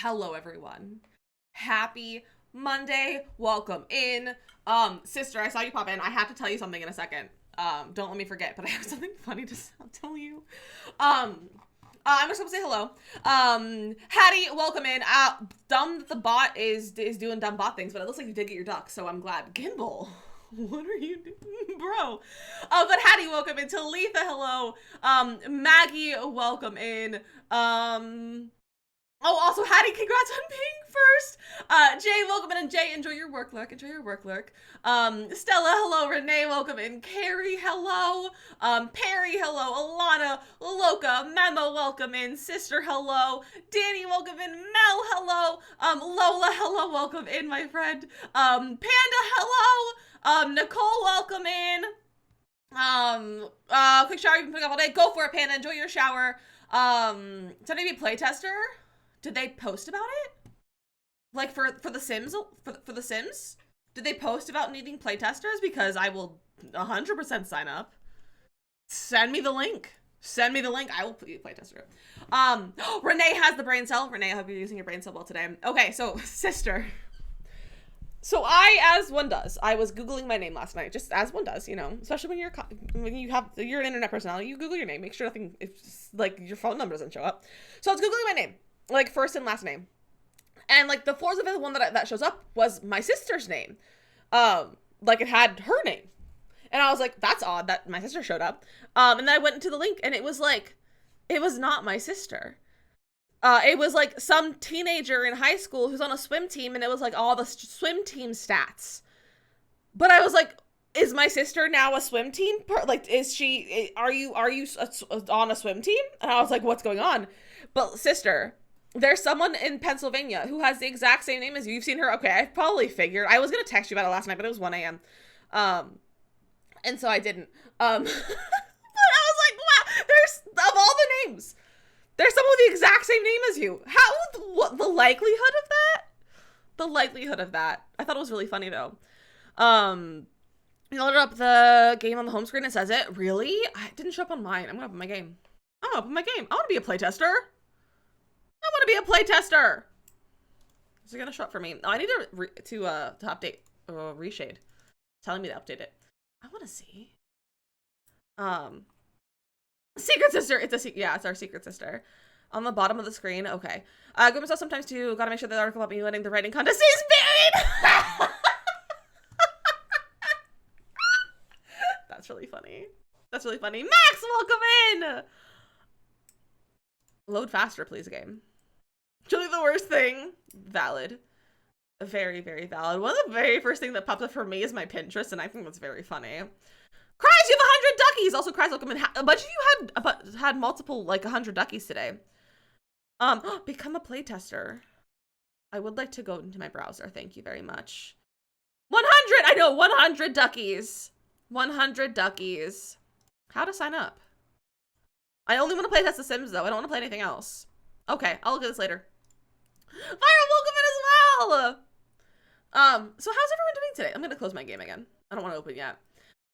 Hello everyone. Happy Monday. Welcome in. Sister, I saw you pop in. I have to tell you something in a second. Don't let me forget, but I have something funny to tell you. I'm just gonna say hello. Hattie, welcome in. Dumb that the bot is doing dumb bot things, but it looks like you did get your duck, so I'm glad. Gimbal, what are you doing, bro? But Hattie, welcome in. Talitha, hello. Maggie, welcome in. Oh, also, Hattie, congrats on being first. Jay, welcome in. And Jay, enjoy your work lurk. Enjoy your work lurk. Stella, hello. Renee, welcome in. Carrie, hello. Perry, hello. Alana, Loca, Memo, welcome in. Sister, hello. Danny, welcome in. Mel, hello. Lola, hello. Welcome in, my friend. Panda, hello. Nicole, welcome in. Quick shower you've been putting up all day. Go for it, Panda. Enjoy your shower. Should I be playtester? Did they post about it? Like for the Sims, for the Sims? Did they post about needing playtesters? Because I will 100% sign up. Send me the link. Send me the link. I will put you a playtester. Renee has the brain cell. Renee, I hope you're using your brain cell well today. Okay, so sister. So as one does, I was Googling my name last night, just as one does, you know, especially when you're an internet personality, you Google your name, make sure nothing, if like your phone number doesn't show up. So I was Googling my name, like first and last name. And like the fourth of the one that shows up was my sister's name. Like it had her name. And I was like, that's odd that my sister showed up. And then I went into the link and it was like, it was not my sister. It was like some teenager in high school who's on a swim team, and it was like all the swim team stats. But I was like, is my sister now a swim team? Like, are you on a swim team? And I was like, what's going on? But sister, there's someone in Pennsylvania who has the exact same name as you. You've seen her. Okay, I probably figured. I was going to text you about it last night, but it was 1 a.m. And so I didn't. But I was like, wow, there's, of all the names, there's someone with the exact same name as you. What the likelihood of that? The likelihood of that. I thought it was really funny though. You loaded up the game on the home screen. It says it. Really? It didn't show up on mine. I'm gonna open my game. I'm gonna open my game. I want to be a playtester. I want to be a playtester. Is it gonna show up for me? Oh, I need to update reshade. Telling me to update it. I want to see. Secret sister. It's our secret sister. On the bottom of the screen. Okay. Go myself sometimes too. Gotta make sure the article about me winning the writing contest is buried. That's really funny. That's really funny. Max, welcome in. Load faster, please, game. Truly the worst thing. Valid. Very, very valid. One of the very first thing that popped up for me is my Pinterest, and I think that's very funny. Cries, you have 100 duckies. Also, Cries, welcome in. A bunch of you had multiple, like 100 duckies today. Become a playtester. I would like to go into my browser. Thank you very much. 100. I know, 100 duckies. 100 duckies. How to sign up? I only want to play Test The Sims though. I don't want to play anything else. Okay, I'll look at this later. Viral, welcome in as well. So how's everyone doing today? I'm gonna close my game again. I don't want to open yet.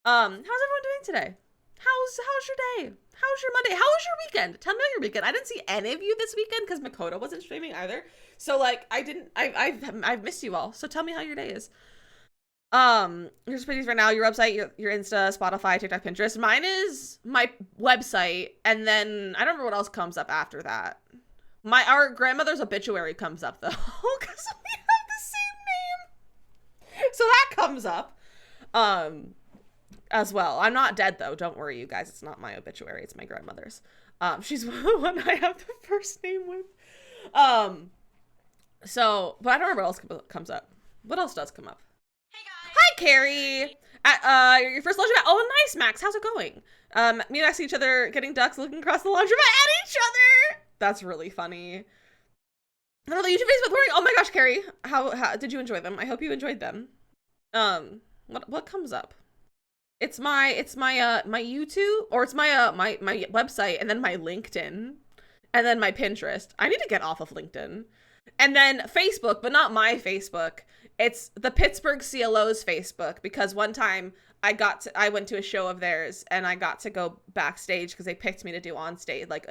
How's everyone doing today? How's your day? How's your Monday? How was your weekend? Tell me about your weekend. I didn't see any of you this weekend because Makoto wasn't streaming either. So like I've missed you all. So tell me how your day is. Your space right now, your website, your Insta, Spotify, TikTok, Pinterest. Mine is my website, and then I don't remember what else comes up after that. Our grandmother's obituary comes up though, because we have the same name. So that comes up. As well. I'm not dead though. Don't worry, you guys. It's not my obituary. It's my grandmother's. She's the one I have the first name with. So, but I don't remember what else comes up. What else does come up? Hey guys. Hi, Carrie. Your first laundromat. Oh, nice, Max. How's it going? Me and Max see each other getting ducks, looking across the laundromat at each other. That's really funny. I don't know, the YouTube videos with oh my gosh, Carrie. How did you enjoy them? I hope you enjoyed them. What comes up? It's my YouTube, or it's my my website, and then my LinkedIn, and then my Pinterest. I need to get off of LinkedIn. And then Facebook, but not my Facebook. It's the Pittsburgh CLO's Facebook, because one time I went to a show of theirs and I got to go backstage because they picked me to do on stage, like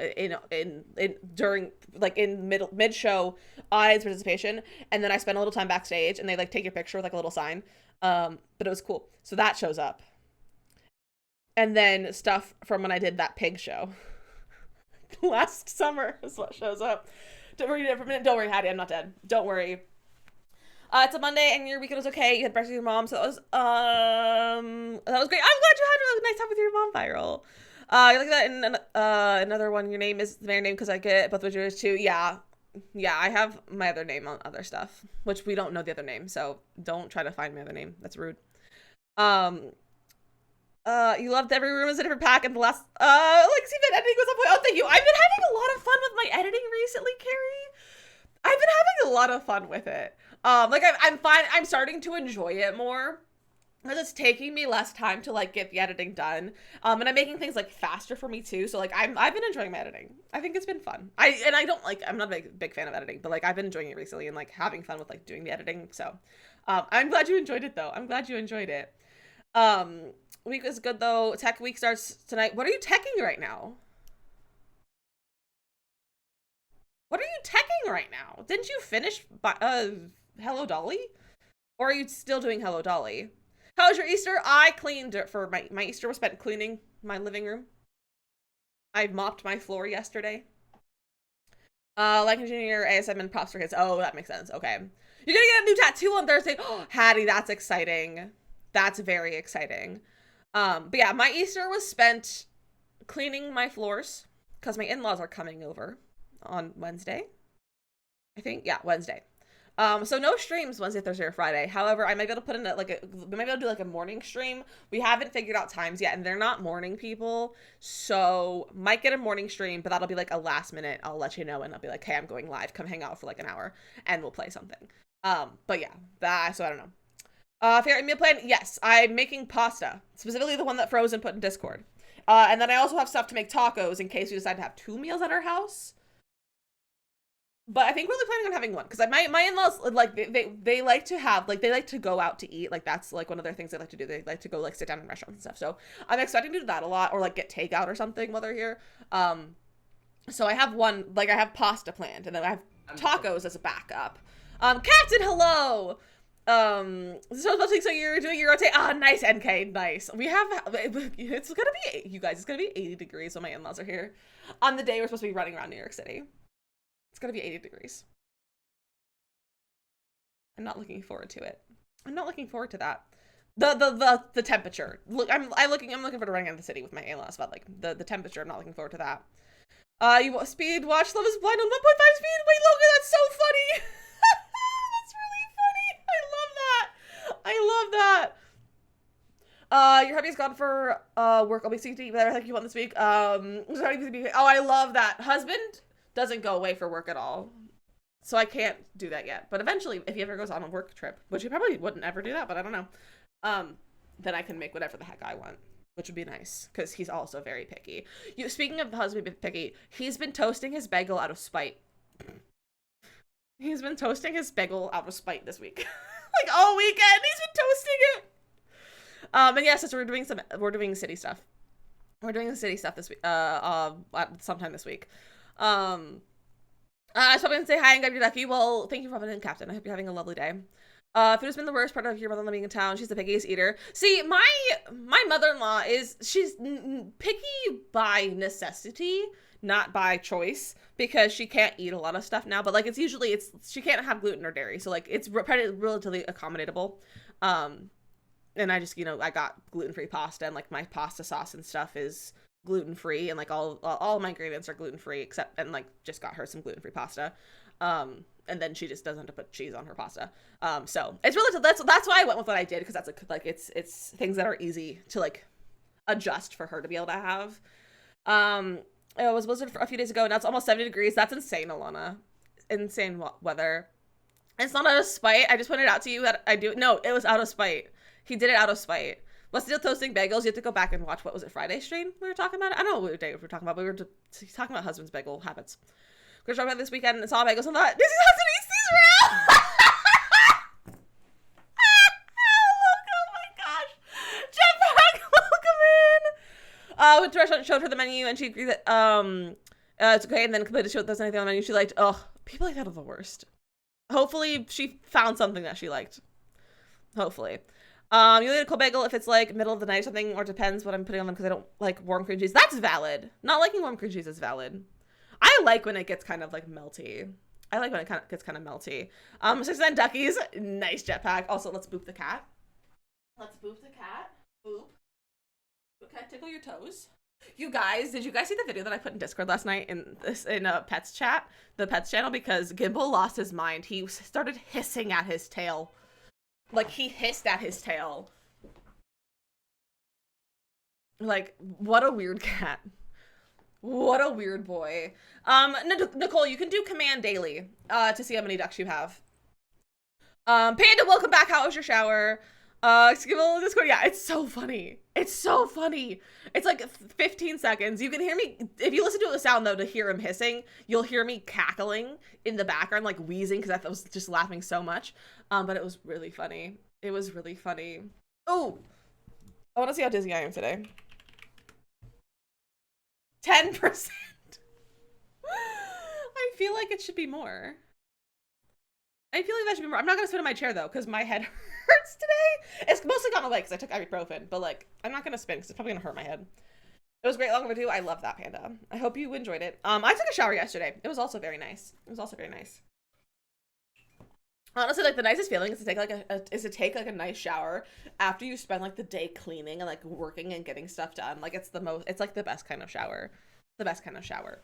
during like in mid show audience participation, and then I spent a little time backstage and they like take your picture with like a little sign, but it was cool. So that shows up, and then stuff from when I did that pig show last summer is what shows up. Don't worry, don't worry, Hattie, I'm not dead. Don't worry. It's a Monday and your weekend was okay. You had breakfast with your mom, so that was great. I'm glad you had a nice time with your mom, Viral. You like that in another one. Your name is the married name because I get both of yours too. Yeah, I have my other name on other stuff, which we don't know the other name, so don't try to find my other name. That's rude. You loved every room is a different pack, and the last like see that editing was on point. Oh, thank you. I've been having a lot of fun with my editing recently, Carrie. I've been having a lot of fun with it. Like I'm fine. I'm starting to enjoy it more because it's taking me less time to like get the editing done. And I'm making things like faster for me too. So like I've been enjoying my editing. I think it's been fun. I'm not a big fan of editing, but like I've been enjoying it recently and like having fun with like doing the editing. So, I'm glad you enjoyed it though. I'm glad you enjoyed it. Week is good though. Tech week starts tonight. What are you teching right now? What are you teching right now? Didn't you finish Hello Dolly? Or are you still doing Hello Dolly? How was your Easter? I cleaned it for my Easter was spent cleaning my living room. I mopped my floor yesterday. Like engineer ASM and props for kids. Oh, that makes sense. Okay. You're gonna get a new tattoo on Thursday. Oh, Hattie, that's exciting. That's very exciting. But yeah, my Easter was spent cleaning my floors because my in-laws are coming over on Wednesday. I think, yeah, Wednesday. So no streams Wednesday, Thursday, or Friday. However, I might be able to put in we might be able to do like a morning stream. We haven't figured out times yet, and they're not morning people, so might get a morning stream, but that'll be like a last minute. I'll let you know, and I'll be like, hey, I'm going live. Come hang out for like an hour, and we'll play something. But yeah, so I don't know. Favorite meal plan? Yes, I'm making pasta, specifically the one that Frozen put in Discord. And then I also have stuff to make tacos in case we decide to have 2 meals at our house. But I think we're only planning on having one because my in-laws like they like to have like they like to go out to eat, like that's like one of their things they like to do. They like to go like sit down in restaurants and stuff. So I'm expecting to do that a lot, or like get takeout or something while they're here. So I have I have pasta planned, and then I have tacos as a backup. Captain, hello. So you're doing your rotate. Ah, nice, NK, nice. We have it's gonna be, you guys, it's gonna be 80 degrees when my in-laws are here on the day we're supposed to be running around New York City. It's gonna be 80 degrees. I'm not looking forward to it. I'm not looking forward to that. The temperature. Look, I'm looking forward to running out of the city with my in-laws, but like the temperature, I'm not looking forward to that. You speed watch Love is Blind on 1.5 speed. Wait, Logan, that's so funny. That's really funny. I love that. Your hubby's gone for work all week, so you can eat whatever you want this week. Oh, I love that. Husband doesn't go away for work at all, so I can't do that yet. But eventually, if he ever goes on a work trip, which he probably wouldn't ever do that, but I don't know, then I can make whatever the heck I want, which would be nice because he's also very picky. Speaking of the husband being picky, he's been toasting his bagel out of spite. He's been toasting his bagel out of spite this week. Like all weekend, he's been toasting it. And yes, so we're doing city stuff. We're doing the city stuff this week. Sometime this week. I was hoping to say hi and get you lucky. Well, thank you for coming in, Captain. I hope you're having a lovely day. Food has been the worst part of your mother-in-law being in town. She's the pickiest eater. See, my mother-in-law she's picky by necessity, not by choice, because she can't eat a lot of stuff now. But like she can't have gluten or dairy, so like it's relatively accommodatable. And I just I got gluten-free pasta, and like my pasta sauce and stuff is gluten-free, and like all my ingredients are gluten-free except, and like just got her some gluten-free pasta. And then she just doesn't have to put cheese on her pasta. So it's relative. That's why I went with what I did, because that's like it's things that are easy to like adjust for her to be able to have. It was blizzard for a few days ago, and now it's almost 70 degrees. That's insane, Alana. Insane weather. It's not out of spite. I just pointed out to you that I do. No, it was out of spite. He did it out of spite. Was still toasting bagels. You have to go back and watch, what was it, Friday stream we were talking about? I don't know what day we were talking about, but we were talking about husband's bagel habits. We're talking about this weekend and saw bagels and thought, this is husband eats these real. Oh my gosh. Jeff went to the restaurant, showed her the menu, and she agreed that it's okay, and then completely showed there's anything on the menu she liked. Ugh, people like that are the worst. Hopefully she found something that she liked. Hopefully. You get a cold bagel if it's like middle of the night or something, or it depends what I'm putting on them because I don't like warm cream cheese. That's valid. Not liking warm cream cheese is valid. I like when it gets kind of like melty. I like when it gets kind of melty. 69 duckies. Nice jetpack. Also, let's boop the cat. Let's boop the cat. Boop. Okay, tickle your toes. You guys, did you guys see the video that I put in Discord last night in Pets chat, the Pets channel? Because Gimbal lost his mind. He started hissing at his tail. Like, he hissed at his tail. Like, what a weird cat. What a weird boy. Nicole, you can do command daily to see how many ducks you have. Panda, welcome back. How was your shower? Skill Discord. Yeah, it's so funny. It's so funny. It's like 15 seconds. You can hear me. If you listen to the sound, though, to hear him hissing, you'll hear me cackling in the background, like wheezing, because I was just laughing so much. But it was really funny. It was really funny. Oh, I want to see how dizzy I am today. 10%. I feel like it should be more. I feel like that should be more. I'm not gonna spin in my chair though, because my head hurts today. It's mostly gone away because I took ibuprofen, but like, I'm not gonna spin because it's probably gonna hurt my head. It was great, long overdue. I love that, Panda. I hope you enjoyed it. I took a shower yesterday. It was also very nice. It was also very nice. Honestly, like the nicest feeling is to take like a nice shower after you spend like the day cleaning and like working and getting stuff done. Like it's like the best kind of shower. The best kind of shower.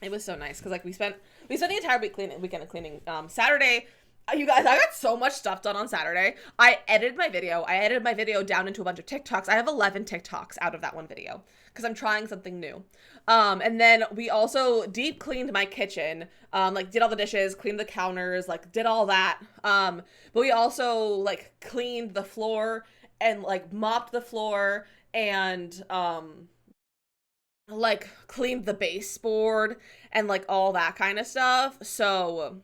It was so nice because like we spent the entire weekend of cleaning. Saturday, you guys, I got so much stuff done on Saturday. I edited my video down into a bunch of TikToks. I have 11 TikToks out of that one video because I'm trying something new. And then we also deep cleaned my kitchen, like did all the dishes, cleaned the counters, like did all that. But we also like cleaned the floor and like mopped the floor and like cleaned the baseboard and like all that kind of stuff. So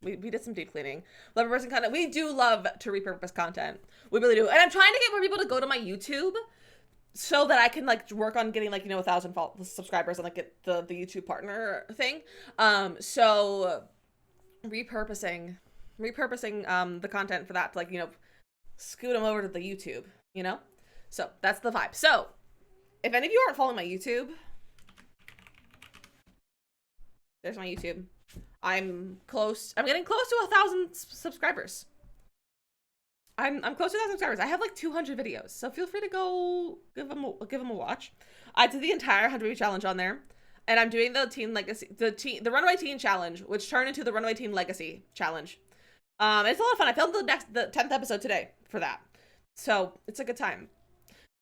we did some deep cleaning. Love repurposing content. We do love to repurpose content. We really do. And I'm trying to get more people to go to my YouTube so that I can like work on getting like, you know, 1,000 subscribers and like get the YouTube partner thing. So repurposing the content for that to like, you know, scoot them over to the YouTube, you know? So that's the vibe. So if any of you aren't following my YouTube, there's my YouTube. I'm getting close to 1,000 subscribers. I'm close to 1,000 subscribers. I have like 200 videos, so feel free to go give them a watch. I did the entire 100 video challenge on there, and I'm doing the teen legacy, the Runaway Teen challenge, which turned into the Runaway Teen Legacy challenge. It's a lot of fun. I filmed the 10th episode today for that, so it's a good time.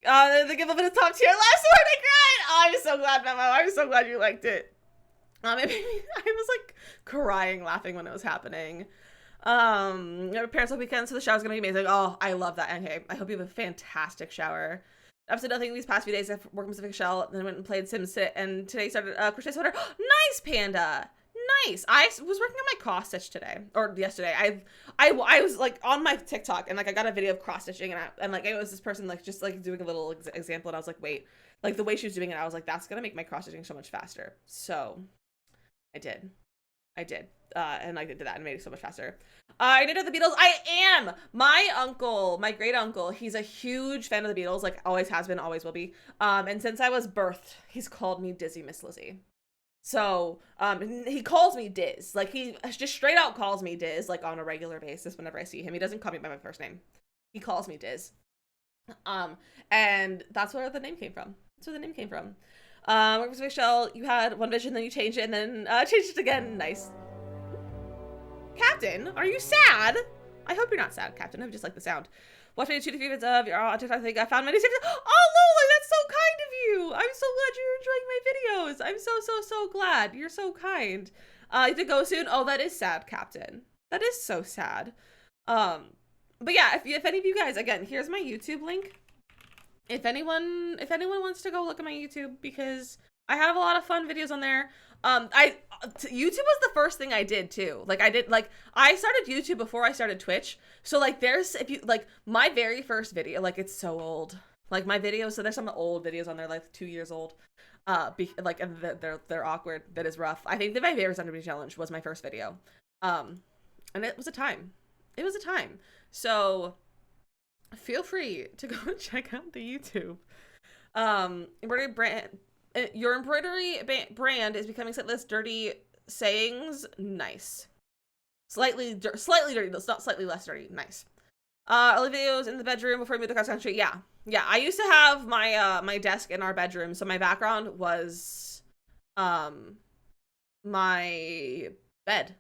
They give a bit of top tier last one. I cried. Oh, I'm so glad, Memo. I'm so glad you liked it. I was like crying, laughing when it was happening. Parents on weekends, so the shower's gonna be amazing. Oh, I love that. Okay, I hope you have a fantastic shower. I've said nothing these past few days. I've worked Pacific Shell, then went and played SimCity, and today started crochet sweater. Nice, Panda. Nice. I was working on my cross stitch today or yesterday. I was like on my TikTok and like I got a video of cross stitching and like it was this person like just like doing a little example and I was like, wait, like the way she was doing it, I was like, that's gonna make my cross stitching so much faster. So I did. And I did that and made it so much faster. I did the Beatles. I am. My great uncle, he's a huge fan of the Beatles, like always has been, always will be. And since I was birthed, he's called me Dizzy Miss Lizzie. So, he calls me Diz. Like, he just straight out calls me Diz, like, on a regular basis whenever I see him. He doesn't call me by my first name. He calls me Diz. And that's where the name came from. Work with Shell, you had one vision, then you changed it, and then, changed it again. Nice. Captain, are you sad? I hope you're not sad, Captain. I just like the sound. Watch me 2 to 3 videos of your on TikTok. I think I found many savings. Oh, Lola, that's so kind of you. I'm so glad you're enjoying my videos. I'm so glad. You're so kind. You have to go soon. Oh, that is sad, Captain. That is so sad. But yeah, if any of you guys, again, here's my YouTube link. If anyone wants to go look at my YouTube, because I have a lot of fun videos on there. YouTube was the first thing I did too. Like I started YouTube before I started Twitch. So like if you like my very first video, like it's so old. Like my videos, so there's some old videos on there, like 2 years old. Like and they're awkward. That is rough. I think that my favorite Sunday challenge was my first video, and it was a time. It was a time. So feel free to go and check out the YouTube. Embroidery brand. Your embroidery brand is becoming less dirty sayings. Nice. Slightly dirty. It's not slightly less dirty. Nice. Olivia's in the bedroom before we moved to cross country. Yeah. Yeah. I used to have my my desk in our bedroom, so my background was my bed.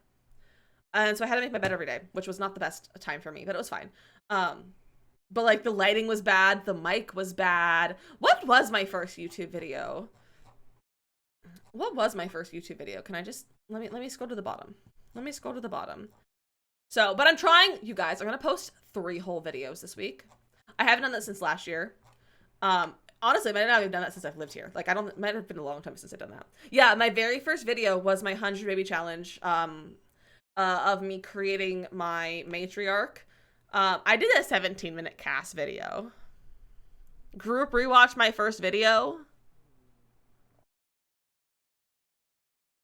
And so I had to make my bed every day, which was not the best time for me, but it was fine. But like the lighting was bad, the mic was bad. What was my first YouTube video? What was my first YouTube video? Can I just let me scroll to the bottom. Let me scroll to the bottom. So, but I'm trying, you guys, I'm gonna post 3 whole videos this week. I haven't done that since last year. Honestly, I might not have done that since I've lived here. Like, it might have been a long time since I've done that. Yeah, my very first video was my 100 baby challenge, of me creating my matriarch. I did a 17-minute cast video. Group rewatch my first video.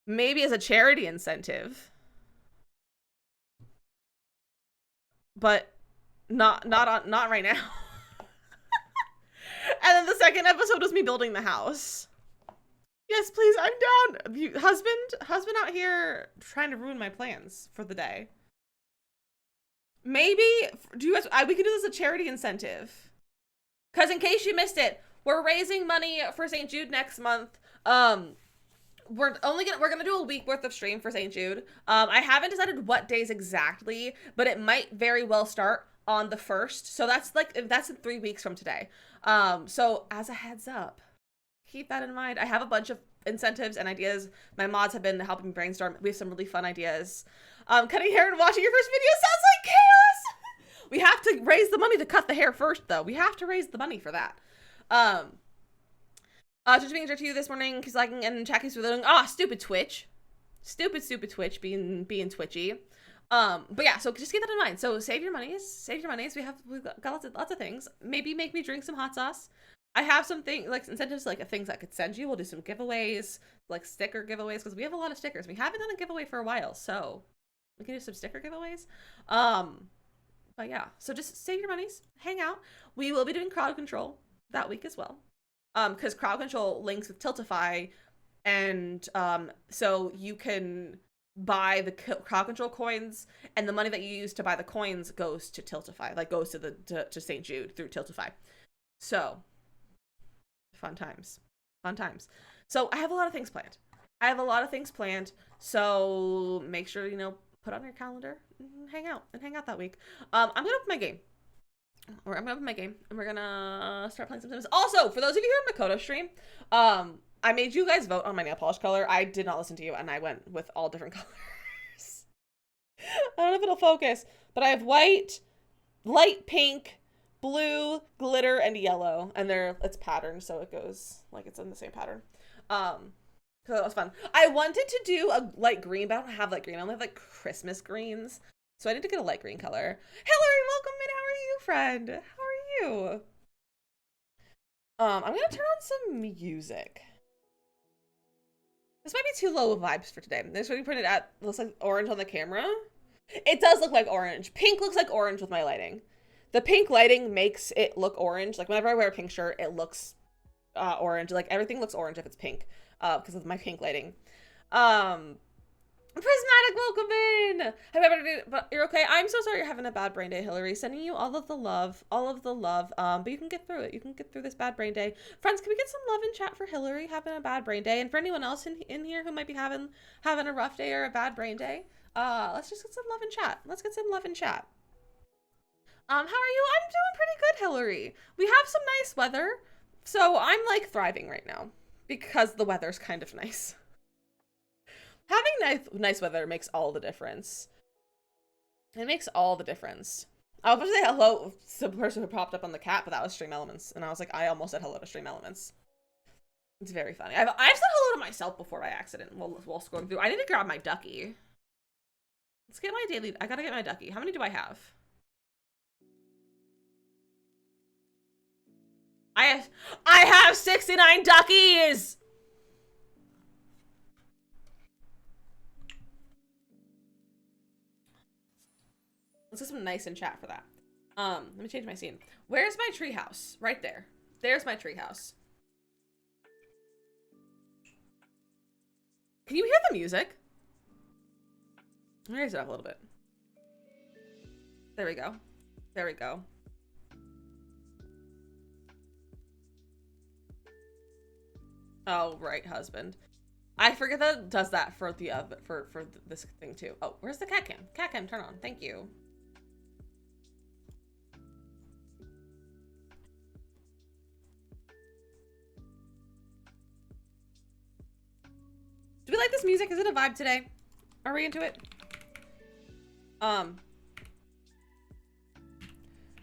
Maybe as a charity incentive. But not right now. And then the second episode was me building the house. Yes, please, I'm down. Husband out here trying to ruin my plans for the day. Maybe we could do this as a charity incentive. Cause in case you missed it, we're raising money for St. Jude next month. We're gonna do a week worth of stream for St. Jude. I haven't decided what days exactly, but it might very well start on the 1st. So that's in 3 weeks from today. So as a heads up, keep that in mind. I have a bunch of incentives and ideas. My mods have been helping me brainstorm. We have some really fun ideas. Cutting hair and watching your first video sounds like chaos. We have to raise the money to cut the hair first, though. We have to raise the money for that. Just being jerky to you this morning because liking and Jackie's reloading. Stupid Twitch. Stupid Twitch being twitchy. But yeah, so just keep that in mind. So save your monies. Save your monies. We've got lots of things. Maybe make me drink some hot sauce. I have some things like incentives, like things I could send you. We'll do some giveaways, like sticker giveaways, because we have a lot of stickers. We haven't done a giveaway for a while, so we can do some sticker giveaways. But yeah, so just save your monies, hang out. We will be doing crowd control that week as well. Because crowd control links with Tiltify, and so you can buy the crowd control coins, and the money that you use to buy the coins goes to Tiltify, like goes to St. Jude through Tiltify. So fun times. So I have a lot of things planned. So make sure, put on your calendar and hang out that week. I'm gonna open my game. I'm gonna open my game and we're gonna start playing some Sims. Also, for those of you who are in Makoto stream, I made you guys vote on my nail polish color. I did not listen to you and I went with all different colors. I don't know if it'll focus, but I have white, light pink, blue, glitter, and yellow, and it's patterned, so it goes like it's in the same pattern. So that was fun. I wanted to do a light green, but I don't have light green. I only have like Christmas greens, so I need to get a light green color. Hillary, welcome in. How are you, friend? How are you? I'm gonna turn on some music. This might be too low of vibes for today. This is what you printed at. Looks like orange on the camera. It does look like orange. Pink looks like orange with my lighting. The pink lighting makes it look orange. Like whenever I wear a pink shirt, it looks orange. Like everything looks orange if it's pink because of my pink lighting. Prismatic, welcome in. But you're okay. I'm so sorry you're having a bad brain day, Hillary. Sending you all of the love. But you can get through it. You can get through this bad brain day. Friends, can we get some love in chat for Hillary having a bad brain day, and for anyone else in here who might be having a rough day or a bad brain day? Let's just get some love in chat. How are you? I'm doing pretty good, Hillary. We have some nice weather, so I'm like thriving right now because the weather's kind of nice. Having nice weather makes all the difference. It makes all the difference. I was supposed to say hello to the person who popped up on the cat, but that was Stream Elements, and I was like, I almost said hello to Stream Elements. It's very funny. I've said hello to myself before by accident while scrolling through. I need to grab my ducky. Let's get my daily. I gotta get my ducky. How many do I have? I have 69 duckies! Let's get some nice in chat for that. Let me change my scene. Where's my treehouse? Right there. There's my treehouse. Can you hear the music? Let me raise it up a little bit. There we go. There we go. Oh, right, husband. I forget that it does that for the for this thing too. Oh, where's the cat cam? Cat cam, turn on. Thank you. Do we like this music? Is it a vibe today? Are we into it?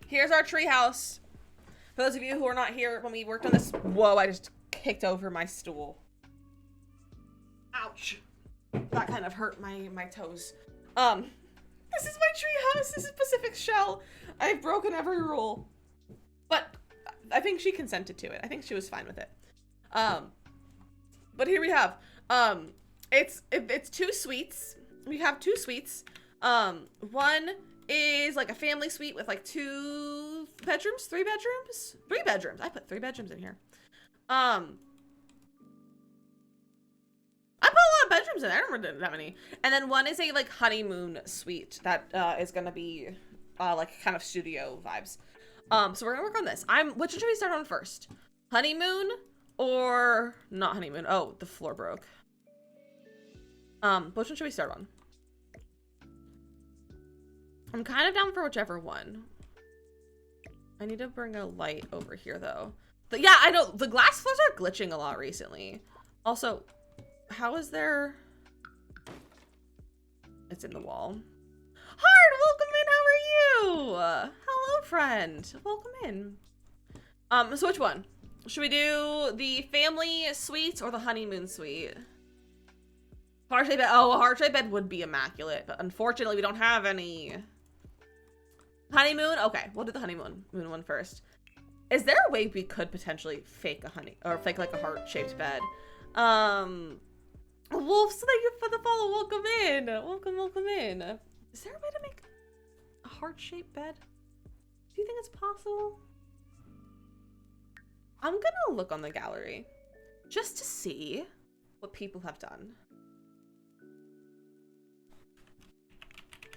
Here's our treehouse. For those of you who are not here when we worked on this. Whoa, I just kicked over my stool. Ouch. That kind of hurt my toes. This is my treehouse. This is Pacific Shell. I've broken every rule. But I think she consented to it. I think she was fine with it. But here we have, it's 2 suites. We have 2 suites. One is like a family suite with like 2 bedrooms, 3 bedrooms, 3 bedrooms. I put 3 bedrooms in here. I put a lot of bedrooms in there. I don't remember that many. And then one is a like honeymoon suite that is gonna be like kind of studio vibes. So we're gonna work on this. Which one should we start on first? Honeymoon or not honeymoon? Oh, the floor broke. Which one should we start on? I'm kind of down for whichever one. I need to bring a light over here though. But yeah, I know the glass floors are glitching a lot recently. Also, how is there? It's in the wall. Hard, welcome in. How are you? Hello, friend. Welcome in. So which one? Should we do the family suite or the honeymoon suite? Heart-shaped bed. Oh, a heart-shaped bed would be immaculate, but unfortunately we don't have any. Honeymoon? Okay, we'll do the honeymoon one first. Is there a way we could potentially fake a fake like a heart-shaped bed? Wolf, so thank you for the follow. Welcome in. Welcome in. Is there a way to make a heart-shaped bed? Do you think it's possible? I'm gonna look on the gallery just to see what people have done.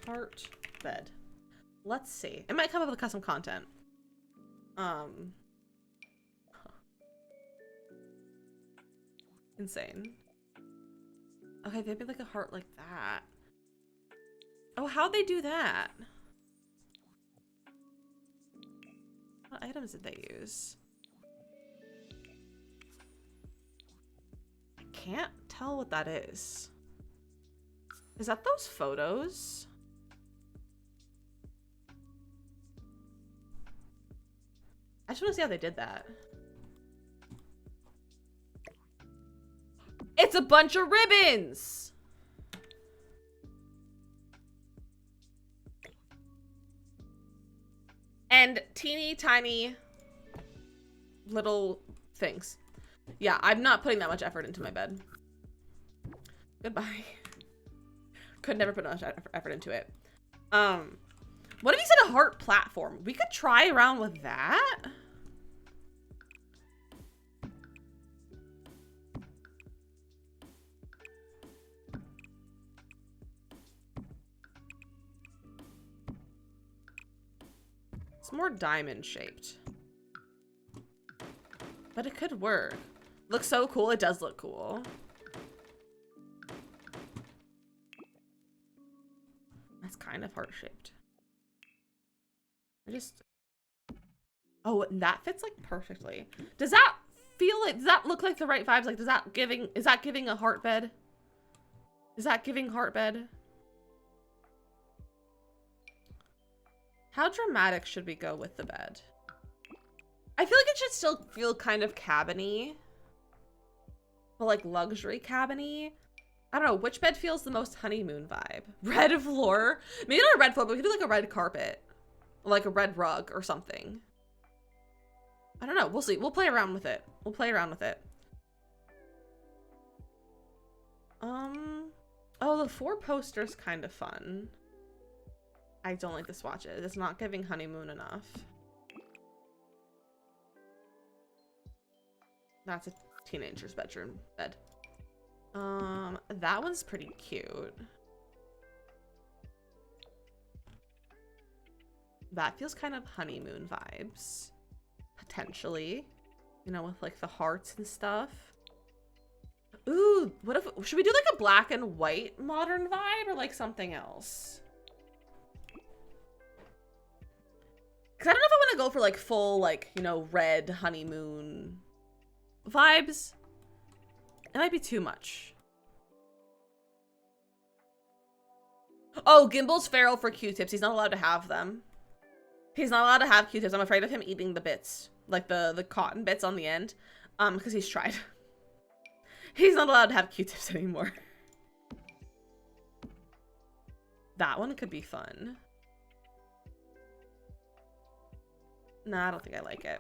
Heart bed. Let's see. It might come up with custom content. Insane. Okay, maybe like a heart like that. Oh, how'd they do that? What items did they use? I can't tell what that is. Is that those photos? I just want to see how they did that. It's a bunch of ribbons! And teeny tiny little things. Yeah, I'm not putting that much effort into my bed. Goodbye. Could never put much effort into it. What if you said a heart platform? We could try around with that. It's more diamond shaped. But it could work. Looks so cool. It does look cool. That's kind of heart shaped. Oh, and that fits like perfectly. Does that look like the right vibes? Like, is that giving a heart bed? Is that giving heart bed? How dramatic should we go with the bed? I feel like it should still feel kind of cabiny, but like luxury cabiny. I don't know, which bed feels the most honeymoon vibe? Red floor? Maybe not a red floor, but we could do like a red carpet. Like a red rug or something. I don't know. We'll see. We'll play around with it. We'll play around with it. Oh, the 4 posters kind of fun. I don't like the swatches. It's not giving honeymoon enough. That's a teenager's bedroom bed. That one's pretty cute. That feels kind of honeymoon vibes. Potentially. You know, with like the hearts and stuff. Ooh, what if, should we do like a black and white modern vibe or like something else? Cause I don't know if I want to go for like full, like, you know, red honeymoon vibes. It might be too much. Oh, Gimbal's feral for Q-tips. He's not allowed to have them. He's not allowed to have Q-tips. I'm afraid of him eating the bits. Like the cotton bits on the end. Because he's tried. He's not allowed to have Q-tips anymore. That one could be fun. Nah, I don't think I like it.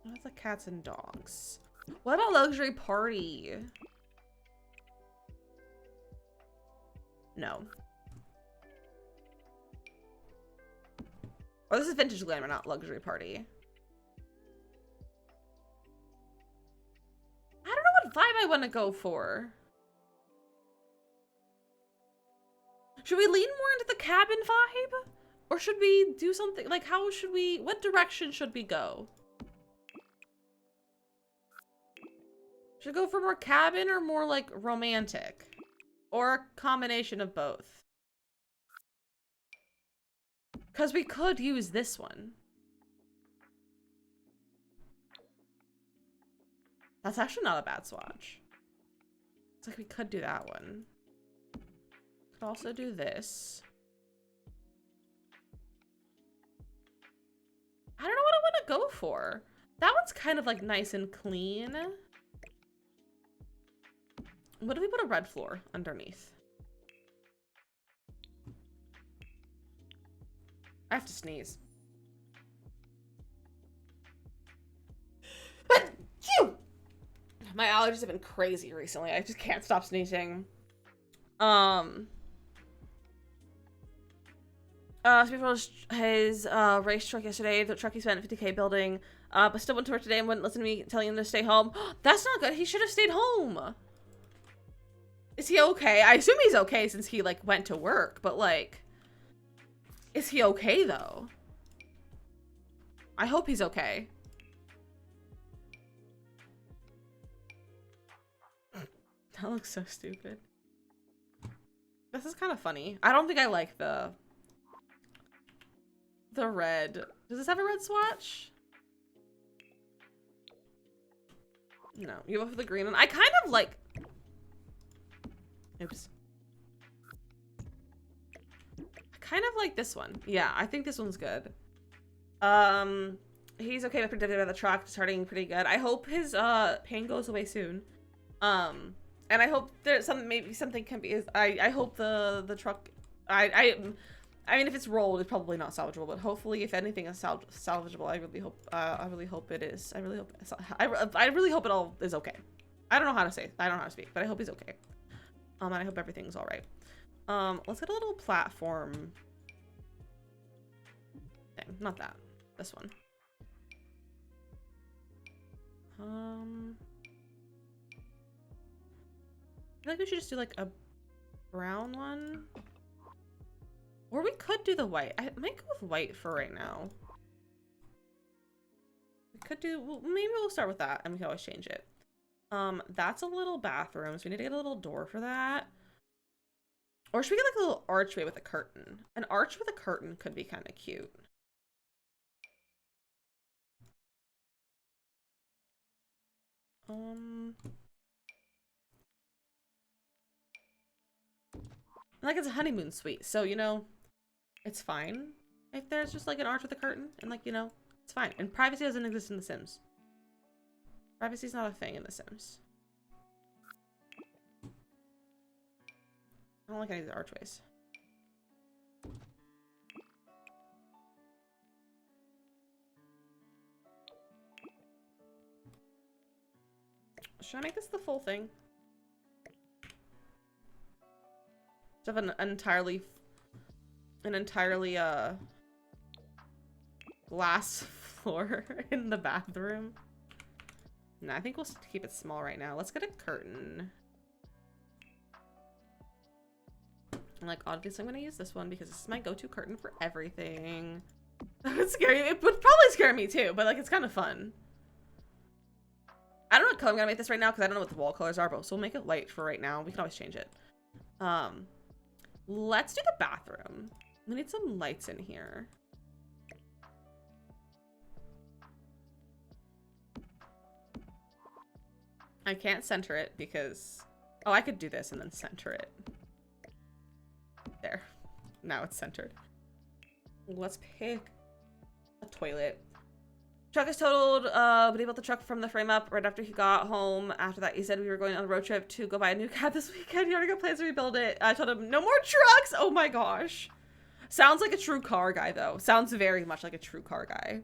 What's the cats and dogs? What about luxury party? No. Oh, this is vintage glamour, not luxury party. I don't know what vibe I want to go for. Should we lean more into the cabin vibe? Or should we do something, like how should we, what direction should we go? Should we go for more cabin or more like romantic? Or a combination of both? Because we could use this one. That's actually not a bad swatch. It's like we could do that one. Could also do this. I don't know what I want to go for. That one's kind of like nice and clean. What if we put a red floor underneath? I have to sneeze. My allergies have been crazy recently. I just can't stop sneezing. So his race truck yesterday. The truck he spent 50K building, but still went to work today and wouldn't listen to me telling him to stay home. That's not good. He should have stayed home. Is he okay? I assume he's okay since he like went to work, but like, is he okay though? I hope he's okay. That looks so stupid. This is kind of funny. I don't think I like the red. Does this have a red swatch? No, you go for the green one. I kind of like, oops. I kind of like this one. Yeah, I think this one's good. He's okay with predicted by the truck, starting pretty good. I hope his pain goes away soon. And I hope there's maybe something can be, I hope the truck, I mean, if it's rolled, it's probably not salvageable, but hopefully if anything is salvageable, I really hope it is. I really hope it all is okay. I don't know how to say, I don't know how to speak, but I hope he's okay. And I hope everything's all right. Let's get a little platform thing. Not that, this one. I feel like we should just do like a brown one. Or we could do the white. I might go with white for right now. We could do, well, maybe we'll start with that and we can always change it. That's a little bathroom, so we need to get a little door for that. Or should we get like a little archway with a curtain? An arch with a curtain could be kind of cute. Like it's a honeymoon suite, so you know, it's fine if there's just like an arch with a curtain, and like, you know, it's fine. And privacy doesn't exist in The Sims. Privacy is not a thing in The Sims. I don't like any of the archways. Should I make this the full thing? Should I have an entirely glass floor in the bathroom? No, I think we'll keep it small right now. Let's get a curtain. And like, obviously I'm gonna use this one because this is my go-to curtain for everything. That would scare you. It would probably scare me too, but like, it's kind of fun. I don't know what color I'm gonna make this right now because I don't know what the wall colors are, but so we'll make it light for right now. We can always change it. Let's do the bathroom. We need some lights in here. I can't center it because... Oh, I could do this and then center it. There. Now it's centered. Let's pick a toilet. Truck is totaled, but he built the truck from the frame up right after he got home. After that, he said we were going on a road trip to go buy a new cab this weekend. He already got plans to rebuild it. I told him, no more trucks! Oh my gosh. Sounds like a true car guy, though. Sounds very much like a true car guy.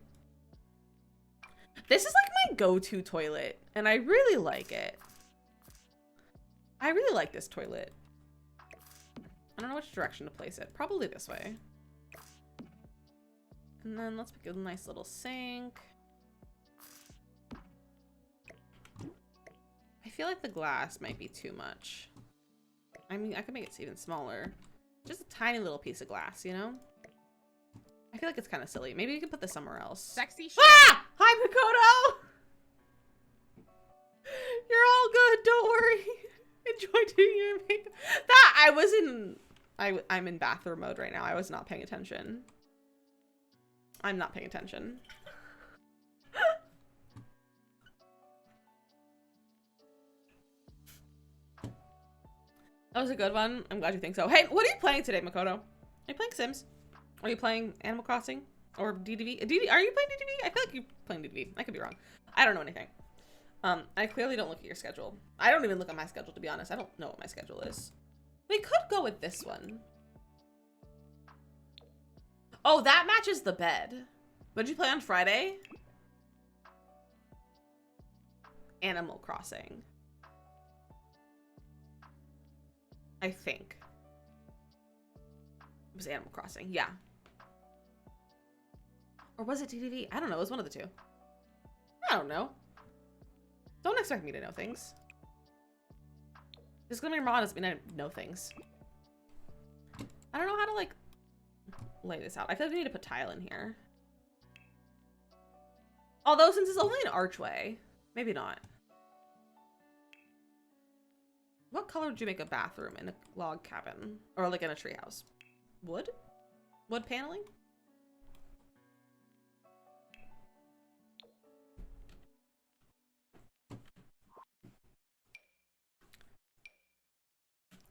This is like my go-to toilet, and I really like it. I really like this toilet. I don't know which direction to place it. Probably this way. And then let's pick a nice little sink. I feel like the glass might be too much. I mean, I could make it even smaller. Just a tiny little piece of glass, you know? I feel like it's kind of silly. Maybe we could put this somewhere else. Sexy shit. Ah! Hi, Makoto! You're all good. Don't worry. Enjoy doing your makeup. That, I was in... I'm in bathroom mode right now. I was not paying attention. I'm not paying attention. That was a good one. I'm glad you think so. Hey, what are you playing today, Makoto? Are you playing Sims? Are you playing Animal Crossing? Or DDV? Are you playing DDV? I feel like you're playing DDV. I could be wrong. I don't know anything. I clearly don't look at your schedule. I don't even look at my schedule, to be honest. I don't know what my schedule is. We could go with this one. Oh, that matches the bed. What did you play on Friday? Animal Crossing. I think. It was Animal Crossing, yeah. Or was it DDV? I don't know, it was one of the two. I don't know. Don't expect me to know things. Just gonna be wrong doesn't mean I know things. I don't know how to, like, lay this out. I feel like we need to put tile in here. Although, since it's only an archway, maybe not. What color would you make a bathroom in a log cabin? Or, like, in a treehouse? Wood? Wood paneling?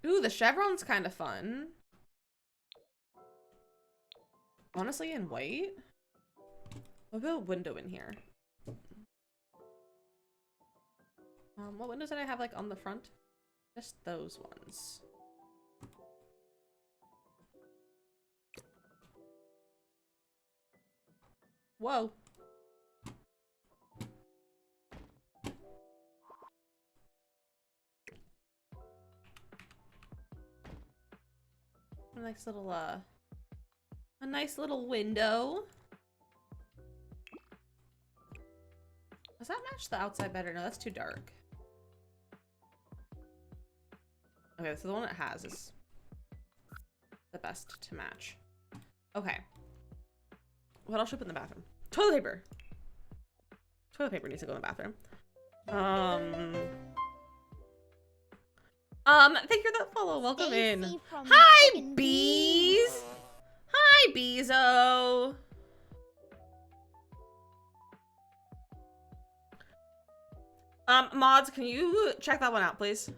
Ooh, the chevron's kind of fun. Honestly, in white? What about a window in here? What windows did I have, like, on the front? Just those ones. Whoa. A nice little window. Does that match the outside better? No, that's too dark. Okay, so the one it has is the best to match. Okay. What else should I put in the bathroom? Toilet paper. Toilet paper needs to go in the bathroom. Thank you for that follow. Welcome in. Hi, bees. Hi, Beezo. Mods, can you check that one out, please?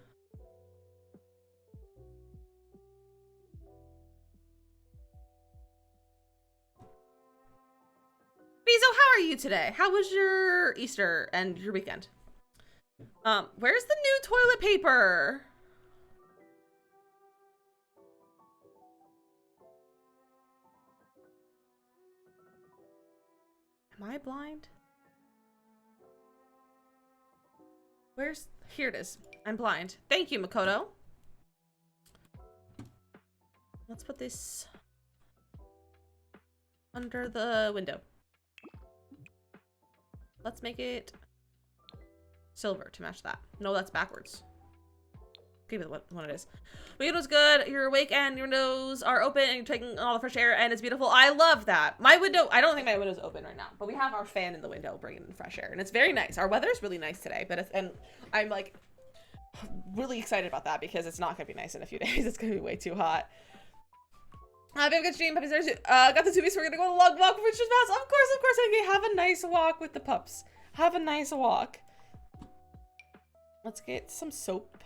Beezo, how are you today? How was your Easter and your weekend? Where's the new toilet paper? Am I blind? Where's... Here it is. I'm blind. Thank you, Makoto. Let's put this under the window. Let's make it silver to match that. No, that's backwards. Give it what it is. Weekend was good. You're awake and your windows are open and you're taking all the fresh air and it's beautiful. I love that. My window, I don't think my window's open right now, but we have our fan in the window bringing in fresh air and it's very nice. Our weather's really nice today, but and I'm like really excited about that because it's not gonna be nice in a few days. It's gonna be way too hot. Have a good stream, puppies. Got the 2 weeks. We're gonna go on a long walk with Richard Mouse. Of course. Okay, have a nice walk with the pups. Have a nice walk. Let's get some soap.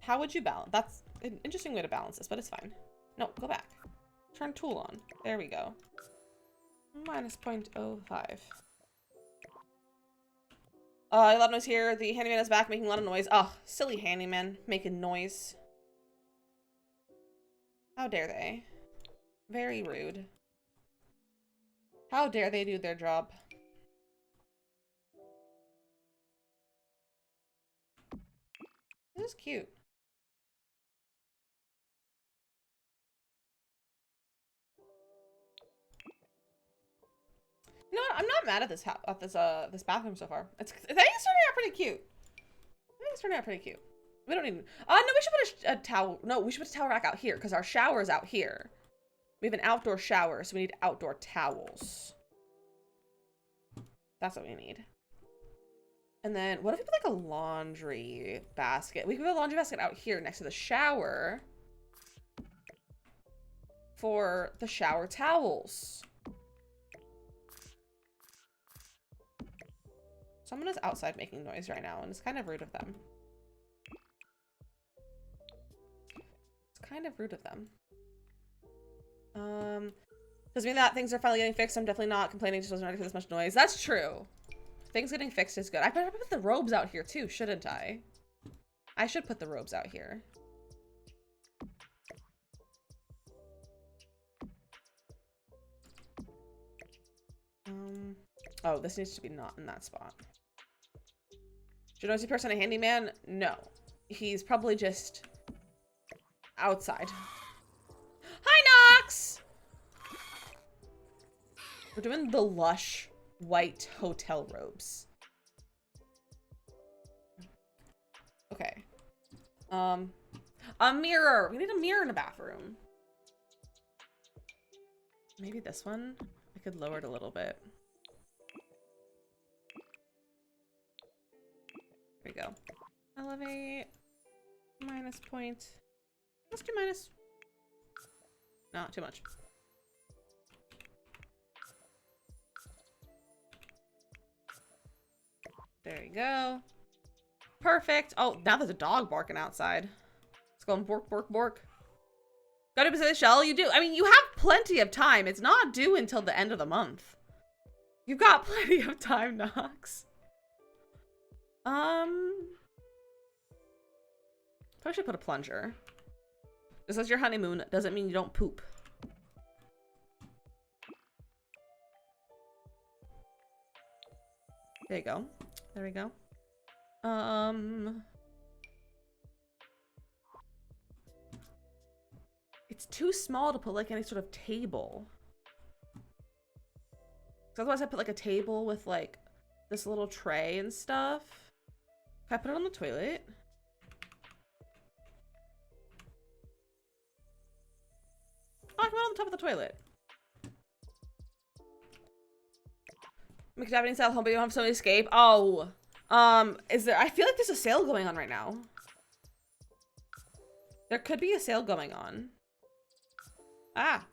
How would you balance? That's an interesting way to balance this, but it's fine. No, go back. Turn tool on. There we go. Minus 0.05. A lot of noise here. The handyman is back making a lot of noise. Oh, silly handyman making noise. How dare they? Very rude. How dare they do their job? This is cute. You know what? I'm not mad at this bathroom so far. I think it's turning out pretty cute. We don't need. No, we should put a towel. No, we should put a towel rack out here because our shower's out here. We have an outdoor shower, so we need outdoor towels. That's what we need. And then, what if we put like a laundry basket? We could put a laundry basket out here next to the shower for the shower towels. Someone is outside making noise right now, and it's kind of rude of them. It's kind of rude of them. Does it mean that things are finally getting fixed? I'm definitely not complaining, just wasn't ready for this much noise. That's true. Things getting fixed is good. I better put the robes out here too, shouldn't I? I should put the robes out here. Oh, this needs to be not in that spot. Do you notice the person a handyman? No. He's probably just outside. Hi, Nox! We're doing the lush white hotel robes. Okay. A mirror. We need a mirror in the bathroom. Maybe this one? I could lower it a little bit. There we go. Elevate. Minus point. Let's do minus. Not too much. There you go. Perfect. Oh, now there's a dog barking outside. It's going bork, bork, bork. Gotta be the shell. You do. I mean, you have plenty of time. It's not due until the end of the month. You've got plenty of time, Nox. Probably should put a plunger. This is your honeymoon. Doesn't mean you don't poop. There you go. There we go. It's too small to put like any sort of table. So otherwise I put like a table with like this little tray and stuff. Can I put it on the toilet? Oh, I can put it on the top of the toilet. Make Japanese style home, but you don't have Sony Escape. Oh, is there? I feel like there's a sale going on right now. There could be a sale going on. Ah.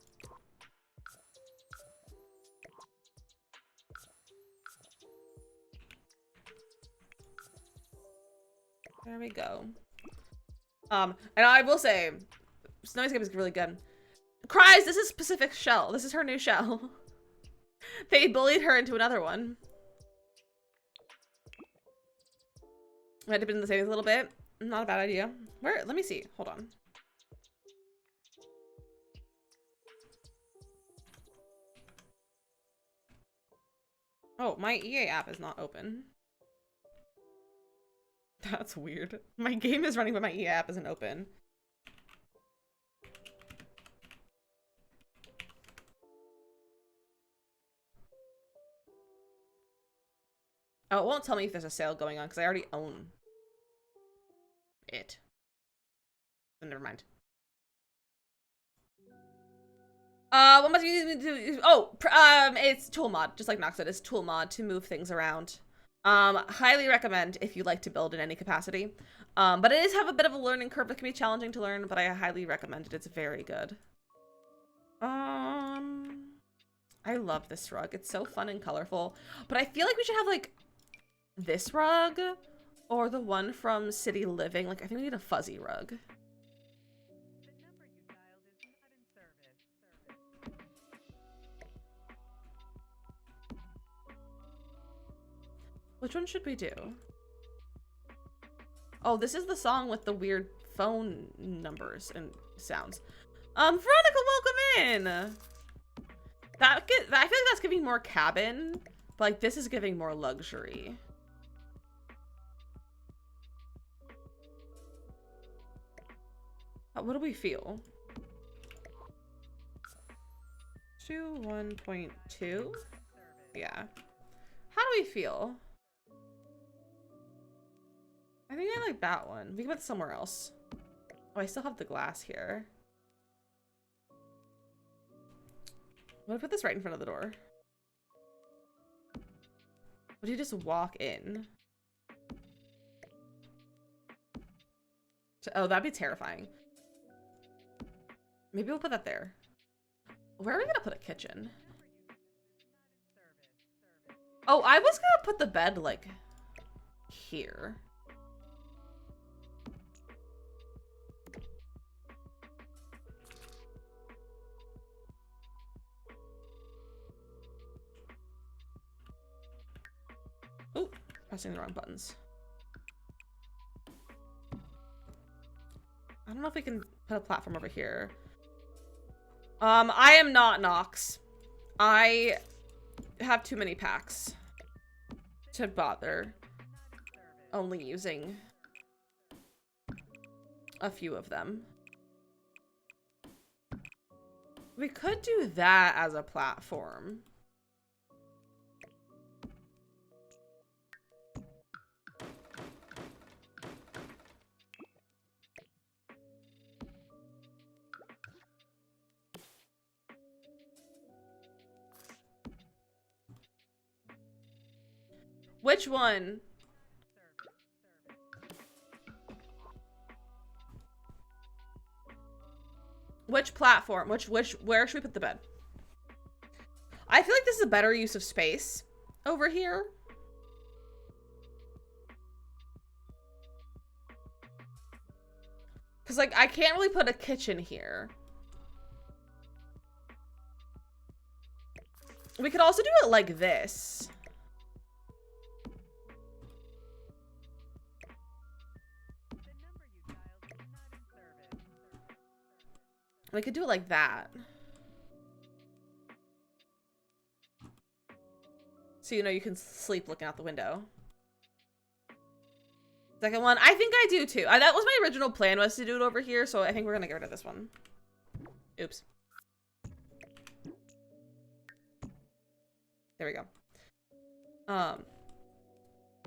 There we go. And I will say, Snowy Escape is really good. Cries, this is Pacific Shell. This is her new shell. They bullied her into another one. Might have been the savings a little bit. Not a bad idea. Where? Let me see. Hold on. Oh, my EA app is not open. That's weird. My game is running, but my EA app isn't open. Oh, it won't tell me if there's a sale going on because I already own it. So never mind. What must you do? Oh, it's tool mod, just like Nox said. It's tool mod to move things around. Highly recommend if you like to build in any capacity. But it is have a bit of a learning curve that can be challenging to learn, but I highly recommend it. It's very good. I love this rug. It's so fun and colorful. But I feel like we should have like this rug or the one from City Living. Like I think we need a fuzzy rug. Which one should we do? Oh, this is the song with the weird phone numbers and sounds. Veronica, welcome in. I feel like that's giving more cabin, but like this is giving more luxury. What do we feel? 1.2? Yeah. How do we feel? I think I like that one. We can put it somewhere else. Oh, I still have the glass here. I'm gonna put this right in front of the door. Would you just walk in? Oh, that'd be terrifying. Maybe we'll put that there. Where are we gonna put a kitchen? Oh, I was gonna put the bed, like, here. Oh, pressing the wrong buttons. I don't know if we can put a platform over here. I am not Nox. I have too many packs to bother only using a few of them. We could do that as a platform. Which one? Which platform? Where should we put the bed? I feel like this is a better use of space over here. Because, like, I can't really put a kitchen here. We could also do it like this. We could do it like that. So, you know, you can sleep looking out the window. Second one, I think I do too. That was my original plan, was to do it over here, so I think we're gonna get rid of this one. Oops. There we go.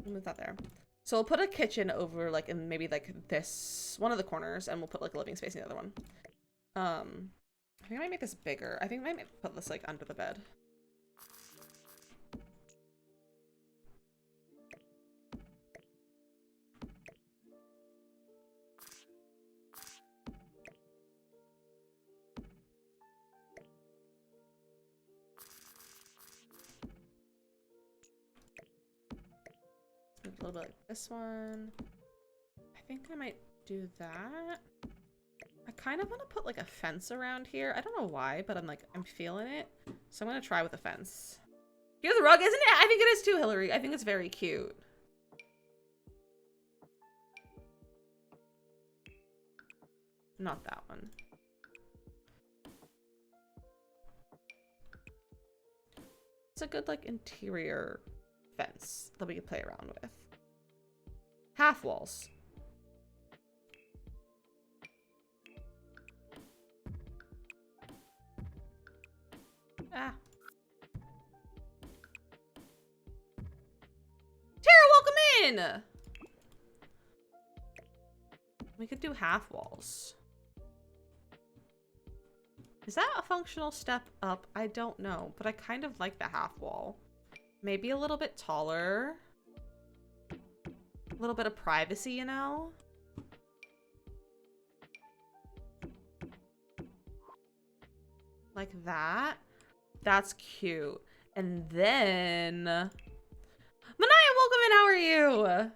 Move that there. So we'll put a kitchen over, like, in maybe like this one of the corners, and we'll put like a living space in the other one. I think I might make this bigger. I think I might put this like under the bed. A little bit like this one. I think I might do that. I kind of want to put like a fence around here. I don't know why, but I'm feeling it. So I'm going to try with a fence. Here's the rug, isn't it? I think it is too, Hillary. I think it's very cute. Not that one. It's a good like interior fence that we could play around with. Half walls. Ah. Tara, welcome in! We could do half walls. Is that a functional step up? I don't know, but I kind of like the half wall. Maybe a little bit taller. A little bit of privacy, you know? Like that. That's cute. And then... Manaya, welcome in! How are you?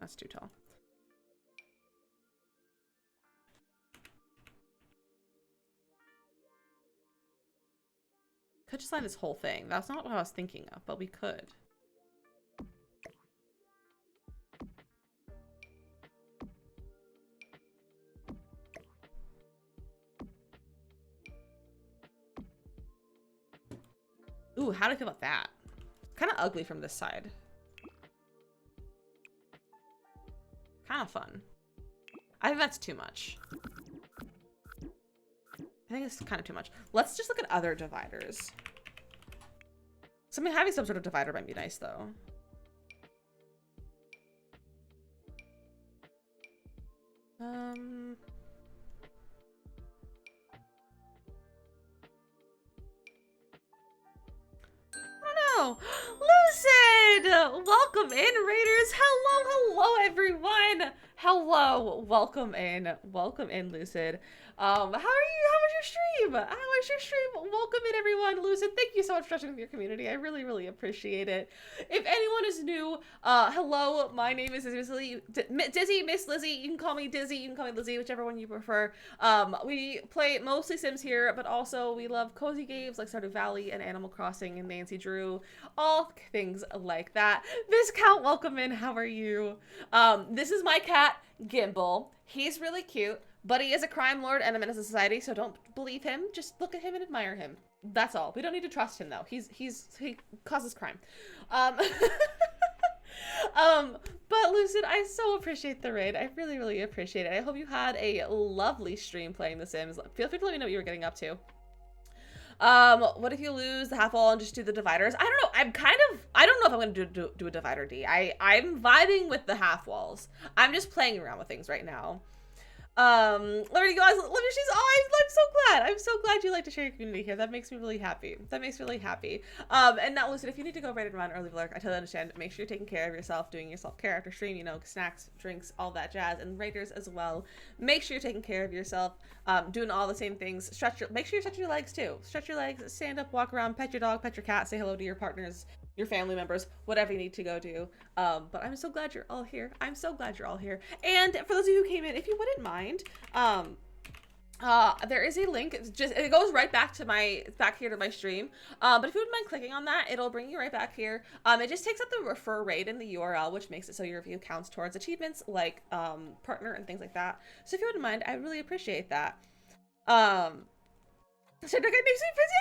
That's too tall. Could just line this whole thing. That's not what I was thinking of, but we could. Ooh, how do I feel about that? Kind of ugly from this side. Kind of fun. I think that's too much. I think it's kind of too much. Let's just look at other dividers. Having some sort of divider might be nice, though. Oh, Lucid! Welcome in, Raiders. Hello, everyone. Hello, welcome in, Lucid. How are you? How was your stream? Welcome in, everyone. Lucid, thank you so much for touching with your community. I really, really appreciate it. If anyone is new, hello, my name is Dizzy, Miss Lizzie. You can call me Dizzy, you can call me Lizzie, whichever one you prefer. We play mostly Sims here, but also we love cozy games like Stardew Valley and Animal Crossing and Nancy Drew, all things like that. Viscount, welcome in. How are you? This is my cat, Gimbal. He's really cute, but he is a crime lord and a menace to society, so don't believe him. Just look at him and admire him. That's all. We don't need to trust him, though. He causes crime. But Lucid, I so appreciate the raid. I really, really appreciate it. I hope you had a lovely stream playing The Sims. Feel free to let me know what you were getting up to. What if you lose the half wall and just do the dividers? I don't know. I don't know if I'm gonna do a divider D. I'm vibing with the half walls. I'm just playing around with things right now. Liberty, guys, love your shoes. Oh, I'm so glad. I'm so glad you like to share your community here. That makes me really happy. And now, listen, if you need to go right and run or leave a lurk, I totally understand. Make sure you're taking care of yourself, doing your self-care after stream, you know, snacks, drinks, all that jazz, and raiders as well. Make sure you're taking care of yourself, doing all the same things. Make sure you stretch your legs too. Stretch your legs, stand up, walk around, pet your dog, pet your cat, say hello to your partners, your family members, whatever you need to go do. But I'm so glad you're all here. And for those of you who came in, if you wouldn't mind, there is a link. It goes right back here to my stream. But if you wouldn't mind clicking on that, it'll bring you right back here. It just takes out the refer raid in the URL, which makes it so your review counts towards achievements like partner and things like that. So if you wouldn't mind, I really appreciate that. Cedric, it makes me pretty.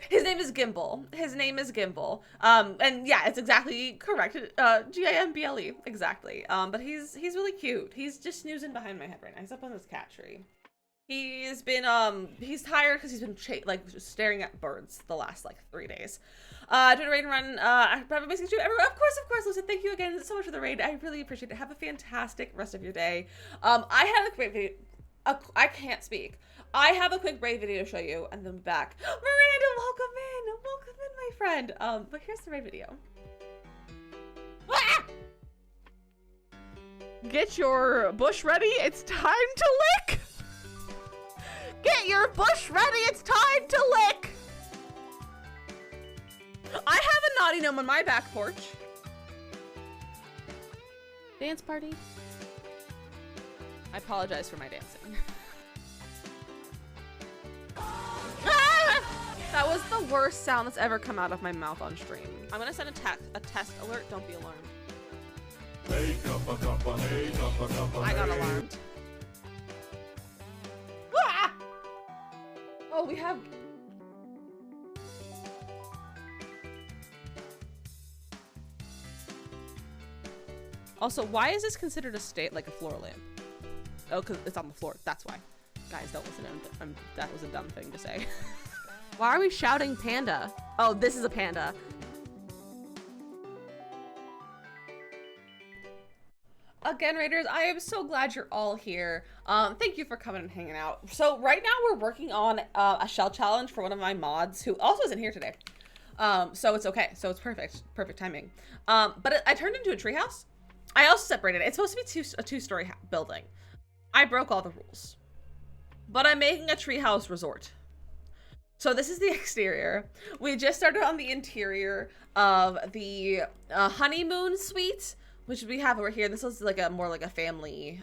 His name is Gimbal. And yeah, it's exactly correct. Gimble, exactly. But he's really cute. He's just snoozing behind my head right now. He's up on this cat tree. He's been he's tired because he's been just staring at birds the last 3 days. Doing a raid and run. I have a basic stream. Everyone, of course, listen. Thank you again so much for the raid. I really appreciate it. Have a fantastic rest of your day. I had a quick video. I can't speak. I have a quick raid video to show you, and then we'll be back. Miranda, welcome in, my friend. But here's the raid video. Ah! Get your bush ready. It's time to lick. Get your bush ready. It's time to lick. I have a naughty gnome on my back porch. Dance party. I apologize for my dancing. That was the worst sound that's ever come out of my mouth on stream. I'm gonna send a test alert. Don't be alarmed. I got alarmed. Oh, we have... Also, why is this considered a like a floor lamp? Oh, because it's on the floor. That's why. Guys, don't listen. That was a dumb thing to say. Why are we shouting panda? Oh, this is a panda. Again, Raiders, I am so glad you're all here. Thank you for coming and hanging out. So right now we're working on a shell challenge for one of my mods who also isn't here today. So it's okay. So it's perfect timing. But I turned into a treehouse. I also separated it. It's supposed to be a two-story building. I broke all the rules, but I'm making a treehouse resort. So this is the exterior. We just started on the interior of the honeymoon suite, which we have over here. This is like more like a family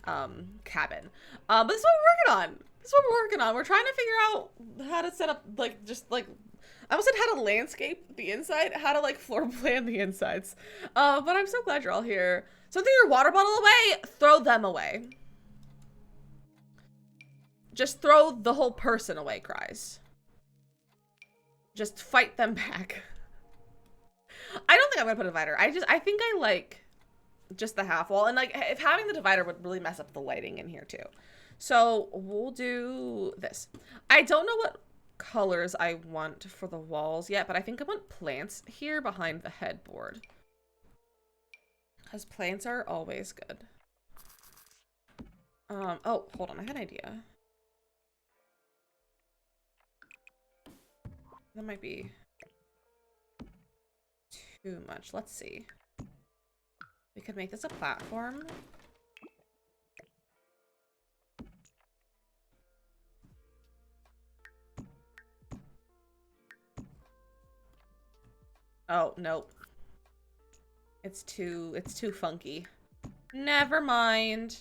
cabin. But this is what we're working on. This is what we're working on. We're trying to figure out how to set up I almost said how to landscape the inside, how to like floor plan the insides. But I'm so glad you're all here. So throw your water bottle away, throw them away. Just throw the whole person away, Cries. Just fight them back. I don't think I'm gonna put a divider. I think I like just the half wall, and like if having the divider would really mess up the lighting in here too. So we'll do this. I don't know what colors I want for the walls yet, but I think I want plants here behind the headboard. Because plants are always good. Oh, hold on, I had an idea. That might be too much. Let's see. We could make this a platform. Oh, nope. It's too funky. Never mind.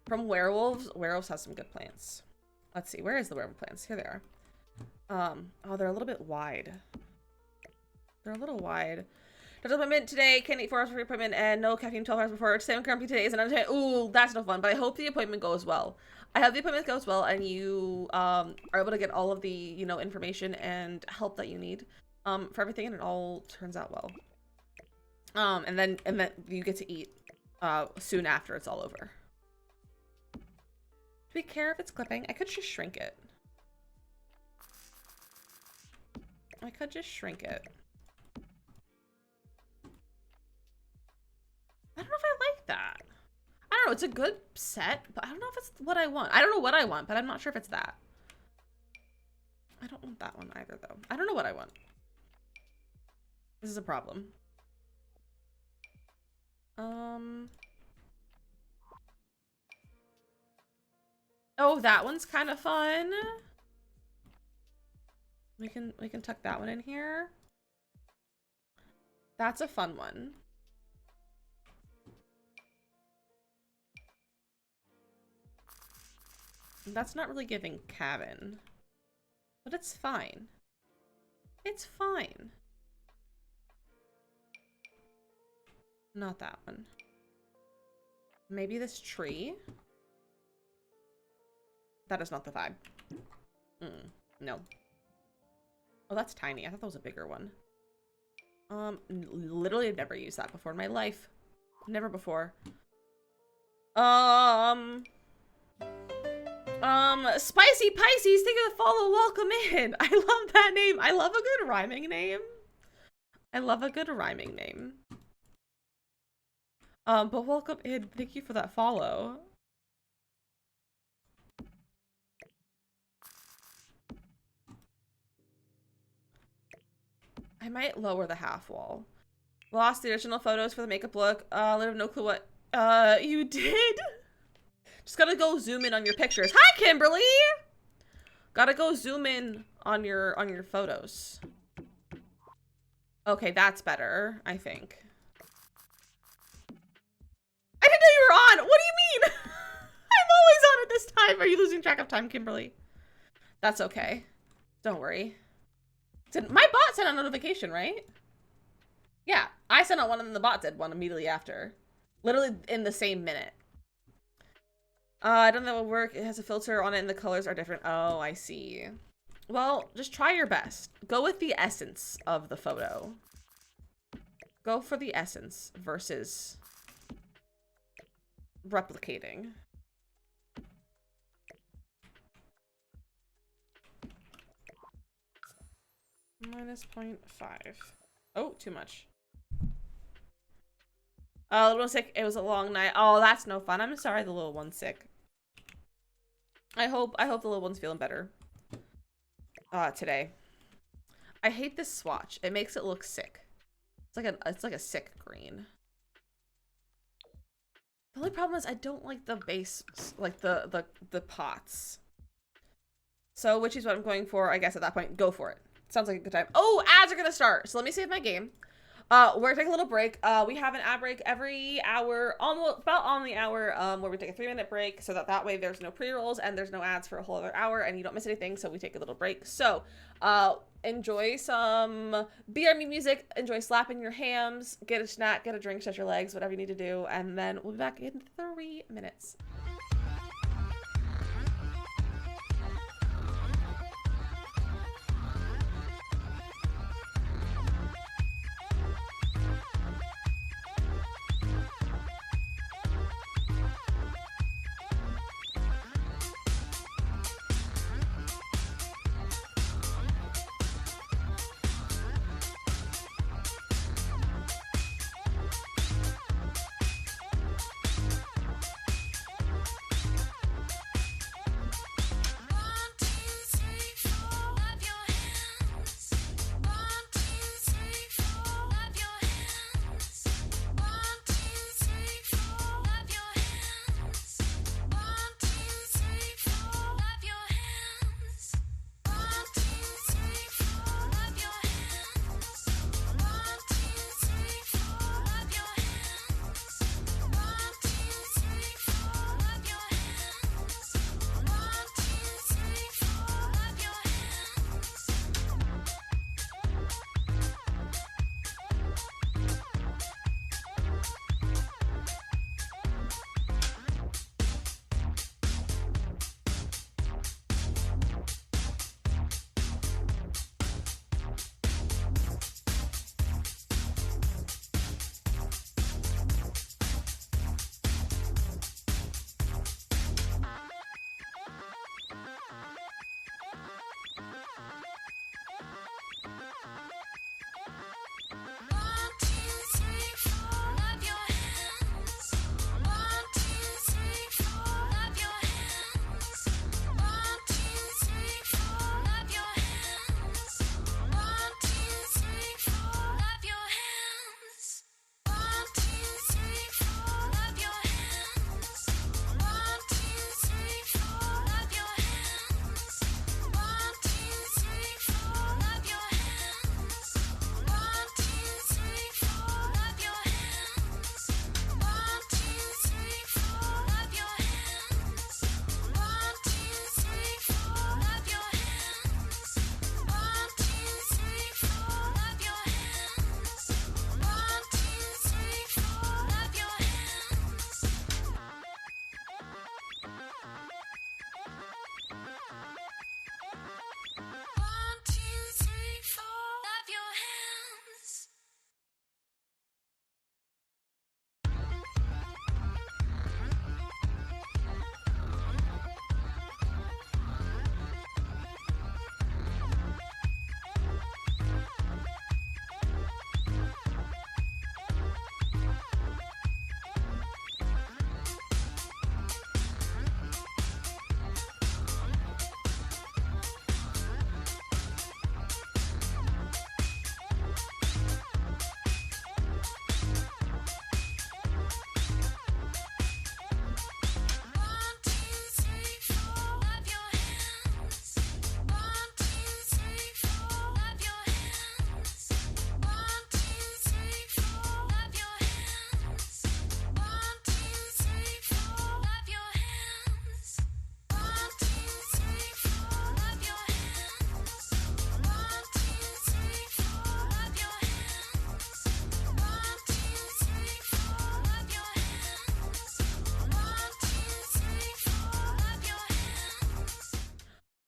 From werewolves. Werewolves have some good plants. Let's see. Where is the werewolf plants? Here they are. Oh, they're a little bit wide. They're a little wide. There's an appointment today. Can't eat 4 hours for your appointment and no caffeine 12 hours before. Sam Grumpy today is an untied. Ooh, that's no fun. But I hope the appointment goes well. I hope the appointment goes well and you are able to get all of the information and help that you need for everything, and it all turns out well. And then you get to eat soon after it's all over. Do we care if it's clipping? I could just shrink it. I could just shrink it. I don't know if I like that. I don't know. It's a good set, but I don't know if it's what I want. I don't know what I want, but I'm not sure if it's that. I don't want that one either, though. I don't know what I want. This is a problem. Oh, that one's kind of fun. We can tuck that one in here. That's a fun one. That's not really giving cabin, but it's fine. It's fine. Not that one. Maybe this tree? That is not the vibe. No. Oh, that's tiny. I thought that was a bigger one. Literally I've never used that before in my life. Never before. Spicy Pisces, thank you for the follow. Welcome in. I love that name. I love a good rhyming name. I love a good rhyming name. But welcome in. Thank you for that follow. I might lower the half wall. Lost the original photos for the makeup look. I have no clue what you did. Just gotta go zoom in on your pictures. Hi, Kimberly! Gotta go zoom in on your photos. Okay, that's better, I think. I didn't know you were on! What do you mean? I'm always on at this time. Are you losing track of time, Kimberly? That's okay. Don't worry. My bot sent a notification, right? Yeah, I sent out one and then the bot did one immediately after. Literally in the same minute. I don't know if it will work. It has a filter on it and the colors are different. Oh, I see. Well, just try your best. Go with the essence of the photo. Go for the essence versus replicating. Minus 0.5. Oh, too much. Oh, the little sick. It was a long night. Oh, that's no fun. I'm sorry the little one's sick. I hope the little one's feeling better. Today. I hate this swatch. It makes it look sick. It's like a sick green. The only problem is I don't like the base, like the pots. So, which is what I'm going for, I guess at that point. Go for it. Sounds like a good time. Oh, ads are gonna start. So let me save my game. We're gonna take a little break. We have an ad break every hour, almost about on the hour, where we take a 3-minute break so that way there's no pre-rolls and there's no ads for a whole other hour and you don't miss anything. So we take a little break. So, enjoy some BRB music, enjoy slapping your hams, get a snack, get a drink, stretch your legs, whatever you need to do. And then we'll be back in 3 minutes.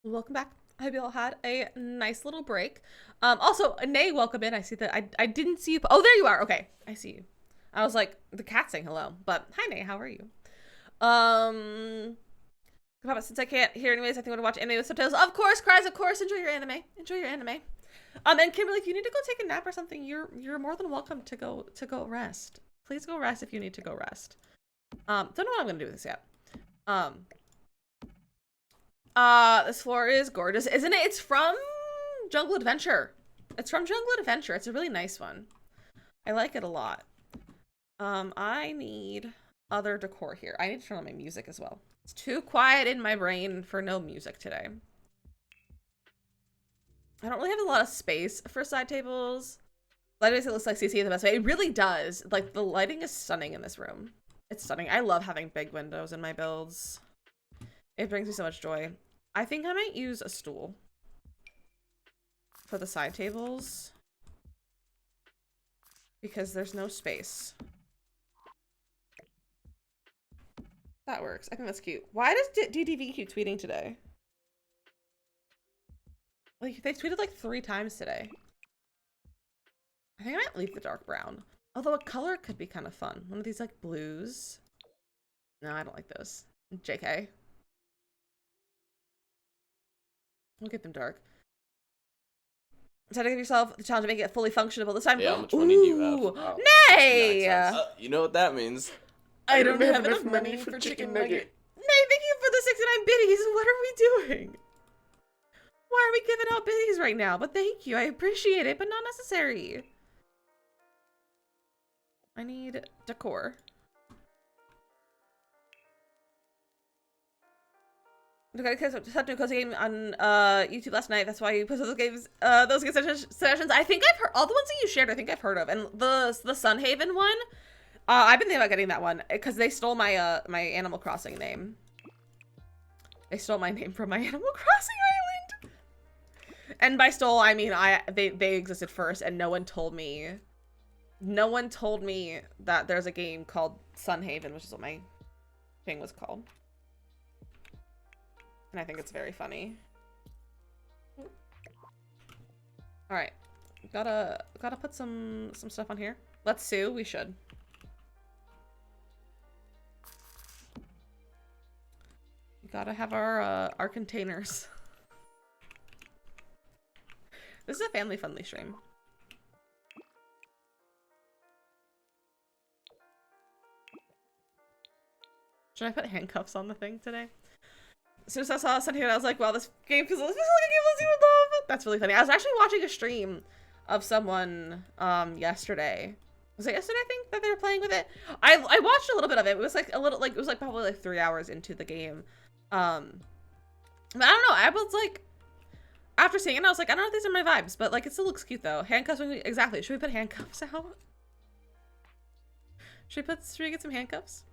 Welcome back. I hope you all had a nice little break. Also, Nay, welcome in. I see that I didn't see you. Oh, there you are. Okay, I see you. I was like, the cat saying hello. But hi, Nay, how are you? Since I can't hear anyways, I think I'm gonna watch anime with subtitles. Of course, Cries, of course. Enjoy your anime. Enjoy your anime. And Kimberly, if you need to go take a nap or something, you're more than welcome to go rest. Please go rest if you need to go rest. Don't know what I'm gonna do with this yet. This floor is gorgeous, isn't it? It's from Jungle Adventure. It's from Jungle Adventure. It's a really nice one. I like it a lot. I need other decor here. I need to turn on my music as well. It's too quiet in my brain for no music today. I don't really have a lot of space for side tables. Lighting looks like CC in the best way. It really does. Like, the lighting is stunning in this room. It's stunning. I love having big windows in my builds. It brings me so much joy. I think I might use a stool for the side tables because there's no space. That works. I think that's cute. Why does DDV keep tweeting today? Like, they tweeted like 3 times today. I think I might leave the dark brown. Although a color could be kind of fun. One of these like blues. No, I don't like those. JK. We'll get them dark. Try to give yourself the challenge to make it fully functional this time. Yeah, how much money do you have? Oh. Nay! You know what that means. I don't have enough money for chicken nugget. Nay, thank you for the 69 biddies. What are we doing? Why are we giving out biddies right now? But thank you. I appreciate it, but not necessary. I need decor. Such a cozy game on YouTube last night. That's why you posted those games, those game sessions. I think I've heard all the ones that you shared. I think I've heard of, and the Sunhaven one. I've been thinking about getting that one because they stole my my Animal Crossing name. They stole my name from my Animal Crossing island. And by stole, I mean they existed first, and no one told me. No one told me that there's a game called Sunhaven, which is what my thing was called. And I think it's very funny. All right, gotta put some stuff on here. Let's sue. We should. We gotta have our containers. This is a family-friendly stream. Should I put handcuffs on the thing today? As soon as I saw this on here, I was like, wow, this game feels like a game Lizzie would love. That's really funny. I was actually watching a stream of someone yesterday. Was it yesterday, I think, that they were playing with it? I watched a little bit of it. It was like a little, like, it was like probably like 3 hours into the game. But I don't know. I was like, after seeing it, I was like, I don't know if these are my vibes, but like, it still looks cute though. Handcuffs, exactly. Should we put handcuffs out? Should we get some handcuffs?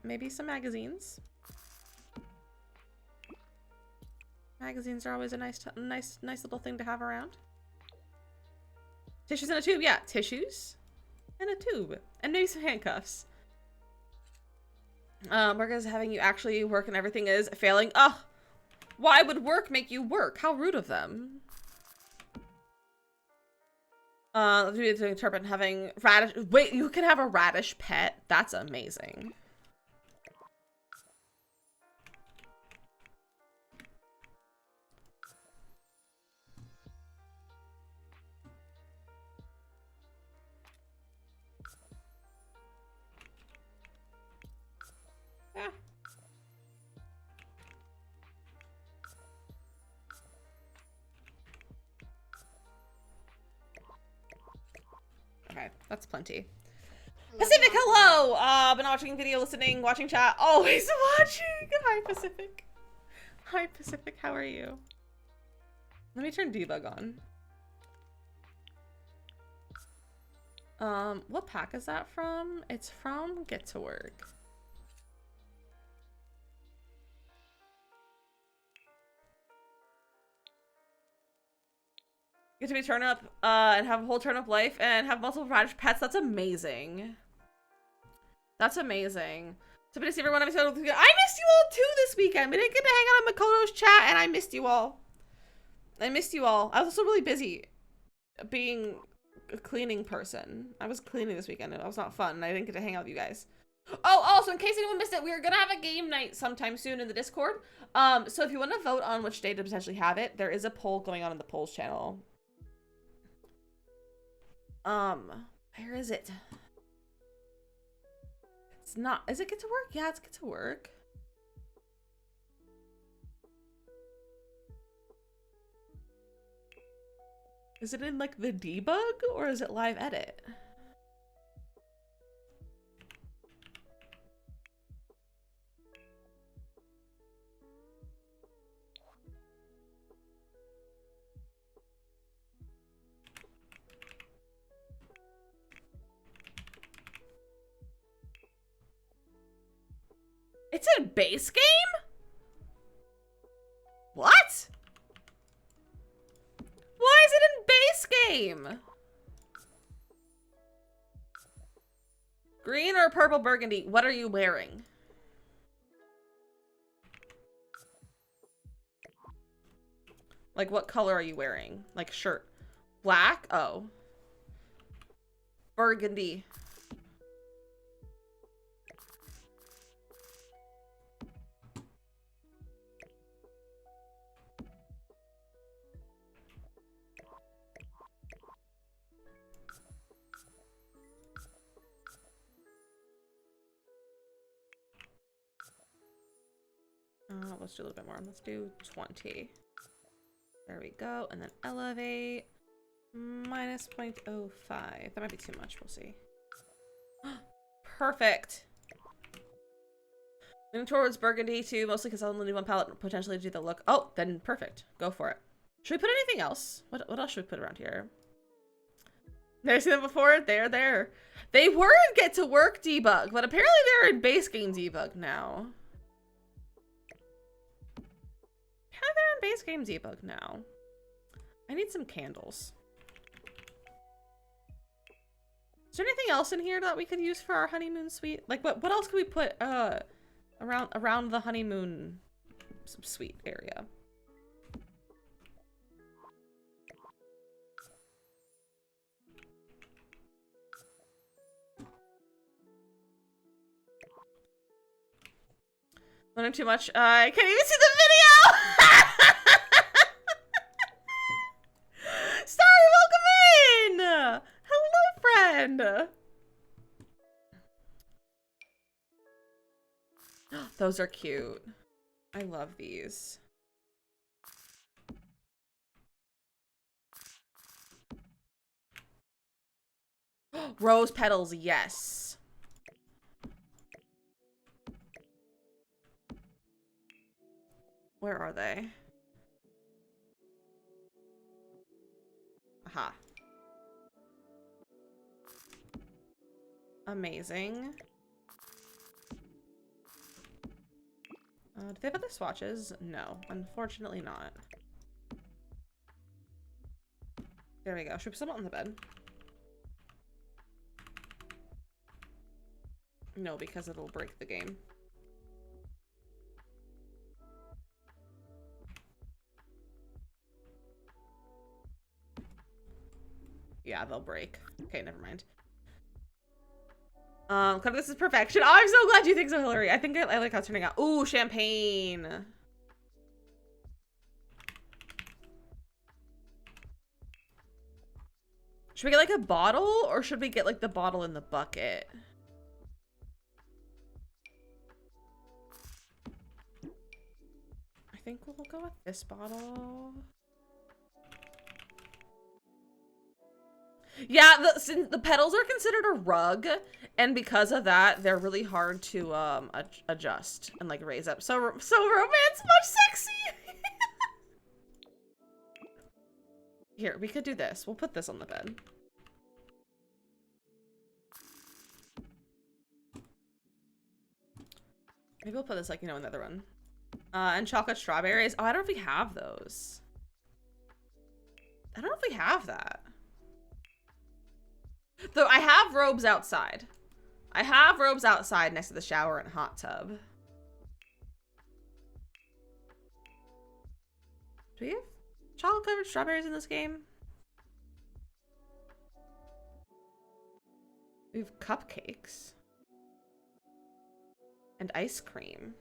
Maybe some magazines. Magazines are always a nice little thing to have around. Tissues in a tube, yeah, tissues and a tube, and maybe some handcuffs. Work is having you actually work and everything is failing. Ugh, why would work make you work? How rude of them. To interpret having radish. Wait, you can have a radish pet? That's amazing. Yeah. Okay, that's plenty. Pacific, hello! Been watching video, listening, watching chat, always watching! Hi, Pacific. Hi, Pacific, how are you? Let me turn debug on. What pack is that from? It's from Get to Work. Get to be turnip, and have a whole turnip life and have multiple radish pets. That's amazing. That's amazing. So good to see everyone. I missed you all too this weekend. We didn't get to hang out on Makoto's chat, and I missed you all. I missed you all. I was also really busy being a cleaning person. I was cleaning this weekend, and it was not fun, and I didn't get to hang out with you guys. Oh, also, in case anyone missed it, we are going to have a game night sometime soon in the Discord. So if you want to vote on which day to potentially have it, there is a poll going on in the polls channel. Where is it? It's not, is it Get to Work? Yeah, it's Get to Work. Is it in like the debug or is it live edit? It's in base game? What? Why is it in base game? Green or purple burgundy? What are you wearing? Like, what color are you wearing? Like, shirt. Black? Oh. Burgundy. Let's do a little bit more. Let's do 20. There we go. And then elevate. Minus 0.05. That might be too much. We'll see. Perfect. Moving towards burgundy too, mostly because I'll only do one palette and potentially do the look. Oh, then perfect. Go for it. Should we put anything else? What else should we put around here? Never seen them before? They're there. They were in Get to Work debug, but apparently they're in base game debug now. They're in base game debug now. I need some candles. Is there anything else in here that we could use for our honeymoon suite? Like what else could we put around the honeymoon suite area? Learning too much. I can't even see the video. Sorry, welcome in. Hello, friend. Those are cute. I love these. Rose petals, yes. Where are they? Aha. Amazing. Do they have other swatches? No, unfortunately not. There we go. Should we put some on the bed? No, because it'll break the game. Yeah, they'll break. Okay, never mind. This is perfection. Oh, I'm so glad you think so, Hillary. I think I like how it's turning out. Ooh, champagne. Should we get like a bottle or should we get like the bottle in the bucket? I think we'll go with this bottle. Yeah, since the petals are considered a rug, and because of that, they're really hard to adjust and like raise up. So romance, much sexy. Here, we could do this. We'll put this on the bed. Maybe we'll put this like, you know, in the other one. And chocolate strawberries. Oh, I don't know if we have those. I don't know if we have that. Though I have robes outside. I have robes outside next to the shower and hot tub. Do we have chocolate covered strawberries in this game? We have cupcakes. And ice cream.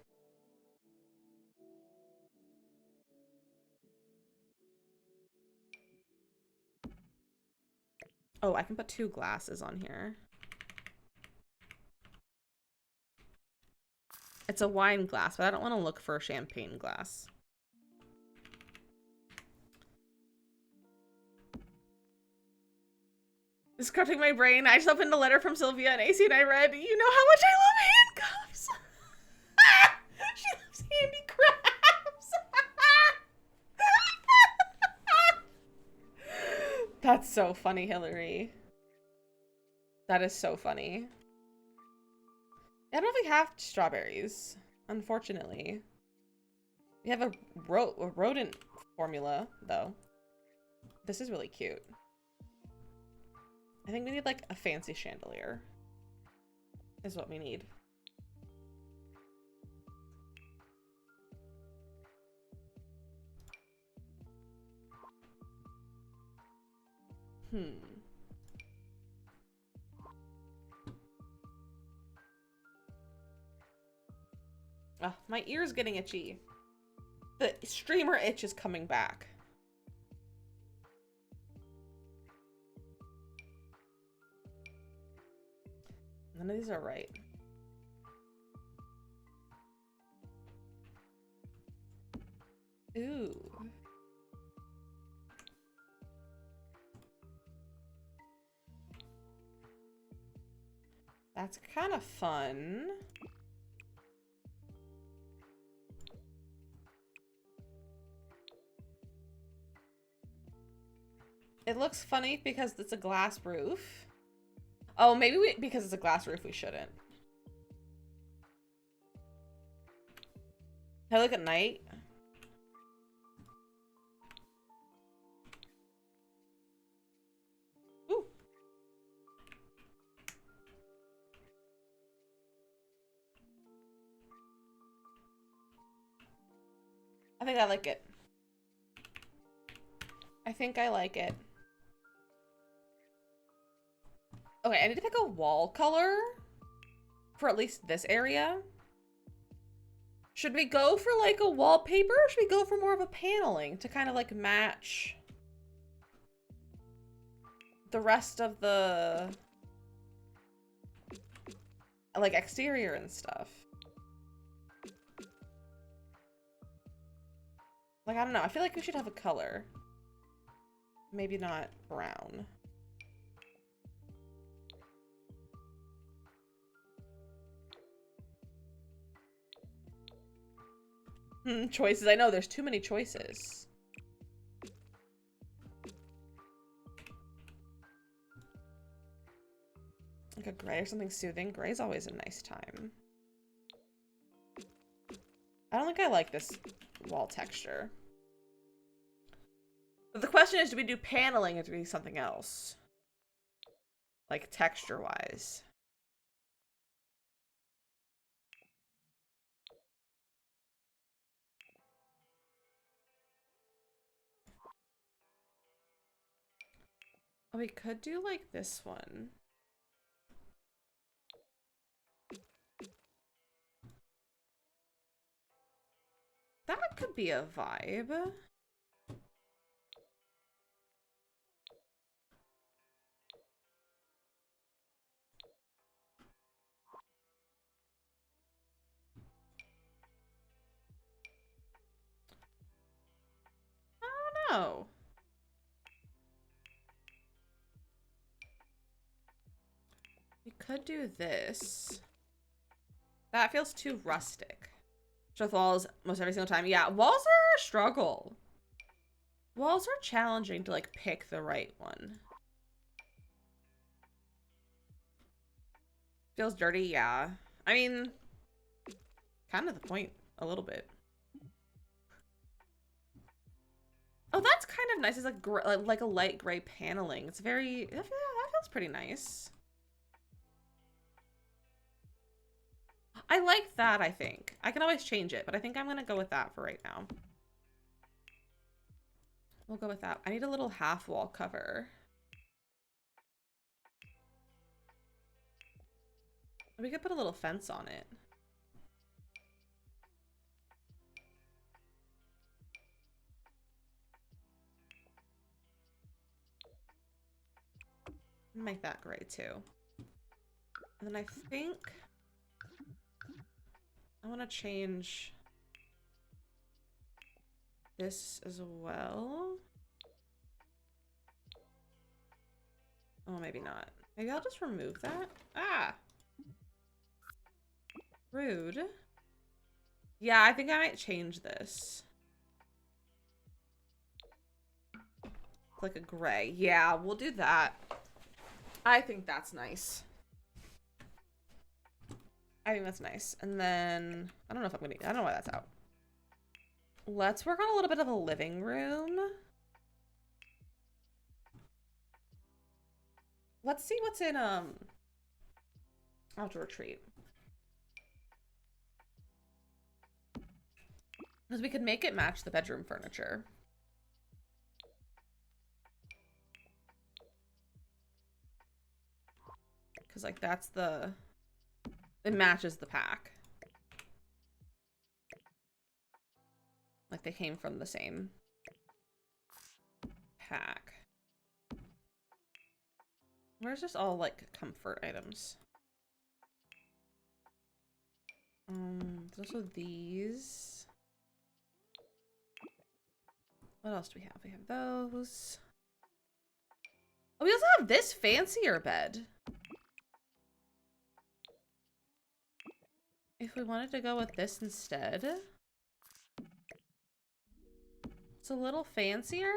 Oh, I can put 2 glasses on here. It's a wine glass, but I don't want to look for a champagne glass. It's crushing my brain. I just opened a letter from Sylvia and AC and I read, you know how much I love handcuffs. She loves handicrafts. That's so funny, Hillary. That is so funny. I don't know if we have strawberries, unfortunately. We have a rodent formula, though. This is really cute. I think we need, like, a fancy chandelier. Is what we need. Oh, my ear's getting itchy. The streamer itch is coming back. None of these are right. Ooh. That's kind of fun. It looks funny because it's a glass roof. Oh, maybe because it's a glass roof, we shouldn't. Can I look at night? Ooh. I think I like it. I think I like it. Okay, I need to pick a wall color for at least this area. Should we go for like a wallpaper or should we go for more of a paneling to kind of like match the rest of the like exterior and stuff? Like, I don't know. I feel like we should have a color. Maybe not brown. Choices. I know there's too many choices. Like a gray or something soothing. Gray's always a nice time. I don't think I like this wall texture. But the question is, do we do paneling or do we do something else? Like texture-wise. Oh, we could do like this one. That could be a vibe. I don't know. We could do this. That feels too rustic. With walls most every single time. Yeah, walls are a struggle. Walls are challenging to like pick the right one. Feels dirty, yeah. I mean, kind of the point a little bit. Oh, that's kind of nice. It's like a light gray paneling. It's very, yeah, that feels pretty nice. I like that, I think. I can always change it, but I think I'm gonna go with that for right now. We'll go with that. I need a little half wall cover. We could put a little fence on it. Make that gray too. And then I think I want to change this as well. Oh, maybe not. Maybe I'll just remove that. Ah! Rude. Yeah, I think I might change this. Like a gray. Yeah, we'll do that. I think that's nice. I think that's nice. And then, I don't know if I'm gonna, I don't know why that's out. Let's work on a little bit of a living room. Let's see what's in, I'll have to retreat. Because we could make it match the bedroom furniture. Because, like, that's the... It matches the pack. Like, they came from the same pack. Where's just all, like, comfort items? There's also these. What else do we have? We have those. Oh, we also have this fancier bed. If we wanted to go with this instead. It's a little fancier.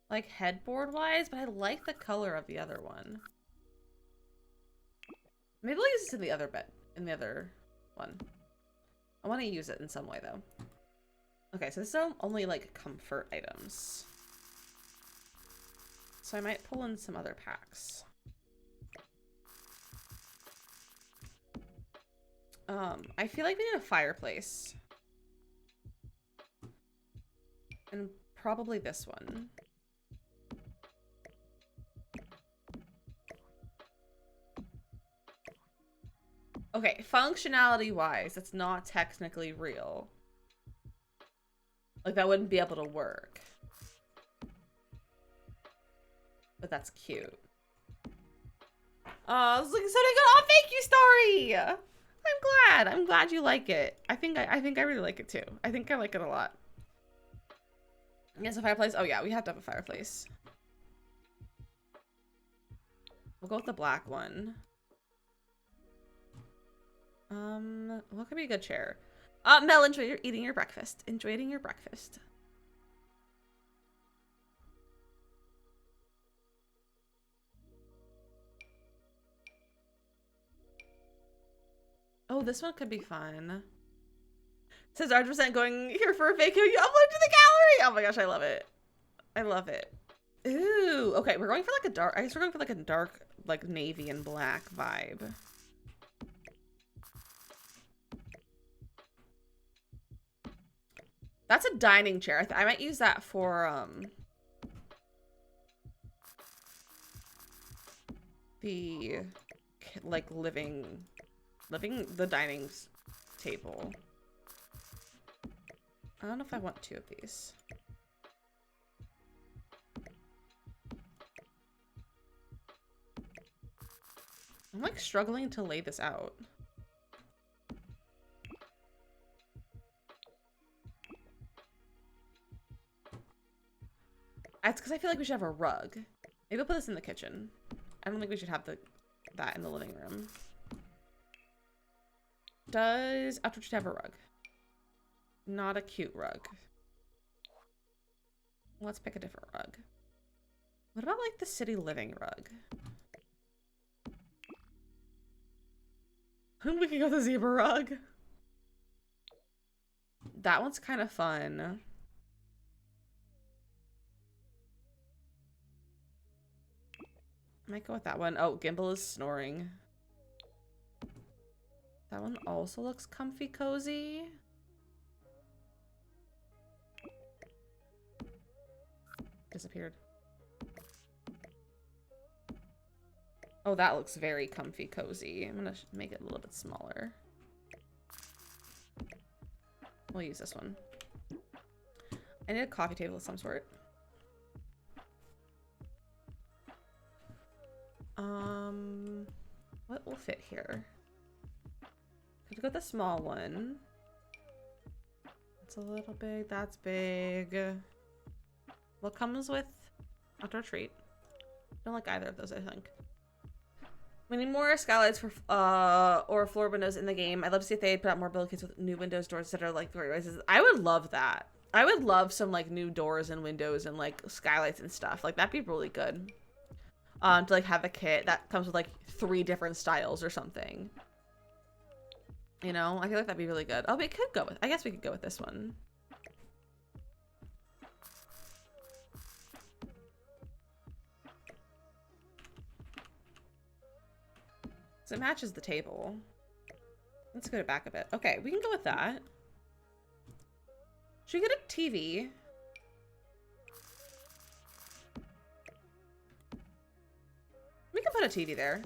Like headboard wise, but I like the color of the other one. Maybe I'll use this in the other bed, in the other one. I want to use it in some way though. Okay, so this is only like comfort items. So I might pull in some other packs. I feel like we need a fireplace. And probably this one. Okay, functionality-wise, it's not technically real. Like, that wouldn't be able to work. But that's cute. Oh, this is looking so good. Oh, thank you, Story! I'm glad you like it. I think I really like it too. I think I like it a lot. Yes, a fireplace. Oh yeah, we have to have a fireplace. We'll go with the black one. What could be a good chair? Mel, enjoy eating your breakfast. Enjoy eating your breakfast. Oh, this one could be fun. Says R% going here for a fake you upload to the gallery. Oh my gosh, I love it. I love it. Ooh, okay, we're going for like a dark, I guess we're going for like a dark, like navy and black vibe. That's a dining chair. I might use that for, the, like, living the dining table. I don't know if I want two of these. I'm like struggling to lay this out. That's because I feel like we should have a rug. Maybe I'll put this in the kitchen. I don't think we should have that in the living room. Does Outward should have a rug? Not a cute rug. Let's pick a different rug. What about like the city living rug? We can go with the zebra rug. That one's kind of fun. I might go with that one. Oh, Gimbal is snoring. That one also looks comfy cozy. Disappeared. Oh, that looks very comfy cozy. I'm gonna make it a little bit smaller. We'll use this one. I need a coffee table of some sort. What will fit here? Could go with the small one. It's a little big. That's big. What comes with outdoor treat? Don't like either of those, I think. We need more skylights for or floor windows in the game. I'd love to see if they put out more build kits with new windows, doors that are like three rises. I would love that. I would love some like new doors and windows and like skylights and stuff. Like that'd be really good. To like have a kit that comes with like 3 different styles or something. You know, I feel like that'd be really good. Oh, we could go with, I guess we could go with this one. So it matches the table. Let's go back a bit. Okay, we can go with that. Should we get a TV? We can put a TV there.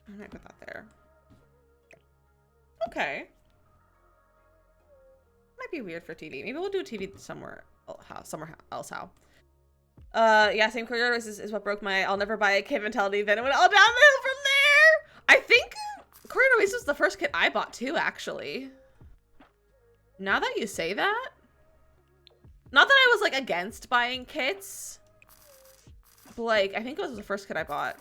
I might put that there. Okay. Might be weird for TV. Maybe we'll do a TV somewhere else. Yeah, same career is what broke my I'll never buy a kit mentality. Then it went all downhill from there. I think Career Oasis was the first kit I bought too, actually. Now that you say that. Not that I was like against buying kits. But like, I think it was the first kit I bought.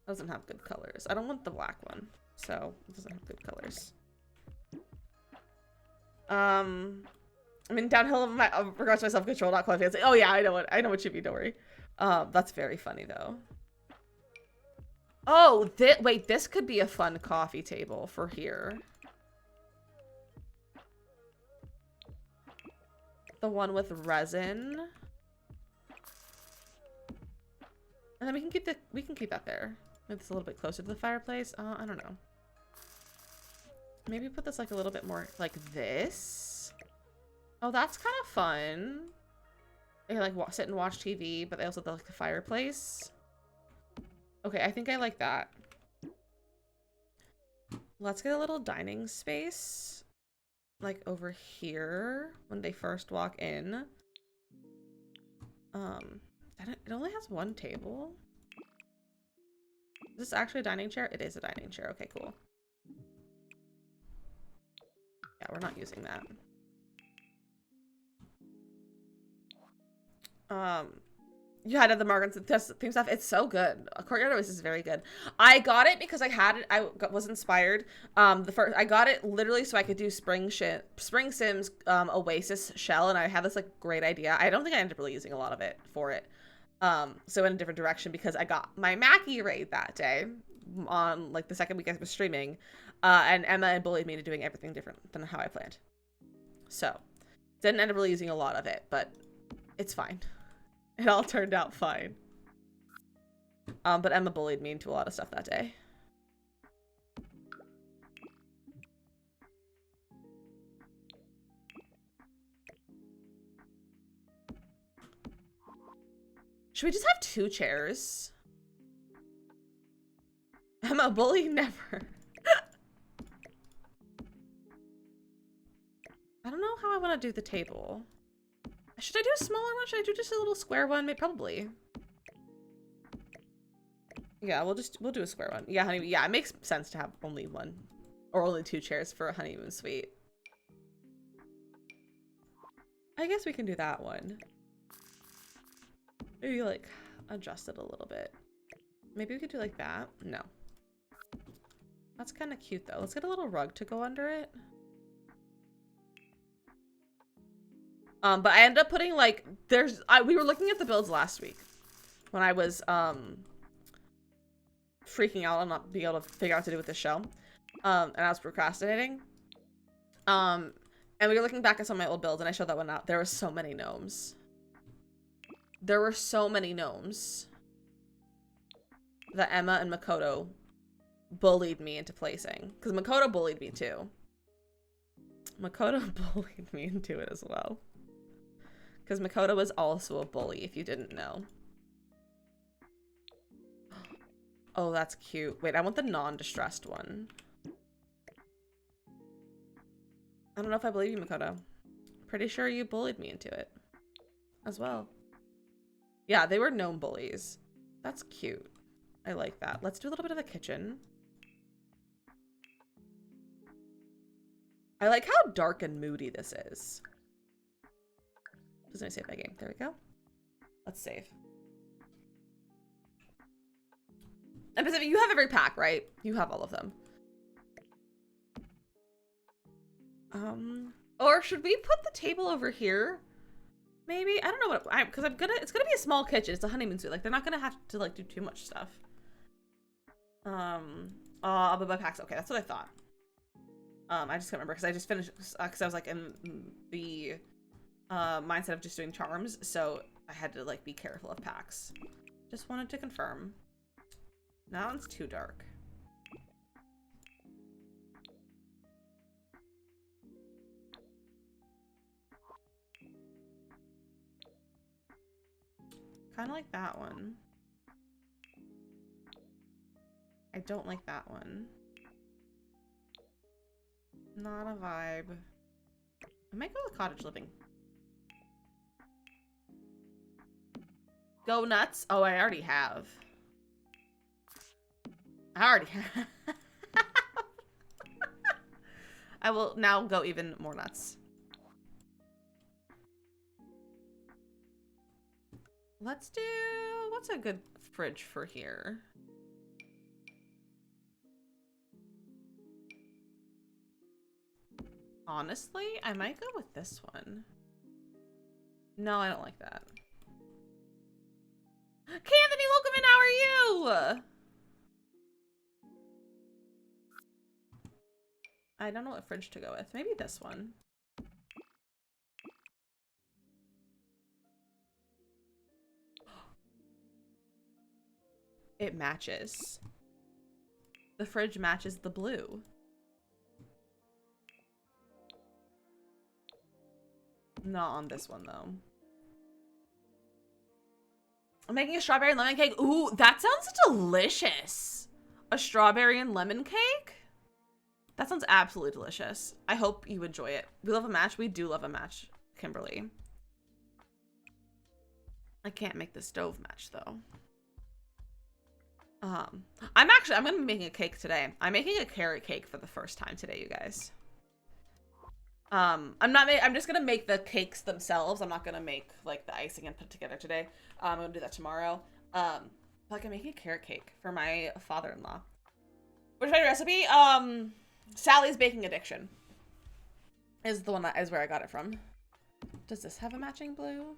Doesn't have good colors. I don't want the black one, so it doesn't have good colors. I mean, downhill of my regards to my self-control, not quite fancy. Oh yeah, I know what you mean. Don't worry. That's very funny though. Oh, wait, this could be a fun coffee table for here. The one with resin. And then we can keep that there. Maybe it's a little bit closer to the fireplace. I don't know. Maybe put this like a little bit more like this. Oh, that's kind of fun. They can like sit and watch TV, but they also have like the fireplace. Okay, I think I like that. Let's get a little dining space like over here when they first walk in. It only has one table. Is this actually a dining chair? It is a dining chair. Okay, cool. Yeah, we're not using that. You had the Margaret's theme stuff. It's so good. Courtyard Oasis is very good. I got it because I had it. Was inspired. I got it literally so I could do Spring Sims Oasis shell, and I had this like great idea. I don't think I ended up really using a lot of it for it. So in a different direction because I got my Mackie raid that day on like the second week I was streaming, and Emma bullied me into doing everything different than how I planned. So didn't end up really using a lot of it, but it's fine. It all turned out fine. But Emma bullied me into a lot of stuff that day. Should we just have 2 chairs? Emma, bully never. I don't know how I want to do the table. Should I do a smaller one? Should I do just a little square one? Maybe, probably. Yeah, we'll do a square one. Yeah, honey. Yeah, it makes sense to have only one or only 2 chairs for a honeymoon suite. I guess we can do that one. Maybe like adjust it a little bit. Maybe we could do like that. No. That's kind of cute though. Let's get a little rug to go under it. But I ended up putting like, we were looking at the builds last week when I was, freaking out on not being able to figure out what to do with this show. And I was procrastinating. And we were looking back at some of my old builds and I showed that one out. There were so many gnomes. There were so many gnomes. that Emma and Makoto bullied me into placing. Because Makoto bullied me too. Makoto bullied me into it as well. Because Makoto was also a bully, if you didn't know. Oh, that's cute. Wait, I want the non-distressed one. I don't know if I believe you, Makoto. Pretty sure you bullied me into it as well. Yeah, they were gnome bullies. That's cute. I like that. Let's do a little bit of the kitchen. I like how dark and moody this is. Just gonna save that game. There we go. Let's save. And Pacific, you have every pack, right? You have all of them. Or should we put the table over here? Maybe? I don't know what, because it's gonna be a small kitchen. It's a honeymoon suite. Like, they're not gonna have to, like, do too much stuff. I'll buy packs. Okay, that's what I thought. I just can't remember because I just finished, because I was, like, in the, mindset of just doing charms. So I had to, like, be careful of packs. Just wanted to confirm. Now it's too dark. Kind of like that one. I don't like that one. Not a vibe. I might go with cottage living. Go nuts. Oh, I already have. I already have. I will now go even more nuts. Let's do, what's a good fridge for here? Honestly, I might go with this one. No, I don't like that. Canthony, welcome in, how are you? I don't know what fridge to go with. Maybe this one. It matches. The fridge matches the blue. Not on this one, though. I'm making a strawberry and lemon cake. Ooh, that sounds delicious. A strawberry and lemon cake? That sounds absolutely delicious. I hope you enjoy it. We love a match. We do love a match, Kimberly. I can't make the stove match, though. I'm gonna be making a cake today. I'm making a carrot cake for the first time today, you guys. I'm just gonna make the cakes themselves. I'm not gonna make, like, the icing and put it together today. I'm gonna do that tomorrow. Like, I'm making a carrot cake for my father-in-law. Which my recipe? Sally's Baking Addiction is the one that is where I got it from. Does this have a matching blue?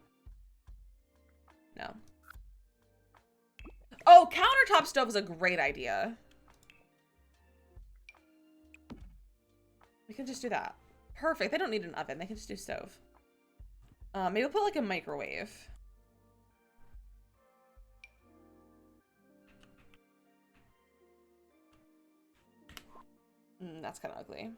No. Oh, countertop stove is a great idea. We can just do that. Perfect. They don't need an oven. They can just do stove. Maybe we'll put, like, a microwave. That's kind of ugly.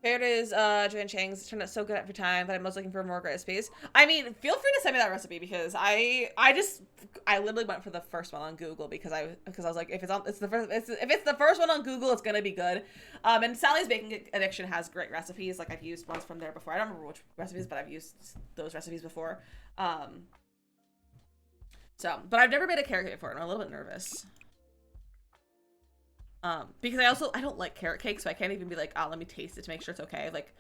Here it is, Joanne Chang's turned out so good every time, but I'm most looking for more recipes. I mean, feel free to send me that recipe because I literally went for the first one on Google because I was like, if it's the first one on Google, it's gonna be good. And Sally's Baking Addiction has great recipes. Like, I've used ones from there before. I don't remember which recipes, but I've used those recipes before. But I've never made a carrot cake before, and I'm a little bit nervous. Because I don't like carrot cake, so I can't even be like, oh, let me taste it to make sure it's okay. Like,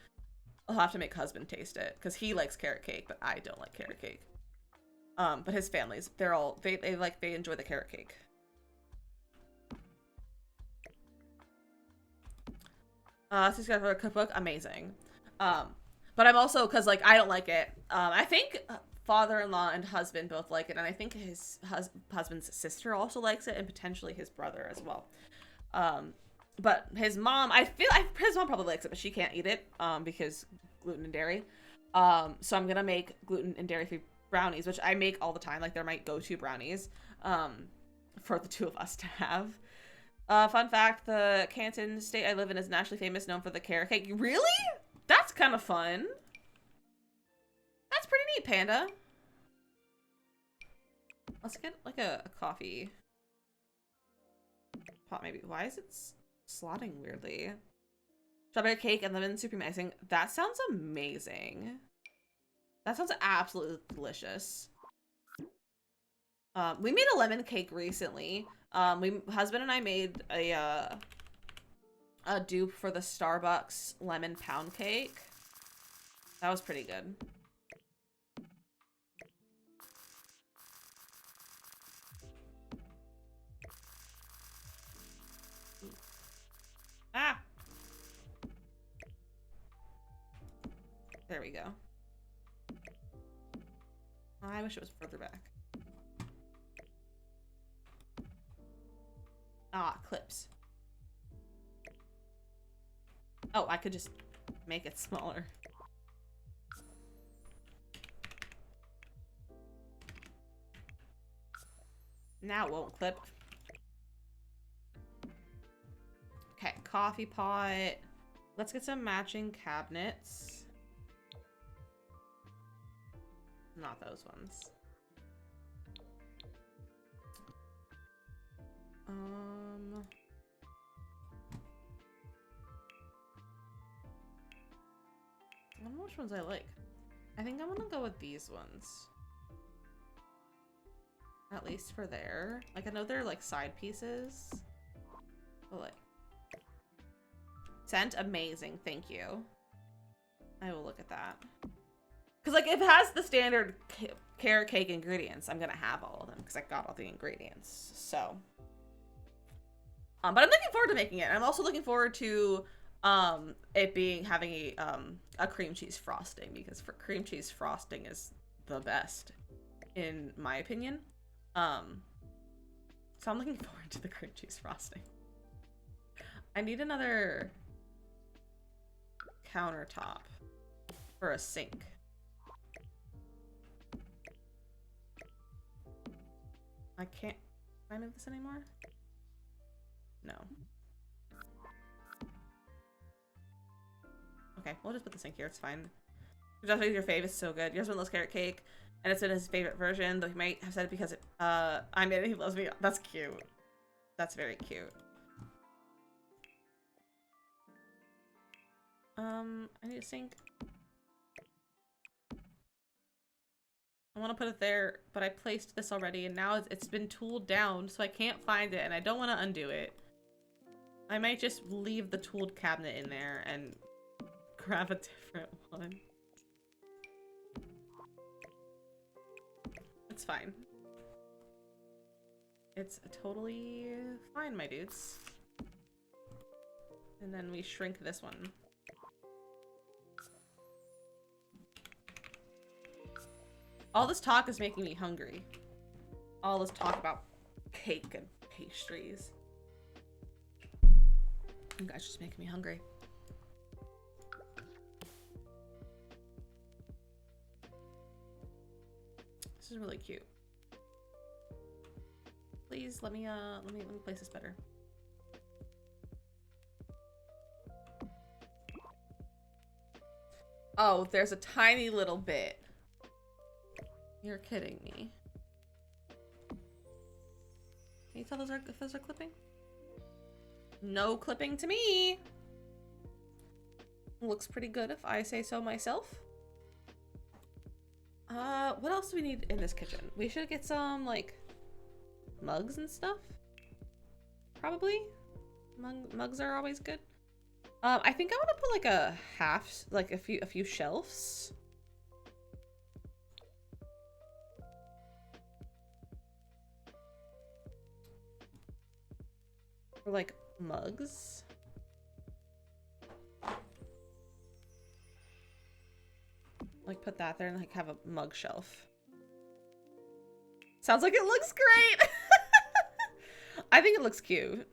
I'll have to make husband taste it because he likes carrot cake, but I don't like carrot cake. But his families, they enjoy the carrot cake. So he's got a cookbook, amazing. But I'm also, cause like I don't like it. I think father-in-law and husband both like it, and I think his husband's sister also likes it, and potentially his brother as well. But his mom, his mom probably likes it, but she can't eat it, because gluten and dairy. So I'm gonna make gluten and dairy-free brownies, which I make all the time. Like, they're my go-to brownies, for the two of us to have. Fun fact, the Canton state I live in is nationally famous, known for the carrot cake. Really? That's kind of fun. That's pretty neat, Panda. Let's get like a coffee pot maybe. Why is it slotting weirdly? Strawberry cake and lemon supreme icing. That sounds amazing. That sounds absolutely delicious. We made a lemon cake recently. Husband and I made a dupe for the Starbucks lemon pound cake. That was pretty good. Ah! There we go. I wish it was further back. Ah, clips. Oh, I could just make it smaller. Now it won't clip. Okay, coffee pot. Let's get some matching cabinets. Not those ones. I don't know which ones I like. I think I'm gonna go with these ones. At least for there. Like, I know they're like side pieces. But like... Scent? Amazing. Thank you. I will look at that. Because like, if it has the standard carrot cake ingredients, I'm gonna have all of them because I got all the ingredients. So... but I'm looking forward to making it. I'm also looking forward to it having a cream cheese frosting, because cream cheese frosting is the best in my opinion. So I'm looking forward to the cream cheese frosting. I need another countertop for a sink. I can't. Can I move this anymore? No. Okay, we'll just put the sink here. It's fine. Just your fave is so good. Your husband loves carrot cake, and it's been his favorite version. Though he might have said it because I made it. He loves me. That's cute. That's very cute. I need a sink. I want to put it there, but I placed this already, and now it's been tooled down, so I can't find it, and I don't want to undo it. I might just leave the tooled cabinet in there and grab a different one. It's fine. It's totally fine, my dudes. And then we shrink this one. All this talk is making me hungry. All this talk about cake and pastries. You guys just making me hungry. This is really cute. Please let me place this better. Oh, there's a tiny little bit. You're kidding me. Can you tell if those are clipping? No clipping to me. Looks pretty good if I say so myself. What else do we need in this kitchen? We should get some, like, mugs and stuff. Probably. Mugs are always good. I think I want to put like a few shelves. For like mugs. Like put that there and like have a mug shelf. Sounds like it looks great. I think it looks cute.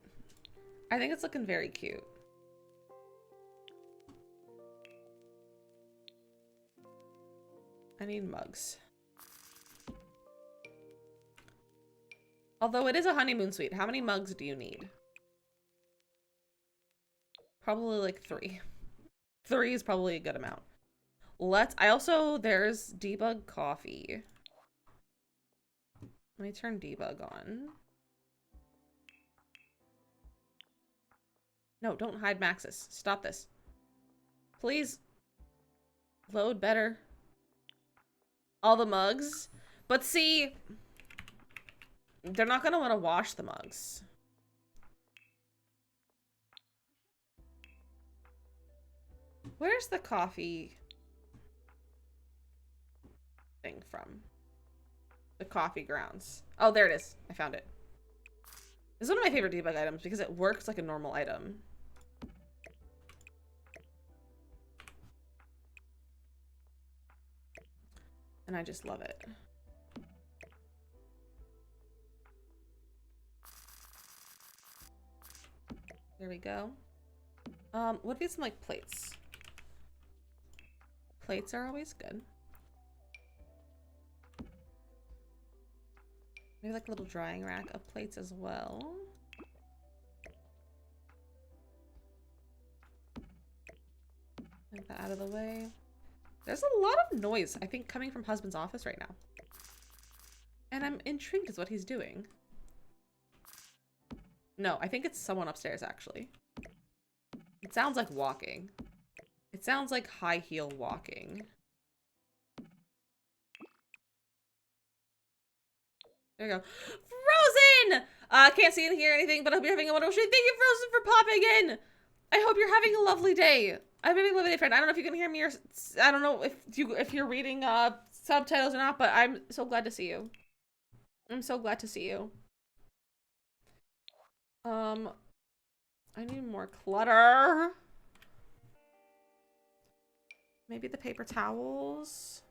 I think it's looking very cute. I need mugs. Although it is a honeymoon suite. How many mugs do you need? Probably like 3. 3 is probably a good amount. There's debug coffee. Let me turn debug on. No, don't hide Maxis. Stop this. Please. Load better. All the mugs. But see, they're not gonna want to wash the mugs. Where's the coffee thing from? The coffee grounds. Oh, there it is. I found it. This is one of my favorite debug items because it works like a normal item. And I just love it. There we go. What if we get some like plates? Plates are always good. Maybe like a little drying rack of plates as well. Get that out of the way. There's a lot of noise, I think, coming from husband's office right now. And I'm intrigued as what he's doing. No, I think it's someone upstairs, actually. It sounds like walking. It sounds like high heel walking. There you go. Frozen! Can't see and hear anything, but I hope you're having a wonderful day. Thank you, Frozen, for popping in! I hope you're having a lovely day. I'm having a lovely day, friend. I don't know if you can hear me or I don't know if you're reading subtitles or not, but I'm so glad to see you. I'm so glad to see you. I need more clutter. Maybe the paper towels.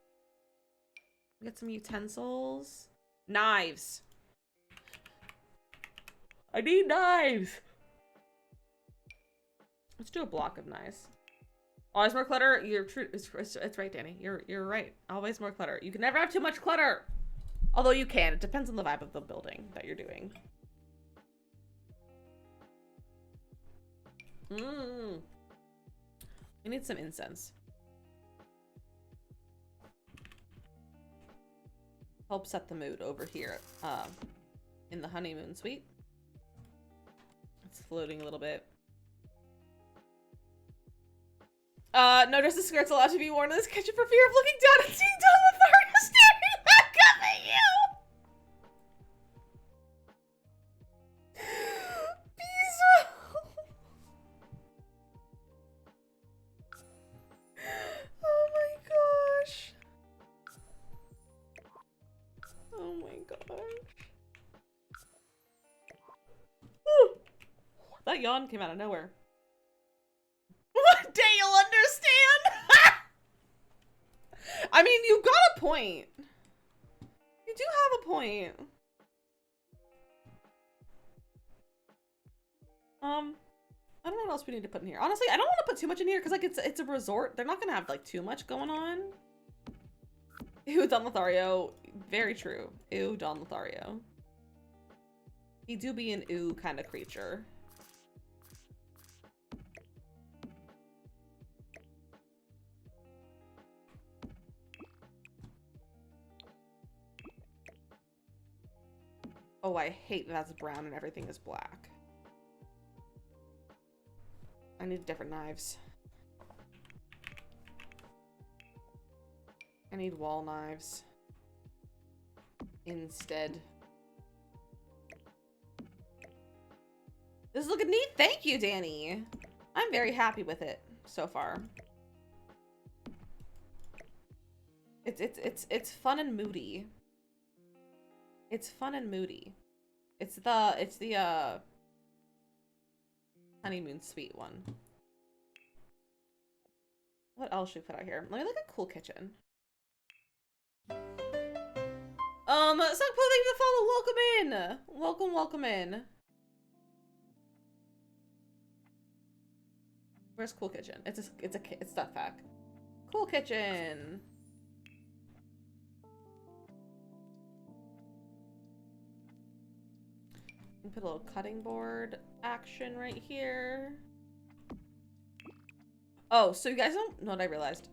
Get some utensils. Knives. I need knives. Let's do a block of knives. Always more clutter. You're true. It's right, Danny. You're right. Always more clutter. You can never have too much clutter. Although you can. It depends on the vibe of the building that you're doing. We need some incense. Help set the mood over here in the honeymoon suite. It's floating a little bit. No dresses, skirts allowed to be worn in this kitchen for fear of looking down and seeing Don Lothario staring back up at you. Oh my gosh. Oh my gosh. Whew. That yawn came out of nowhere. One day you'll understand. I mean, you got a point. You do have a point. I don't know what else we need to put in here. Honestly, I don't want to put too much in here because like it's a resort. They're not gonna have like too much going on. Ew, Don Lothario. Very true. Ew, Don Lothario. He do be an ew kind of creature. Oh, I hate that that's brown and everything is black. I need different knives. I need wall knives instead. This is looking neat. Thank you, Danny. I'm very happy with it so far. It's fun and moody. It's fun and moody. It's the honeymoon suite one. What else should we put out here? Let me look at cool kitchen. Suck, thank you for the follow. Welcome in. Welcome in. Where's cool kitchen? It's stuff pack. Cool kitchen. Put a little cutting board action right here. Oh, so you guys don't know what I realized.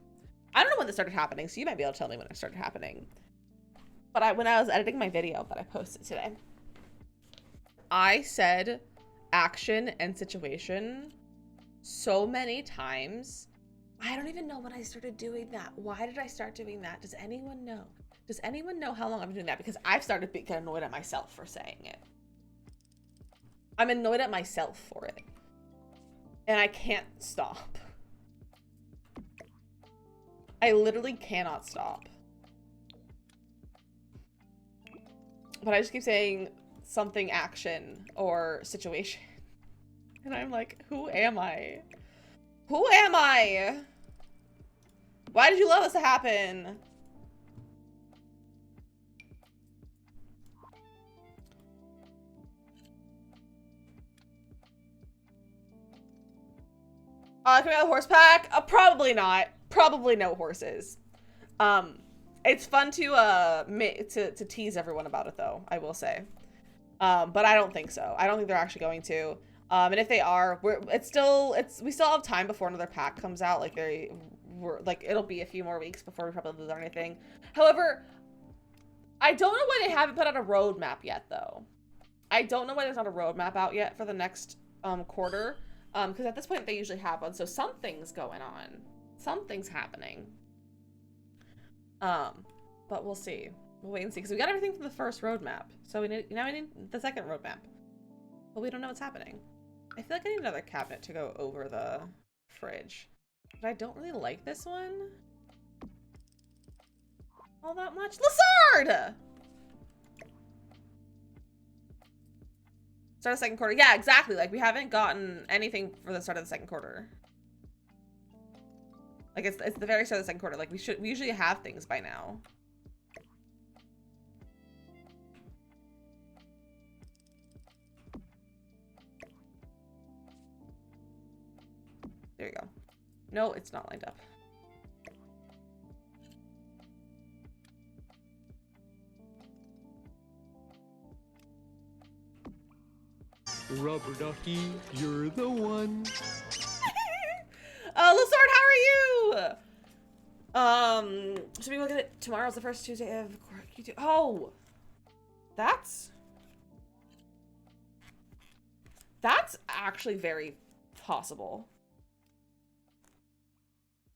I don't know when this started happening, so you might be able to tell me when it started happening. But when I was editing my video that I posted today, I said action and situation so many times. I don't even know when I started doing that. Why did I start doing that? Does anyone know? Does anyone know how long I've been doing that? Because I've started getting annoyed at myself for saying it. I'm annoyed at myself for it. And I can't stop. I literally cannot stop. But I just keep saying something action or situation. And I'm like, who am I? Who am I? Why did you allow this to happen? Can we have a horse pack? Probably not. Probably no horses. It's fun to tease everyone about it though, I will say. But I don't think so. I don't think they're actually going to. And if they are, we still have time before another pack comes out. Like it'll be a few more weeks before we probably lose anything. However, I don't know why they haven't put out a roadmap yet though. I don't know why there's not a roadmap out yet for the next quarter. Because at this point they usually have one, so something's going on. Something's happening. But we'll see. We'll wait and see, because we got everything from the first roadmap. So we need the second roadmap. But we don't know what's happening. I feel like I need another cabinet to go over the fridge. But I don't really like this one all that much. Lizard! Start of the second quarter. Yeah, exactly. Like, we haven't gotten anything for the start of the second quarter. Like, it's the very start of the second quarter. Like, we usually have things by now. There you go. No, it's not lined up. Rubber ducky, you're the one. Lizard, how are you? Should we look at it? Tomorrow's the first Tuesday of Q2. Oh, that's actually very possible.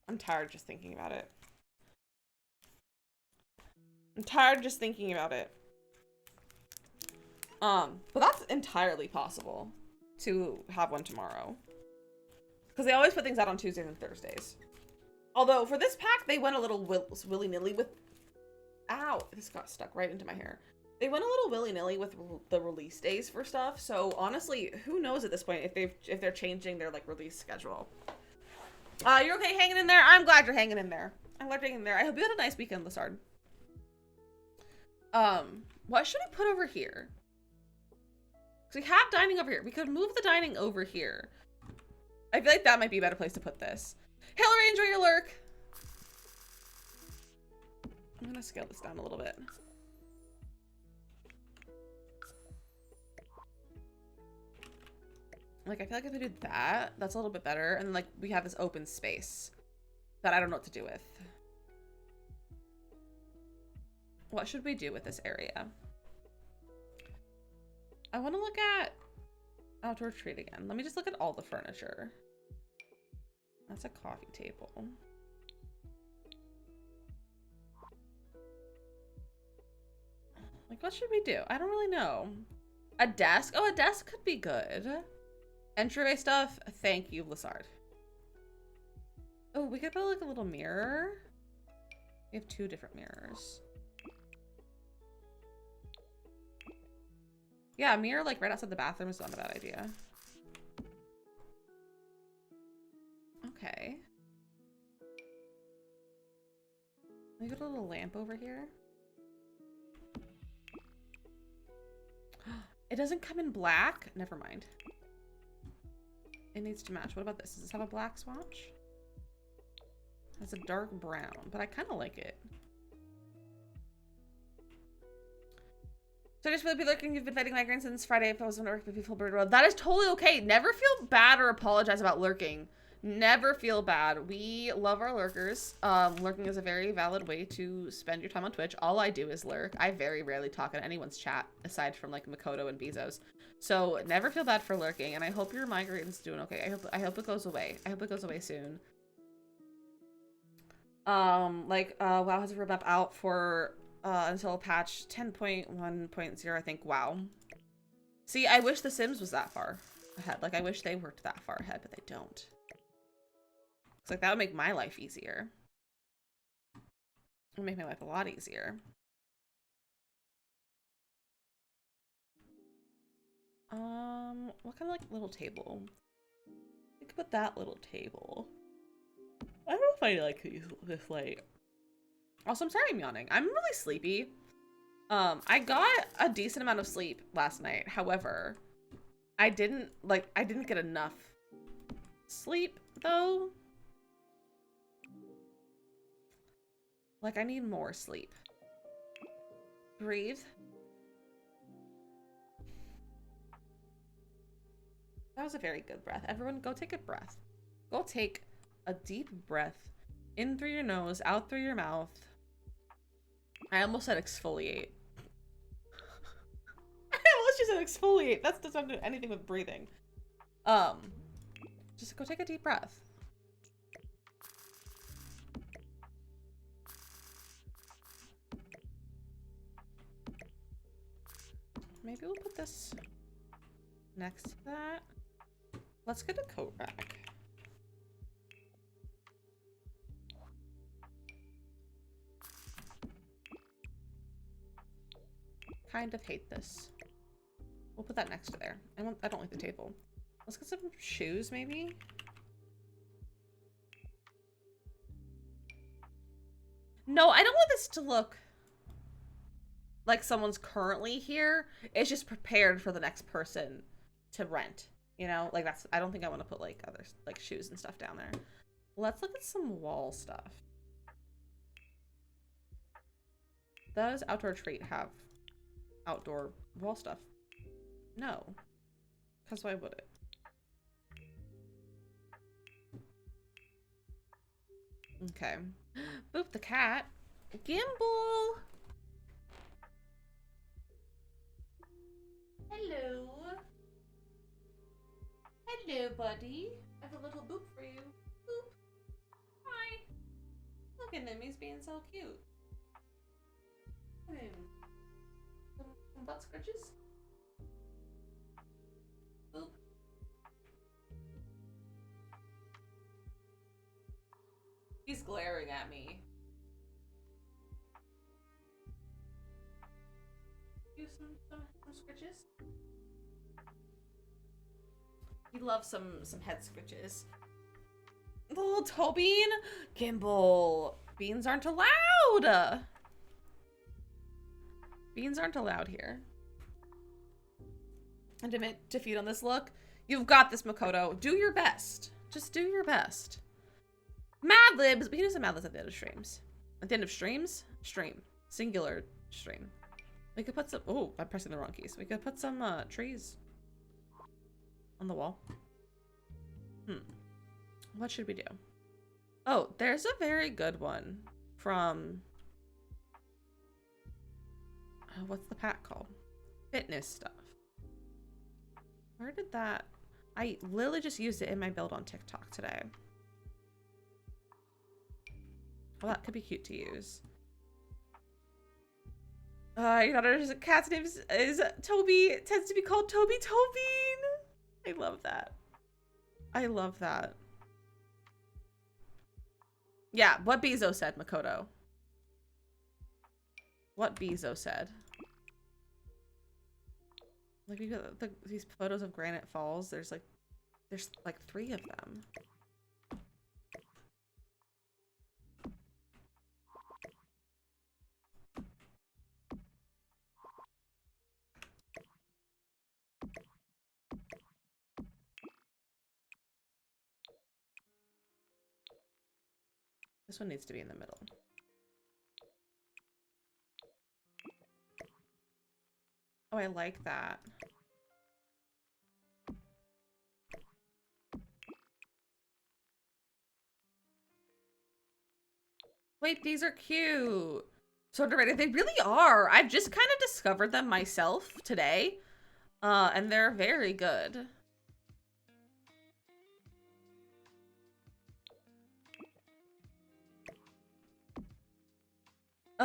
I'm tired just thinking about it. But that's entirely possible to have one tomorrow. Because they always put things out on Tuesdays and Thursdays. Although for this pack, they went a little willy-nilly with... Ow, this got stuck right into my hair. They went a little willy-nilly with the release days for stuff. So honestly, who knows at this point if they're changing their like release schedule. You're okay hanging in there? I'm glad you're hanging in there. I hope you had a nice weekend, Lizard. What should I put over here? Because we have dining over here. We could move the dining over here. I feel like that might be a better place to put this. Hillary, enjoy your lurk. I'm gonna scale this down a little bit. Like, I feel like if I do that, that's a little bit better. And then, like, we have this open space that I don't know what to do with. What should we do with this area? I want to look at outdoor treat again. Let me just look at all the furniture. That's a coffee table. Like, what should we do? I don't really know. A desk? Oh, a desk could be good. Entryway stuff? Thank you, Lizard. Oh, we could put like a little mirror. We have 2 different mirrors. Yeah, a mirror like right outside the bathroom is not a bad idea. Okay. Let me put a little lamp over here. It doesn't come in black? Never mind. It needs to match. What about this? Does this have a black swatch? It's a dark brown, but I kind of like it. So just really be lurking. You've been fighting migraines since Friday. If I was on work, maybe full bird road. That is totally okay. Never feel bad or apologize about lurking. Never feel bad. We love our lurkers. Lurking is a very valid way to spend your time on Twitch. All I do is lurk. I very rarely talk in anyone's chat aside from like Makoto and Bezos. So never feel bad for lurking. And I hope your migraine's doing okay. I hope it goes away. I hope it goes away soon. WoW has a roadmap out for until patch 10.1.0, I think. Wow. See, I wish The Sims was that far ahead. Like, I wish they worked that far ahead, but they don't. It's like, that would make my life easier. It would make my life a lot easier. What kind of, like, little table? I could put that little table. I don't know if I like this late. Also, I'm sorry I'm yawning. I'm really sleepy. I got a decent amount of sleep last night. However, I didn't get enough sleep though. Like, I need more sleep. Breathe. That was a very good breath. Everyone go take a breath. Go take a deep breath in through your nose, out through your mouth. I almost said exfoliate. I almost just said exfoliate. That doesn't do anything with breathing. Just go take a deep breath. Maybe we'll put this next to that. Let's get a coat rack. Kind of hate this. We'll put that next to there. I don't like the table. Let's get some shoes, maybe? No, I don't want this to look like someone's currently here. It's just prepared for the next person to rent. You know? Like, that's... I don't think I want to put, like, other, like, shoes and stuff down there. Let's look at some wall stuff. Does Outdoor Treat have outdoor wall stuff? No. Because why would it? Okay. Boop the cat. Gimbal! Hello. Hello, buddy. I have a little boop for you. Boop. Hi. Look at him. He's being so cute. Look at him. Some butt scratches. Boop. He's glaring at me. Do some scratches. He loves some head scratches. The little toe bean? Gimbal. Beans aren't allowed. Beans aren't allowed here. And to feed on this look. You've got this, Makoto. Do your best. Just do your best. Mad Libs. We can do some Mad Libs at the end of streams. At the end of streams? Stream. Singular stream. We could put some... Oh, I'm pressing the wrong keys. We could put some trees on the wall. What should we do? Oh, there's a very good one from... what's the pack called? Fitness stuff. Where did that... I literally just used it in my build on TikTok today. Well, that could be cute to use. Your daughter's cat's name is Toby. It tends to be called Toby Tobeen. I love that. I love that. Yeah, what Bezo said, Makoto. What Bezo said. Like, we got these photos of Granite Falls. There's like 3 of them. This one needs to be in the middle. Oh, I like that. Wait, these are cute. So underrated. They really are. I've just kind of discovered them myself today. And they're very good.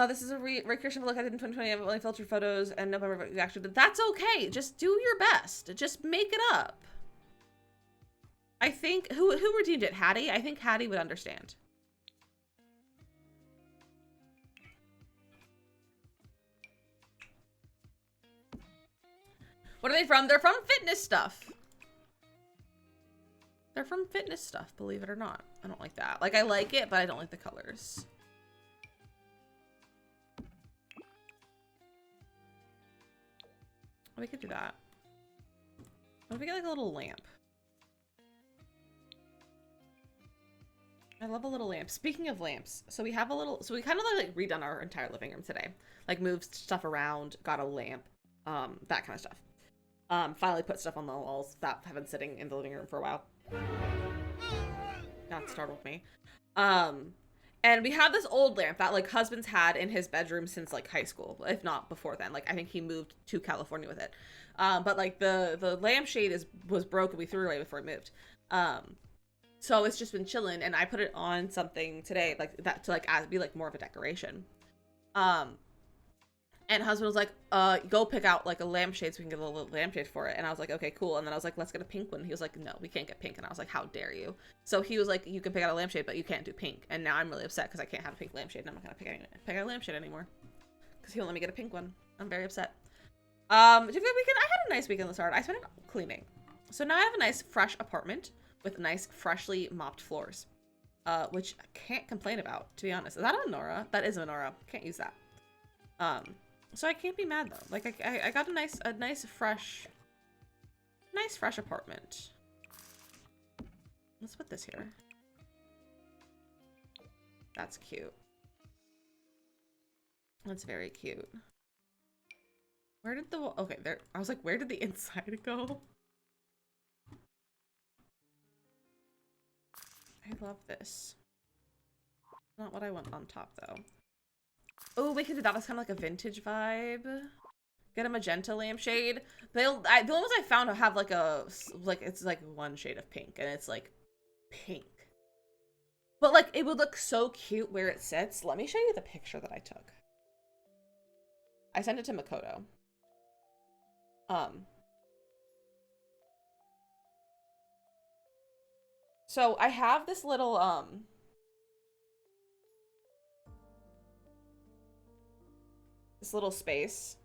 This is a recreation look I did in 2020. I've only filtered photos and November actually did. That's okay. Just do your best. Just make it up. I think who redeemed it? Hattie? I think Hattie would understand. What are they from? They're from fitness stuff. They're from fitness stuff, believe it or not. I don't like that. Like, I like it, but I don't like the colors. We could do that. What if we get like a little lamp? I love a little lamp. Speaking of lamps, so we have a little, so we kind of like redone our entire living room today. Like moved stuff around, got a lamp, that kind of stuff. Finally put stuff on the walls that have been sitting in the living room for a while. That startled me. And we have this old lamp that like husband's had in his bedroom since like high school, if not before then. Like I think he moved to California with it. But like the lampshade was broken. We threw it away before we moved. So it's just been chilling, and I put it on something today like that to like be like more of a decoration. And husband was like, go pick out like a lampshade so we can get a little lampshade for it. And I was like, okay, cool. And then I was like, let's get a pink one. He was like, no, we can't get pink. And I was like, how dare you? So he was like, you can pick out a lampshade, but you can't do pink. And now I'm really upset because I can't have a pink lampshade, and I'm not gonna pick out a lampshade anymore because he won't let me get a pink one. I'm very upset. Did we have a weekend? I had a nice weekend this hard. I spent it cleaning. So now I have a nice fresh apartment with nice freshly mopped floors, which I can't complain about, to be honest. Is that a menorah? That is a menorah. Can't use that. So I can't be mad though. Like I got a nice fresh apartment. Let's put this here. That's cute. That's very cute. Where did the, okay, there, I was like, where did the inside go? I love this. Not what I want on top though. Oh, we could do that. That's kind of like a vintage vibe. Get a magenta lampshade. The only ones I found have like it's like one shade of pink, and it's like pink. But like it would look so cute where it sits. Let me show you the picture that I took. I sent it to Makoto. So I have this little space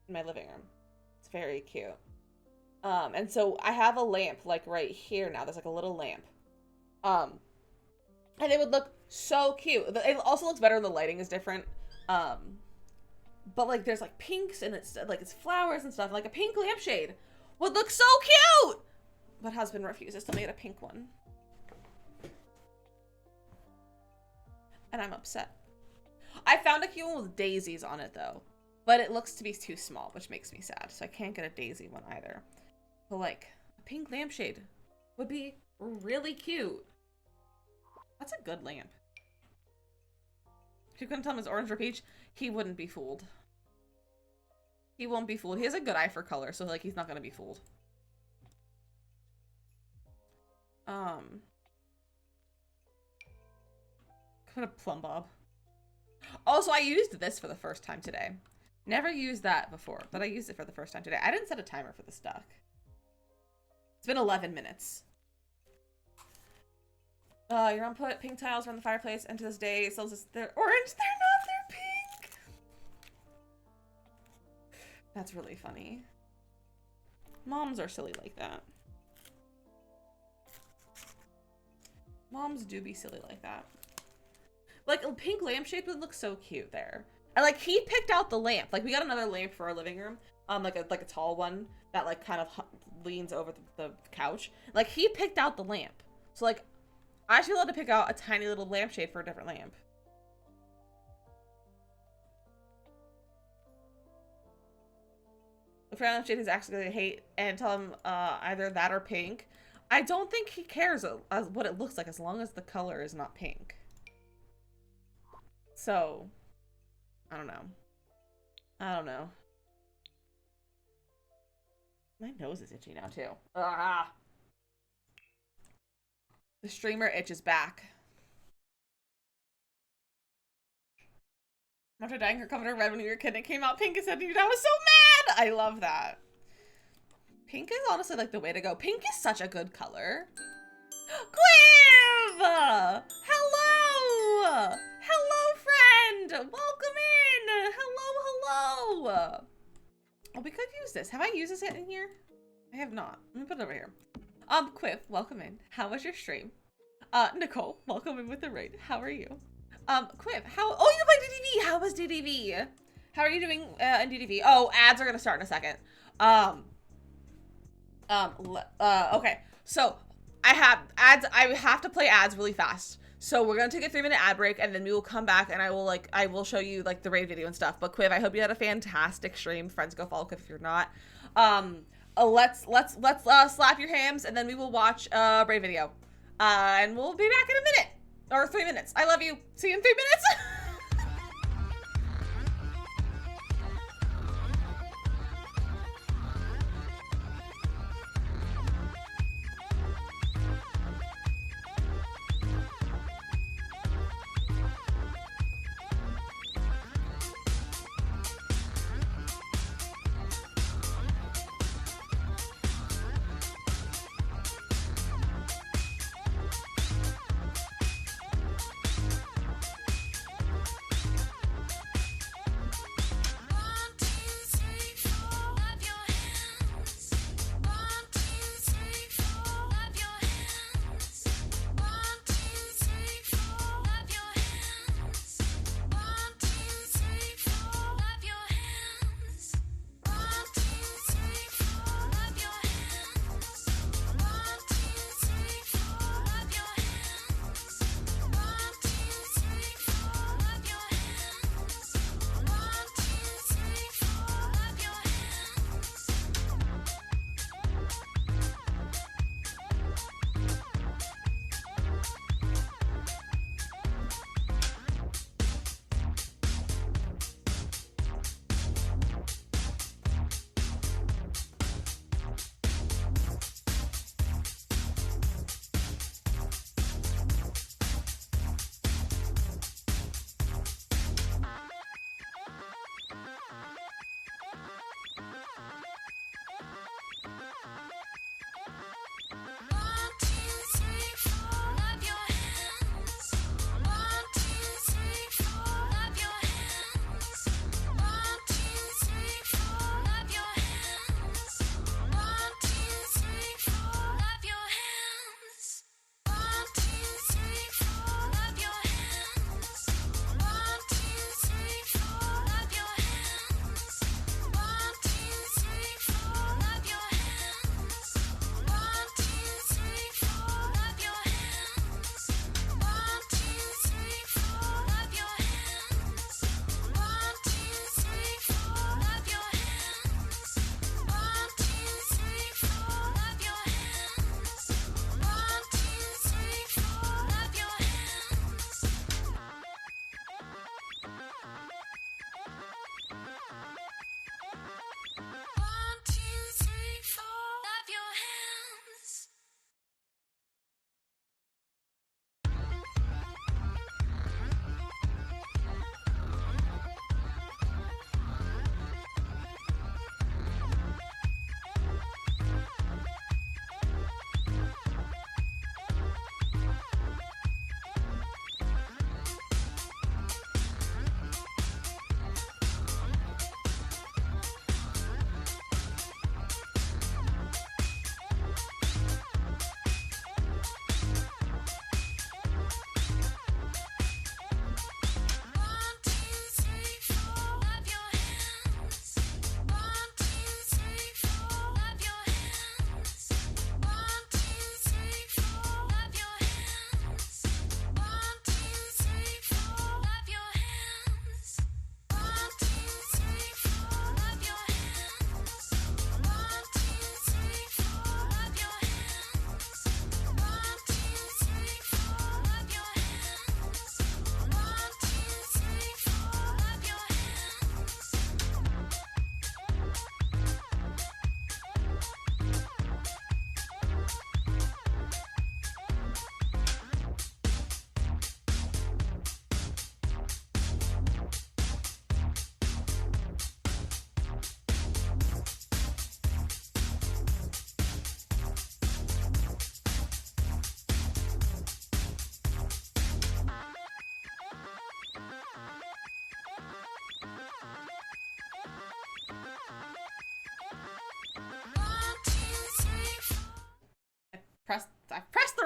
in my living room. It's very cute. And so I have a lamp like right here now. There's like a little lamp. And it would look so cute. It also looks better when the lighting is different. But like there's like pinks and it's like it's flowers and stuff. Like a pink lampshade would look so cute. But husband refuses to make it a pink one. And I'm upset. I found a cute one with daisies on it though, but it looks to be too small, which makes me sad. So I can't get a daisy one either. But like a pink lampshade would be really cute. That's a good lamp. If you couldn't tell him it's orange or peach, he wouldn't be fooled. He won't be fooled. He has a good eye for color, so like he's not gonna be fooled. Kind of plumb bob. Also, I used this for the first time today. Never used that before, but I used it for the first time today. I didn't set a timer for this duck. It's been 11 minutes. Your mom put pink tiles around the fireplace, and to this day, it sells this. They're orange. They're not. They're pink. That's really funny. Moms are silly like that. Moms do be silly like that. Like a pink lampshade would look so cute there. And like he picked out the lamp. Like we got another lamp for our living room. Like a tall one that like kind of leans over the couch. Like he picked out the lamp. So like I should be allowed to pick out a tiny little lampshade for a different lamp. if you're on shade, he's actually gonna hate and tell him either that or pink. I don't think he cares what it looks like as long as the color is not pink. So, I don't know. I don't know. My nose is itchy now too. Ah. The streamer itch is back. After dyeing her covered in red when you were a kid, it came out pink and said, "Dude, I was so mad." I love that. Pink is honestly like the way to go. Pink is such a good color. Quiv! Hello! Hello, friend! Welcome in! Hello! Oh, we could use this. Have I used this yet in here? I have not. Let me put it over here. Quiv, welcome in. How was your stream? Nicole, welcome in with the raid. How are you? Quiv, oh, you played DDV! How was DDV? How are you doing, in DDV? Oh, ads are gonna start in a second. Okay, so I have ads. I have to play ads really fast. So we're gonna take a 3-minute ad break and then we will come back and I will show you like the raid video and stuff. But Quiv, I hope you had a fantastic stream. Friends, go follow Quiv if you're not. Let's slap your hams and then we will watch a raid video. And we'll be back in a minute or 3 minutes. I love you. See you in 3 minutes.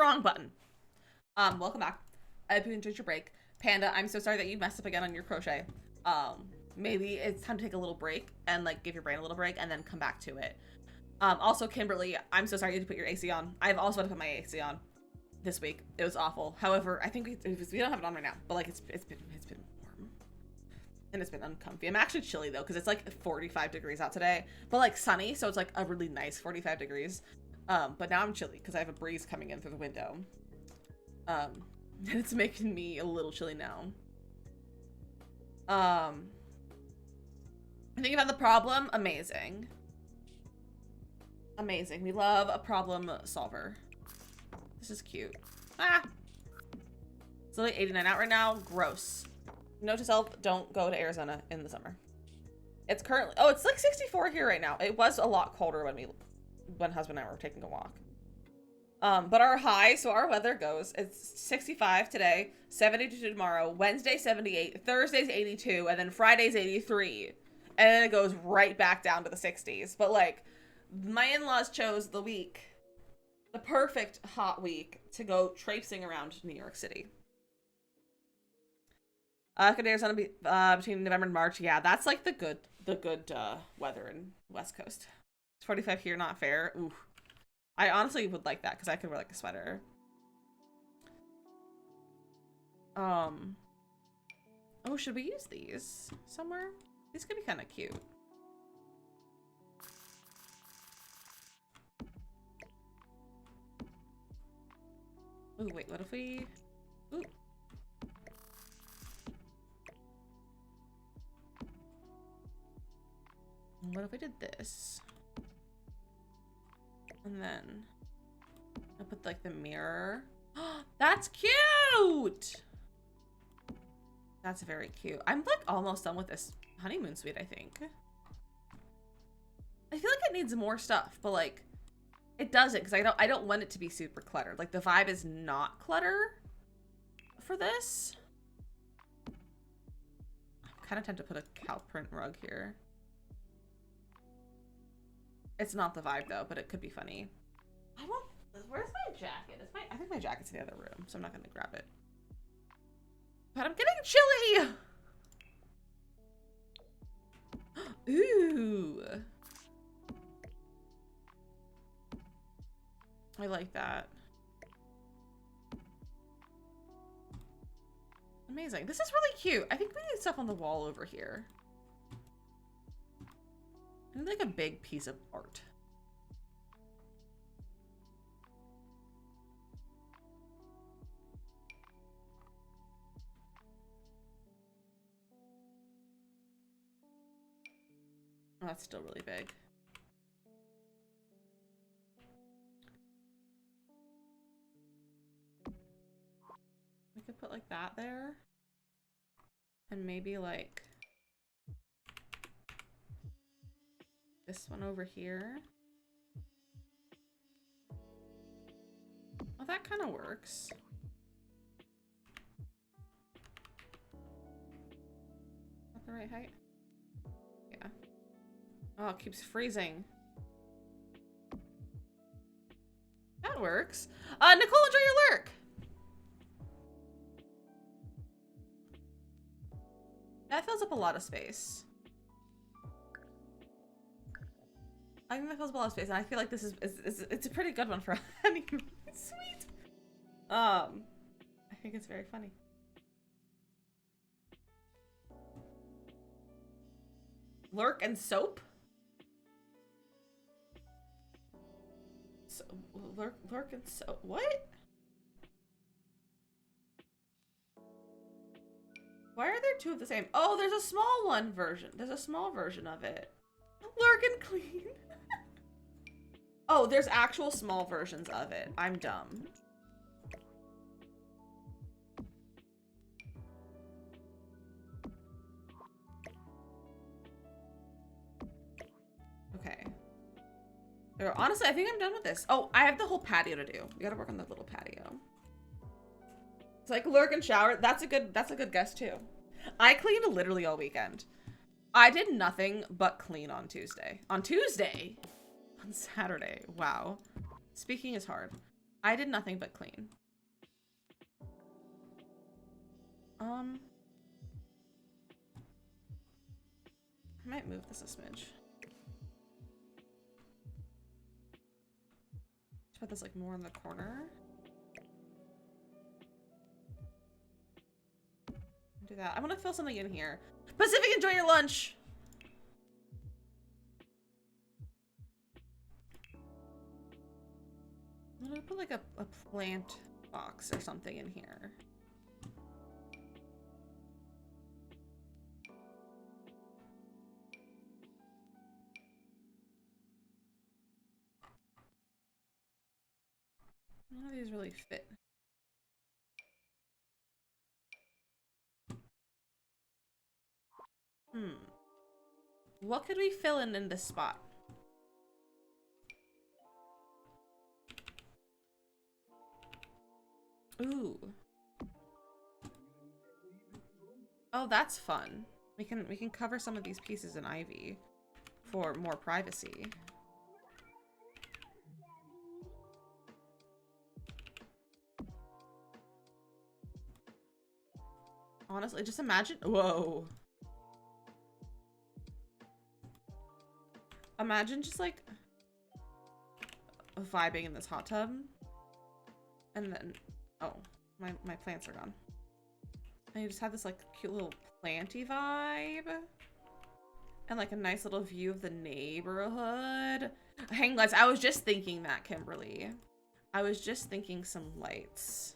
wrong button. Welcome back. I hope you enjoyed your break. Panda, I'm so sorry that you messed up again on your crochet. Maybe it's time to take a little break and like give your brain a little break and then come back to it. Also, Kimberly, I'm so sorry you had to put your AC on. I've also had to put my AC on this week. It was awful. However, I think we don't have it on right now, but like it's been warm and it's been uncomfy. I'm actually chilly though because it's like 45 degrees out today, but like sunny, so it's like a really nice 45 degrees. But now I'm chilly because I have a breeze coming in through the window. And it's making me a little chilly now. I think about the problem. Amazing. Amazing. We love a problem solver. This is cute. Ah! It's only 89 out right now. Gross. Note to self, don't go to Arizona in the summer. It's currently, oh, it's like 64 here right now. It was a lot colder when husband and I were taking a walk. But our high, so our weather goes, it's 65 today, 72 tomorrow, Wednesday 78, Thursday's 82, and then Friday's 83. And then it goes right back down to the 60s. But like, my in-laws chose the perfect hot week to go traipsing around New York City. Could Arizona be between November and March? Yeah, that's like the good weather in West Coast. It's 45 here, not fair. Ooh. I honestly would like that because I could wear like a sweater. Oh, should we use these somewhere? These could be kind of cute. Ooh, wait, what if we... Ooh. What if we did this? And then I put like the mirror. That's cute! That's very cute. I'm like almost done with this honeymoon suite, I think. I feel like it needs more stuff, but like it doesn't because I don't want it to be super cluttered. Like the vibe is not clutter for this. I'm kind of tempted to put a cow print rug here. It's not the vibe though, but it could be funny. Where's my jacket? I think my jacket's in the other room, so I'm not gonna grab it. But I'm getting chilly! Ooh. I like that. Amazing. This is really cute. I think we need stuff on the wall over here. I need like a big piece of art. Oh, that's still really big. We could put like that there. And maybe like this one over here. Well, that kind of works. Is that the right height? Yeah. Oh, it keeps freezing. That works. Nicole, enjoy your lurk. That fills up a lot of space. I think that fills up a lot of space, and I feel like this is it's a pretty good one for a honeymoon suite. I think it's very funny. Lurk and soap? So, lurk and soap. What? Why are there two of the same? Oh, there's a small one version. There's a small version of it. Lurk and clean. Oh, there's actual small versions of it. I'm dumb. Okay. Honestly, I think I'm done with this. Oh, I have the whole patio to do. We gotta work on the little patio. It's like lurk and shower. That's a good guess too. I cleaned literally all weekend. I did nothing but clean on Tuesday. On Saturday. Wow. Speaking is hard. I did nothing but clean. I might move this a smidge. Let's put this like more in the corner. Do that. I want to fill something in here. Pacific, enjoy your lunch. I'm gonna put like a plant box or something in here. None of these really fit. What could we fill in this spot? Ooh. Oh, that's fun. We can cover some of these pieces in ivy for more privacy. Honestly, just imagine. Whoa. Imagine just like vibing in this hot tub. And then, oh, my plants are gone. And you just have this like cute little planty vibe. And like a nice little view of the neighborhood. Hang on, guys, I was just thinking that, Kimberly. I was just thinking some lights.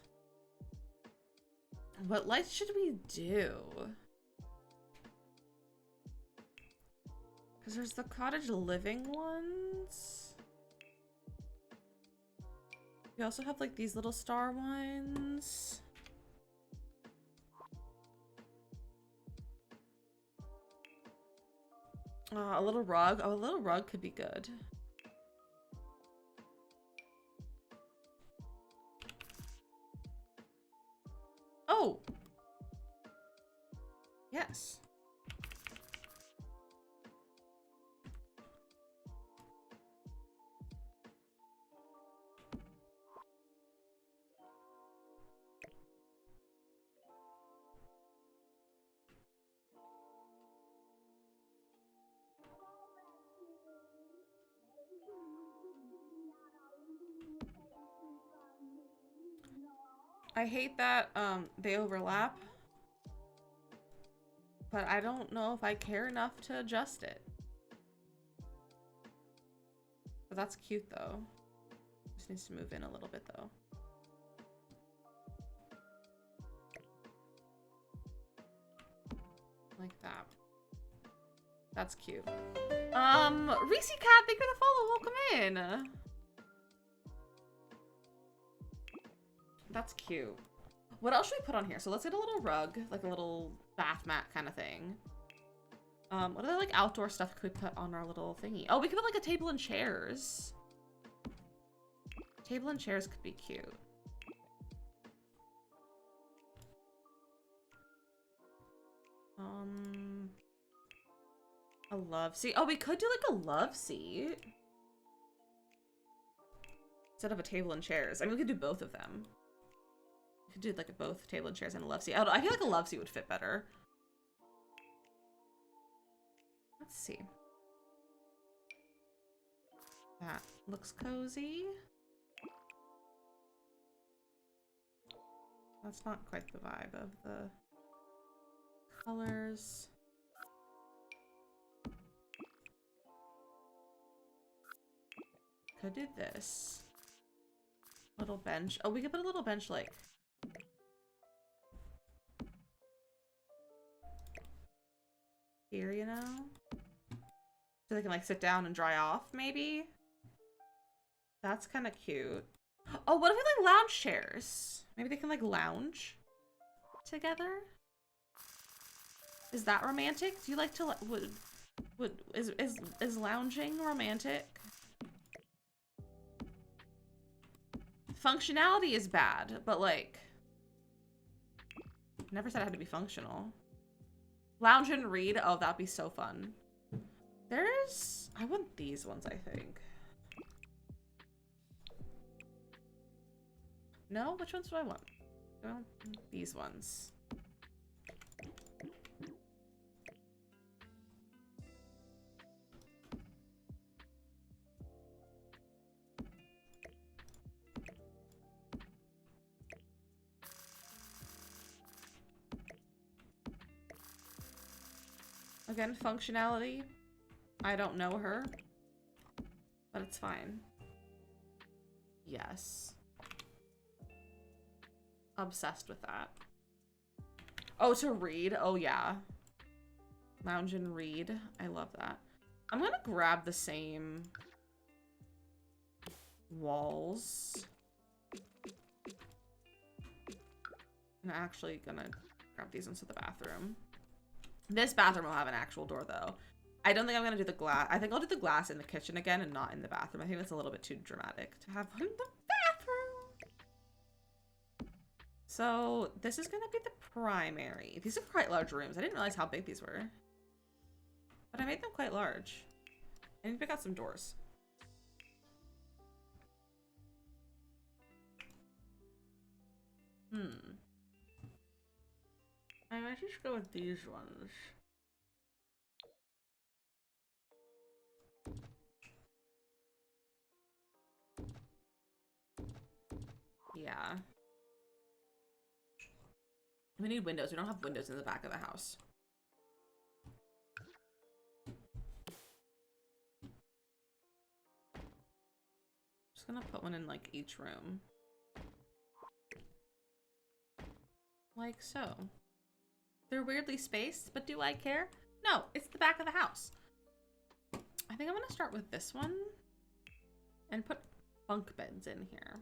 What lights should we do? Because there's the cottage living ones. We also have like these little star ones. A little rug. Oh, a little rug could be good. Oh! Yes. I hate that they overlap, but I don't know if I care enough to adjust it. But that's cute though. Just needs to move in a little bit though. Like that. That's cute. Reese Cat, thank you for the follow. Welcome in. That's cute. What else should we put on here? So let's get a little rug, like a little bath mat kind of thing. What other like outdoor stuff could we put on our little thingy? Oh, we could put like a table and chairs. Table and chairs could be cute. A love seat. Oh, we could do like a love seat instead of a table and chairs. I mean, we could do both of them. We could do like both table and chairs and a love seat. I feel like a love seat would fit better. Let's see. That looks cozy. That's not quite the vibe of the colors. Could do this. Little bench. Oh, we could put a little bench like here, you know? So they can like sit down and dry off, maybe? That's kind of cute. Oh, what if we like lounge chairs? Maybe they can like lounge together? Is that romantic? Do you like to is lounging romantic? Functionality is bad, but like never said it had to be functional. Lounge and read. Oh, that'd be so fun. I want these ones, I think. No? Which ones do I want? Well, these ones. Again, functionality. I don't know her, but it's fine. Yes. Obsessed with that. Oh, to read? Oh, yeah. Lounge and read. I love that. I'm gonna grab the same walls. I'm actually gonna grab these into the bathroom. This bathroom will have an actual door, though. I don't think I'm gonna do the glass. I think I'll do the glass in the kitchen again and not in the bathroom. I think that's a little bit too dramatic to have in the bathroom. So this is gonna be the primary. These are quite large rooms. I didn't realize how big these were, but I made them quite large. I need to pick out some doors. I might just go with these ones. Yeah. We need windows. We don't have windows in the back of the house. Just gonna put one in like each room. Like so. They're weirdly spaced, but do I care? No, it's the back of the house. I think I'm gonna start with this one and put bunk beds in here.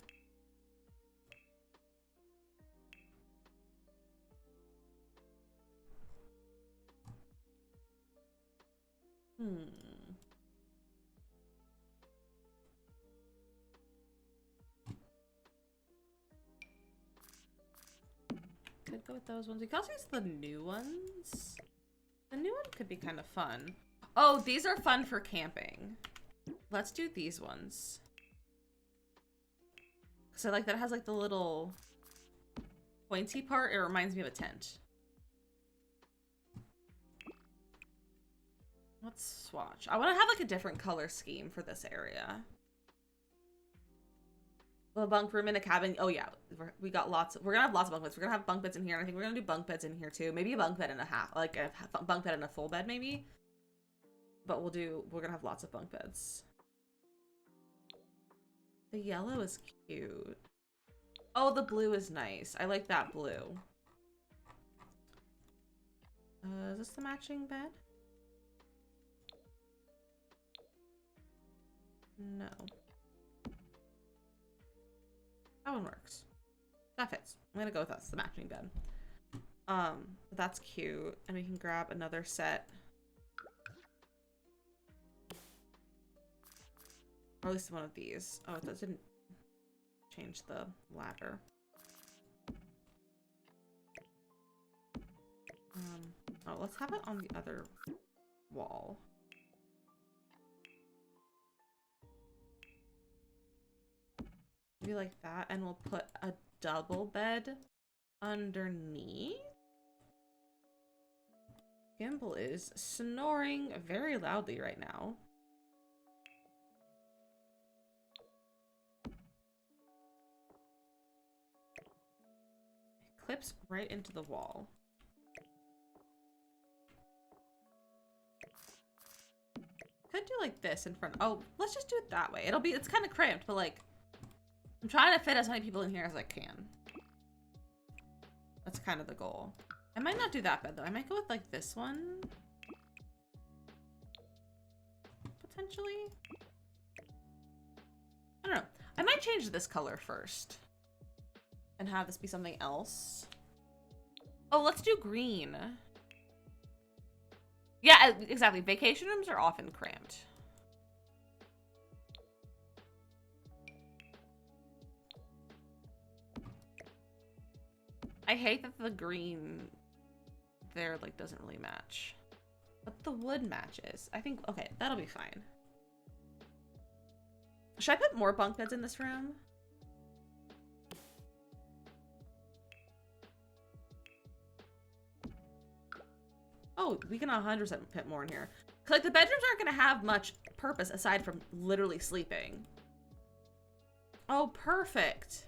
Could go with those ones. We can also use the new ones. The new one could be kind of fun. Oh, these are fun for camping. Let's do these ones. So like that it has like the little pointy part. It reminds me of a tent. Let's swatch. I want to have like a different color scheme for this area. A bunk room in a cabin. Oh yeah, we got lots. We're gonna have lots of bunk beds. We're gonna have bunk beds in here, and I think we're gonna do bunk beds in here too. Maybe a bunk bed and a half, like a bunk bed and a full bed, maybe. But we're gonna have lots of bunk beds. The yellow is cute. Oh, the blue is nice. I like that blue. Is this the matching bed? No. That one works. That fits. I'm gonna go with us, the matching bed. That's cute. And we can grab another set. Or at least one of these. Oh, that didn't change the ladder. Oh, let's have it on the other wall. Maybe like that, and we'll put a double bed underneath. Gimbal is snoring very loudly right now. It clips right into the wall. Could do like this in front. Oh, let's just do it that way. It's kind of cramped, but like, I'm trying to fit as many people in here as I can. That's kind of the goal. I might not do that bed though. I might go with like this one. Potentially. I don't know. I might change this color first. And have this be something else. Oh, let's do green. Yeah, exactly. Vacation rooms are often cramped. I hate that the green there like doesn't really match. But the wood matches. I think, okay, that'll be fine. Should I put more bunk beds in this room? we can 100% fit more in here. 'Cause, like, the bedrooms aren't gonna have much purpose aside from literally sleeping. Oh, perfect.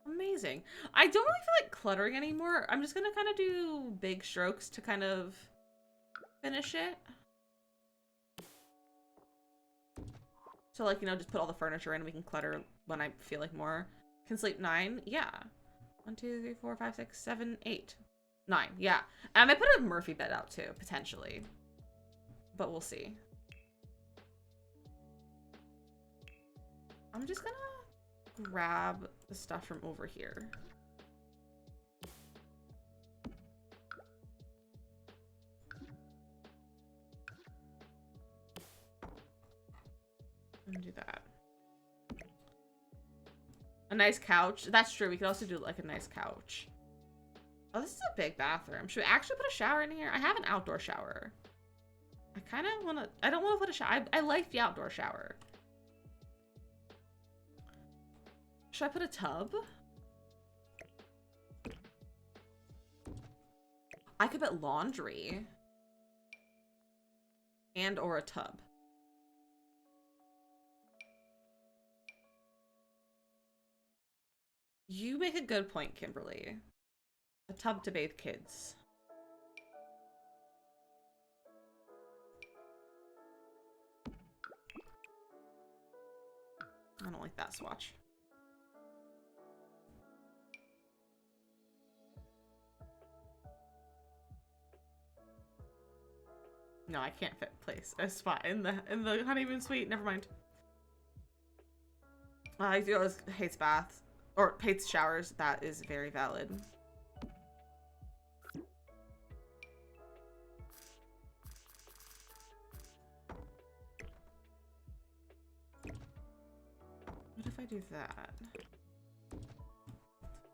Amazing. I don't really feel like cluttering anymore. I'm just gonna kind of do big strokes to kind of finish it. So, like, you know, just put all the furniture in. We can clutter when I feel like more. Can sleep 9? Yeah. 1, 2, 3, 4, 5, 6, 7, 8. 9. Yeah. I might put a Murphy bed out too, potentially. But we'll see. I'm just gonna grab the stuff from over here. And do that. A nice couch. That's true. We could also do like a nice couch. Oh, this is a big bathroom. Should we actually put a shower in here? I have an outdoor shower. I kind of want to... I don't want to put a shower. I like the outdoor shower. Should I put a tub? I could put laundry. And or a tub. You make a good point, Kimberly. A tub to bathe kids. I don't like that swatch. No, I can't place a spot in the honeymoon suite. Never mind. I feel hates baths or hates showers. That is very valid. What if I do that?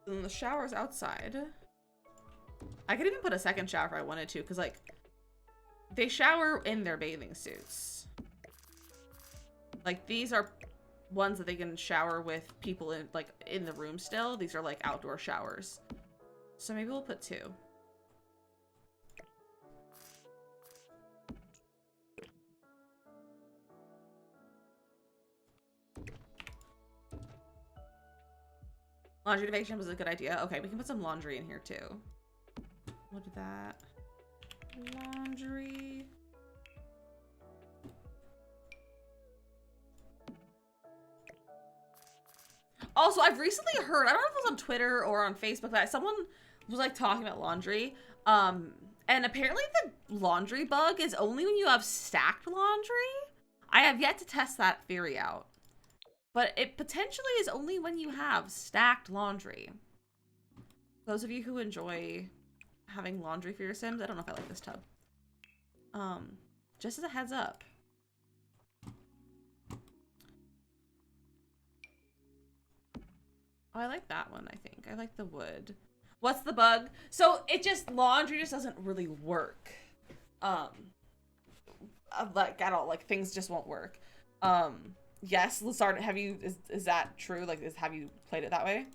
And the shower's outside. I could even put a second shower if I wanted to, because like they shower in their bathing suits. Like these are ones that they can shower with people in like in the room still. These are like outdoor showers. So maybe we'll put 2. Laundry division was a good idea. Okay, we can put some laundry in here too. We'll do that. Laundry. Also, I've recently heard, I don't know if it was on Twitter or on Facebook, that someone was like talking about laundry. And apparently the laundry bug is only when you have stacked laundry. I have yet to test that theory out. But it potentially is only when you have stacked laundry. Those of you who enjoy having laundry for your Sims, I don't know if I like this tub. Just as a heads up. Oh, I like that one, I think. I like the wood. What's the bug? So it just, laundry just doesn't really work. Like, at all. Like, things just won't work. Yes, Lazard, have you, is that true? Like, have you played it that way?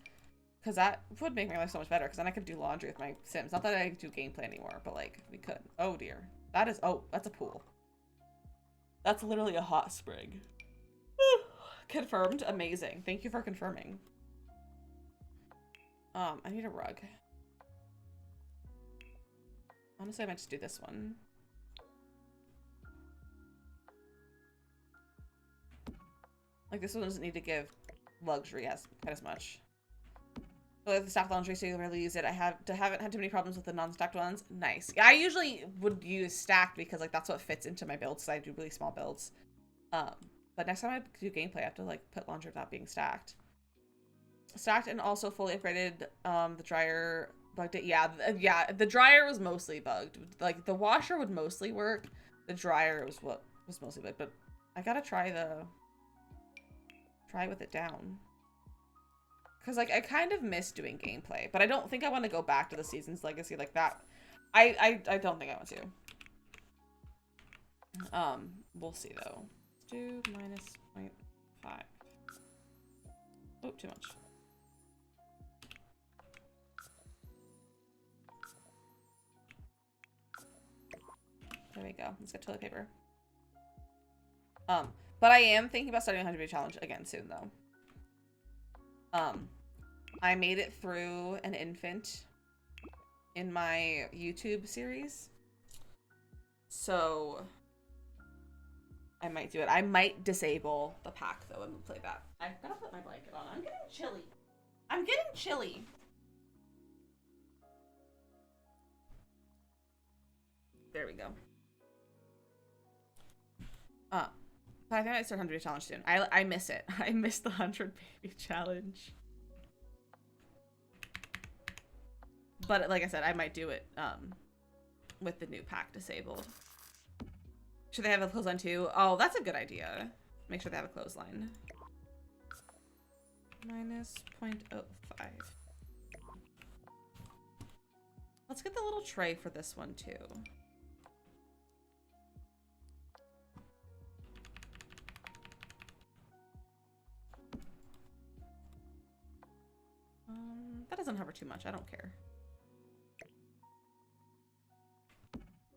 Because that would make my life so much better, because then I could do laundry with my Sims. Not that I do gameplay anymore, but, like, we could. Oh, dear. That is, oh, that's a pool. That's literally a hot spring. Confirmed. Amazing. Thank you for confirming. I need a rug. Honestly, I might just do this one. Like, this one doesn't need to give luxury quite as much. But the stacked laundry, so you rarely use it. I haven't had too many problems with the non-stacked ones. Nice. Yeah, I usually would use stacked because, like, that's what fits into my builds, so I do really small builds. But next time I do gameplay, I have to, like, put laundry without being stacked. Stacked and also fully upgraded. The dryer bugged it. Yeah, the dryer was mostly bugged. Like, the washer would mostly work. The dryer was what was mostly bugged. But I gotta try with it down. Because, like, I kind of miss doing gameplay. But I don't think I want to go back to the Seasons Legacy like that. I don't think I want to. We'll see, though. Let's do -0.5. Oh, too much. There we go. Let's get toilet paper. But I am thinking about starting a 100 video challenge again soon, though. I made it through an infant in my YouTube series. So I might do it. I might disable the pack, though, and play that. I've got to put my blanket on. I'm getting chilly. I'm getting chilly. There we go. But I think I might start 100 challenge soon. I miss it. I miss the 100 baby challenge. But like I said, I might do it with the new pack disabled. Should they have a clothesline too? Oh, that's a good idea. Make sure they have a clothesline. Minus 0.05. Let's get the little tray for this one too. That doesn't hover too much. I don't care.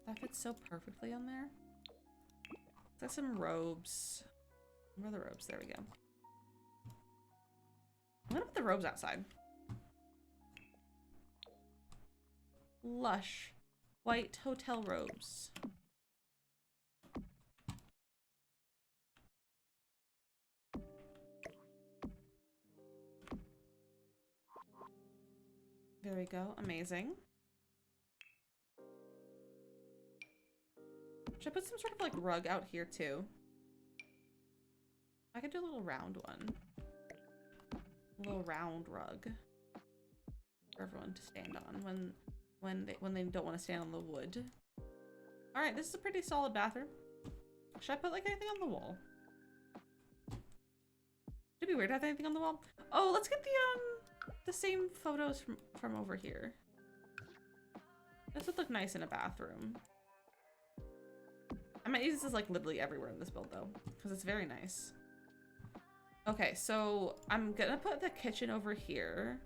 That fits so perfectly on there. Got some robes. Where are the robes? There we go. I'm gonna put the robes outside. Lush white hotel robes. There we go. Amazing. Should I put some sort of like rug out here too? I could do a little round one. A little round rug for everyone to stand on when they don't want to stand on the wood. All right, this is a pretty solid bathroom. Should I put like anything on the wall? It'd be weird to have anything on the wall. Oh, let's get the same photos from over here. This would look nice in a bathroom. I might use this like literally everywhere in this build though, because it's very nice. Okay, so I'm gonna put the kitchen over here.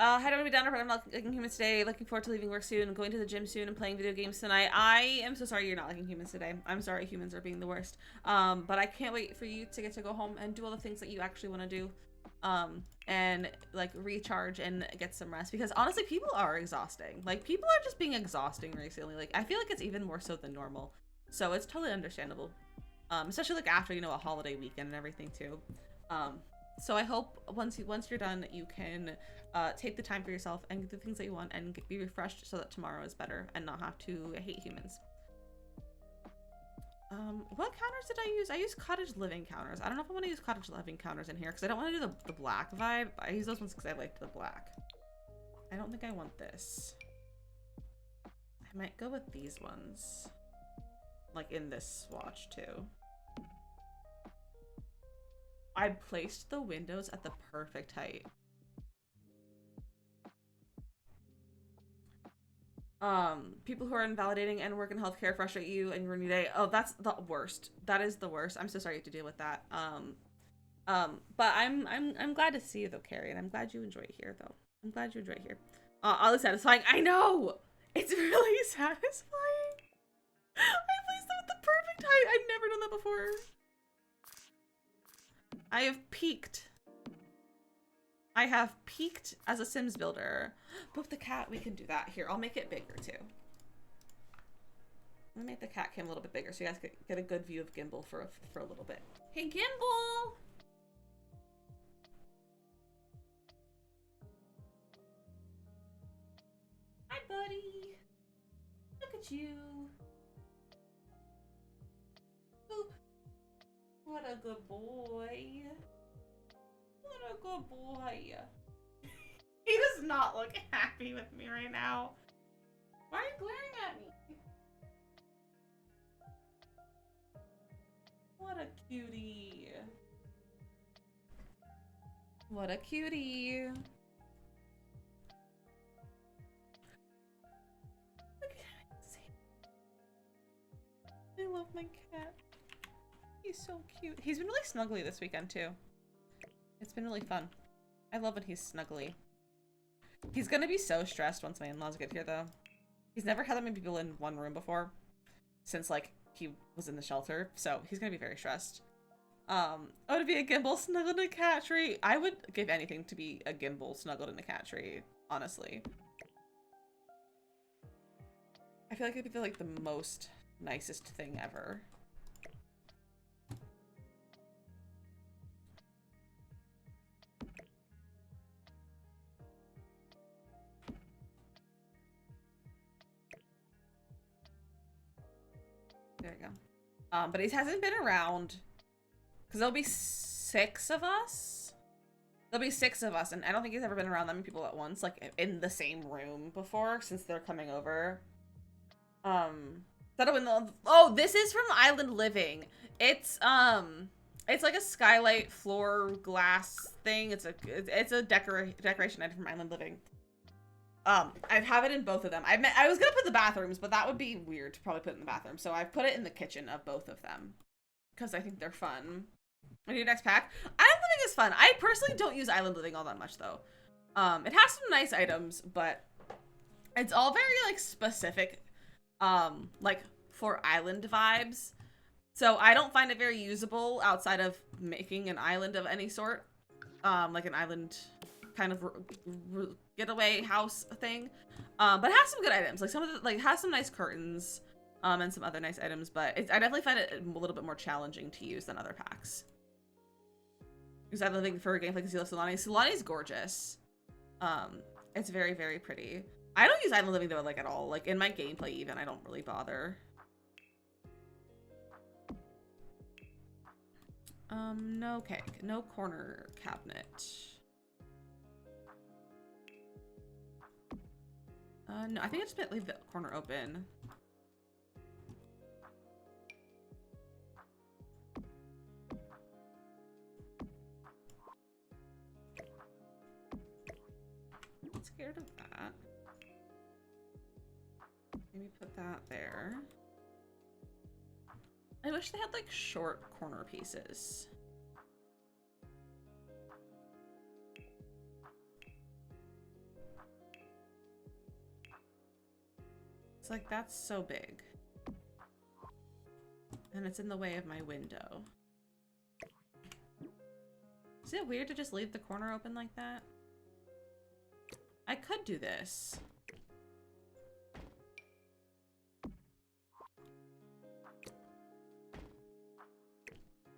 Hi, don't be downer, but I'm not liking humans today. Looking forward to leaving work soon, going to the gym soon, and playing video games tonight. I am so sorry you're not liking humans today. I'm sorry humans are being the worst. But I can't wait for you to get to go home and do all the things that you actually want to do. And like recharge and get some rest, because honestly people are exhausting. Like people are just being exhausting recently. Like I feel like it's even more so than normal, so it's totally understandable, especially like after, you know, a holiday weekend and everything too. So I hope once you're done you can take the time for yourself and do the things that you want and be refreshed so that tomorrow is better and not have to hate humans. What counters did I use? I used cottage living counters. I don't know if I want to use cottage living counters in here because I don't want to do the black vibe. I use those ones because I liked the black. I don't think I want this. I might go with these ones. Like in this swatch too. I placed the windows at the perfect height. People who are invalidating and work in healthcare frustrate you and ruin your day. Oh, that's the worst. That is the worst. I'm so sorry you have to deal with that. But I'm glad to see you though, Carrie, and I'm glad you enjoy it here though. I'm glad you enjoy it here. Oddly satisfying. I know! It's really satisfying. I placed them at the perfect height. I've never done that before. I have peaked. I have peaked as a Sims builder. But with the cat, we can do that. Here, I'll make it bigger too. I'll make the cat cam a little bit bigger so you guys can get a good view of Gimbal for a little bit. Hey, Gimbal! Hi, buddy. Look at you. Ooh. What a good boy. What a good boy. He does not look happy with me right now. Why are you glaring at me? What a cutie. What a cutie. Look at him. I love my cat. He's so cute. He's been really snuggly this weekend too. It's been really fun. I love when he's snuggly. He's gonna be so stressed once my in-laws get here, though. He's never had that many people in one room before, since, like, he was in the shelter, so he's gonna be very stressed. I would be a gimbal snuggled in a cat tree. I would give anything to be a gimbal snuggled in a cat tree, honestly. I feel like it'd be like the most nicest thing ever. There we go. But he hasn't been around because there'll be 6 of us. There'll be 6 of us, and I don't think he's ever been around that many people at once, like in the same room before, since they're coming over. Oh, this is from Island Living. It's like a skylight floor glass thing. It's a decoration item from Island Living. I have it in both of them. I was gonna put the bathrooms, but that would be weird to probably put in the bathroom. So I've put it in the kitchen of both of them because I think they're fun. I need next pack. Island Living is fun. I personally don't use Island Living all that much though. It has some nice items, but it's all very like specific, like for island vibes. So I don't find it very usable outside of making an island of any sort, like an island kind of getaway house thing. But it has some good items. Like some of the has some nice curtains, and some other nice items. But I definitely find it a little bit more challenging to use than other packs. Because I'm living for a game like Sulani. Sulani's gorgeous. It's very, very pretty. I don't use Island Living though, like at all. Like in my gameplay even, I don't really bother. No cake, no corner cabinet. No, I think I just might leave the corner open. I'm scared of that. Maybe put that there. I wish they had like short corner pieces. It's like that's so big. And it's in the way of my window. Is it weird to just leave the corner open like that? I could do this.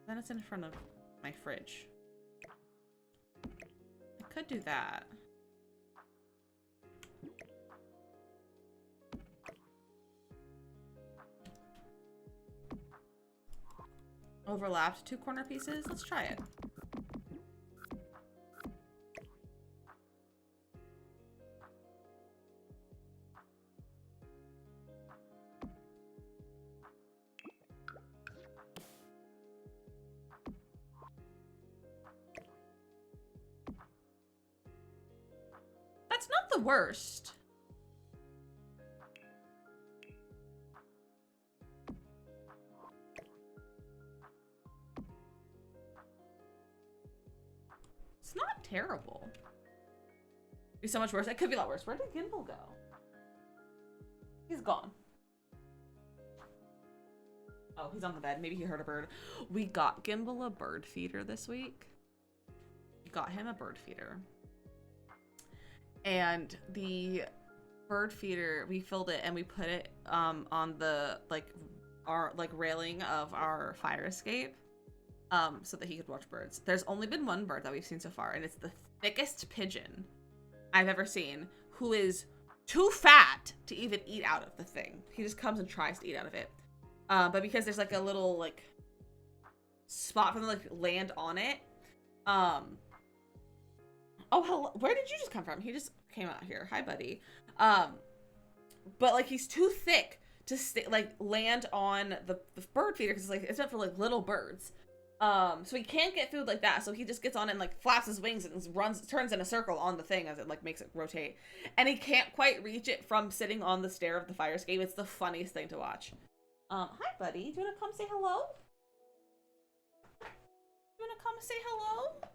Then it's in front of my fridge. I could do that. Overlapped 2 corner pieces? Let's try it. That's not the worst. It's not terrible. It'd be so much worse. It could be a lot worse. Where did Gimbal go? He's gone. Oh, he's on the bed. Maybe he heard a bird. We got Gimbal a bird feeder this week. We got him a bird feeder. And the bird feeder, we filled it and we put it on the our railing of our fire escape, so that he could watch birds. There's only been one bird that we've seen so far, and it's the thickest pigeon I've ever seen, who is too fat to even eat out of the thing. He just comes and tries to eat out of it, but because there's like a little like spot for them to like land on it. Oh, hello. Where did you just come from? He just came out here. Hi, buddy. But like he's too thick to land on the bird feeder because it's meant for like little birds. So he can't get food like that. So he just gets on it and like flaps his wings and turns in a circle on the thing as it like makes it rotate. And he can't quite reach it from sitting on the stair of the fire escape. It's the funniest thing to watch. Hi, buddy. Do you want to come say hello? Do you want to come say hello?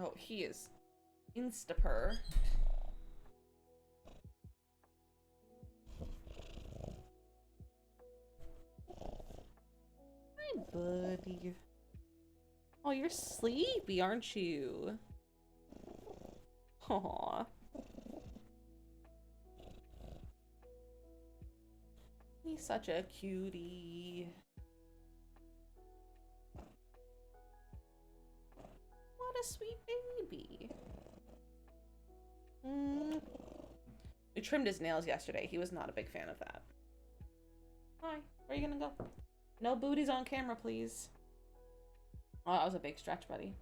Oh, he is instapur. Hi, buddy. Oh, you're sleepy, aren't you? Aww. He's such a cutie. What a sweet baby. We trimmed his nails yesterday. He was not a big fan of that. Hi, where are you gonna go? No booties on camera, please. Oh, that was a big stretch, buddy.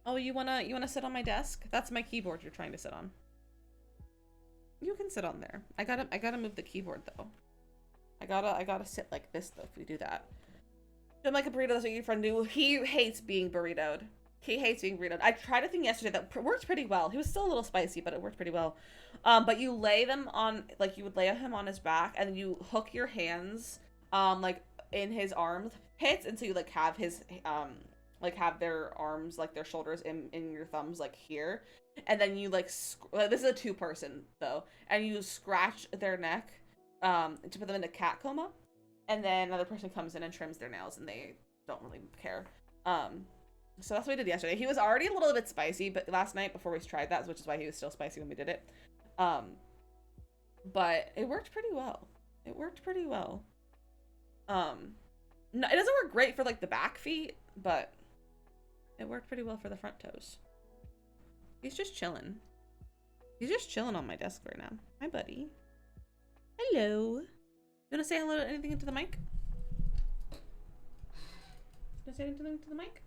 Oh, you wanna sit on my desk? That's my keyboard you're trying to sit on. You can sit on there. I gotta move the keyboard though. I gotta sit like this though if we do that. Don't like a burrito, that's what your friend do. He hates being burritoed. He hates being burritoed. I tried a thing yesterday that worked pretty well. He was still a little spicy, but it worked pretty well. But you lay them on, like you would lay him on his back and then you hook your hands, like in his armpits, and so you like have his, like have their arms, like their shoulders in your thumbs, like here. And then you like, this is a 2-person though, and you scratch their neck, to put them into cat coma. And then another person comes in and trims their nails, and they don't really care. So that's what we did yesterday. He was already a little bit spicy, but last night before we tried that, which is why he was still spicy when we did it. But it worked pretty well. It worked pretty well. No, it doesn't work great for like the back feet, but it worked pretty well for the front toes. He's just chilling. He's just chilling on my desk right now. Hi, buddy. Hello. You wanna say hello to anything into the mic? You wanna say anything into the mic?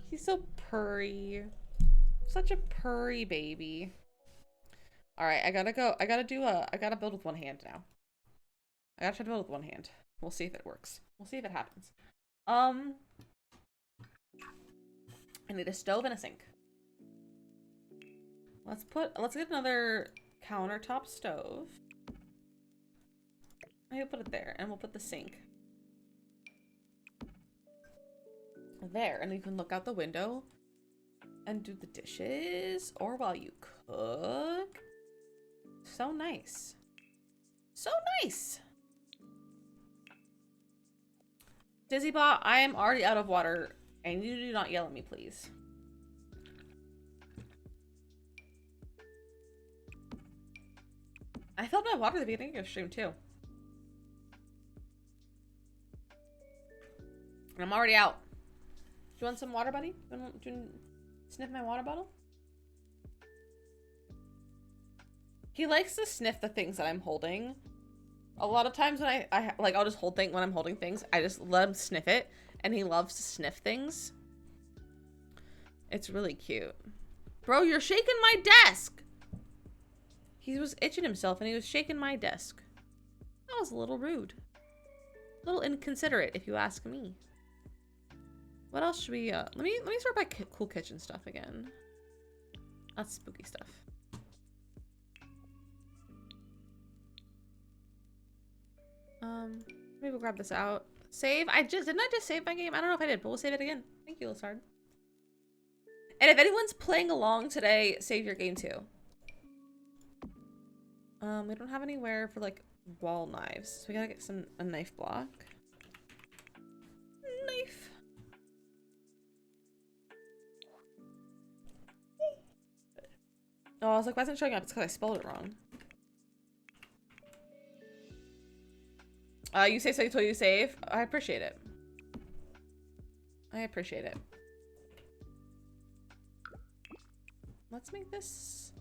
He's so purry. Such a purry baby. Alright, I gotta go. I gotta build with one hand now. I gotta try to build with one hand. We'll see if it works. We'll see if it happens. I need a stove and a sink. Let's get another countertop stove. I'll put it there, and we'll put the sink there, and you can look out the window and do the dishes, or while you cook. So nice. So nice. Dizzybot, I am already out of water, and you do not yell at me, please. I filled my water at the beginning of the stream, too. And I'm already out. Do you want some water, buddy? Do you sniff my water bottle? He likes to sniff the things that I'm holding. A lot of times when I'll just hold things when I'm holding things, I just let him sniff it, and he loves to sniff things. It's really cute. Bro, you're shaking my desk! He was itching himself and he was shaking my desk. That was a little rude. A little inconsiderate, if you ask me. What else should we, let me start by cool kitchen stuff again. That's spooky stuff. Maybe we'll grab this out. Save? Didn't I just save my game? I don't know if I did, but we'll save it again. Thank you, Lizard. And if anyone's playing along today, save your game too. We don't have anywhere for like wall knives, so we gotta get a knife block. Knife. Oh, I was like, why isn't it showing up? It's because I spelled it wrong. You say so until you save. I appreciate it. I appreciate it. Let's make this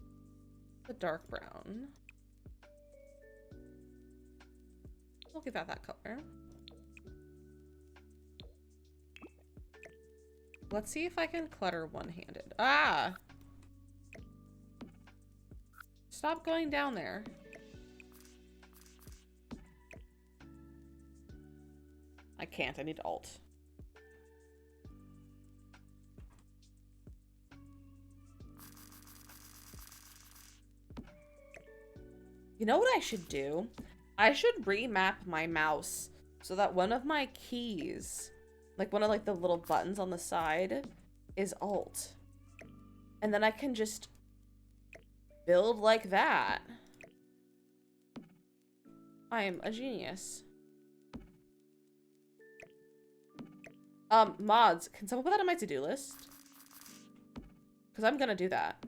the dark brown. We'll give that color. Let's see if I can clutter one-handed. Ah! Stop going down there. I can't. I need Alt. You know what I should do? I should remap my mouse so that one of my keys, like one of like the little buttons on the side, is Alt. And then I can just build like that. I am a genius. Mods, can someone put that on my to-do list? Because I'm gonna do that.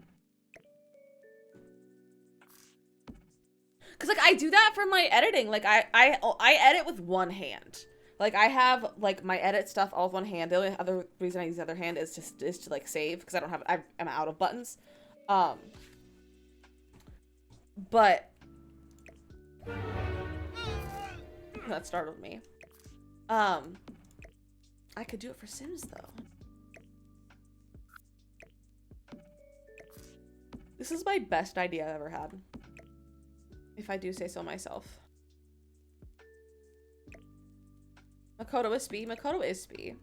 Because, like, I do that for my editing. Like, I edit with one hand. Like, I have, like, my edit stuff all with one hand. The only other reason I use the other hand is to like, save. Because I'm out of buttons. But that startled me. I could do it for Sims, though. This is my best idea I've ever had. If I do say so myself. Makoto is Spee. Makoto is Spee.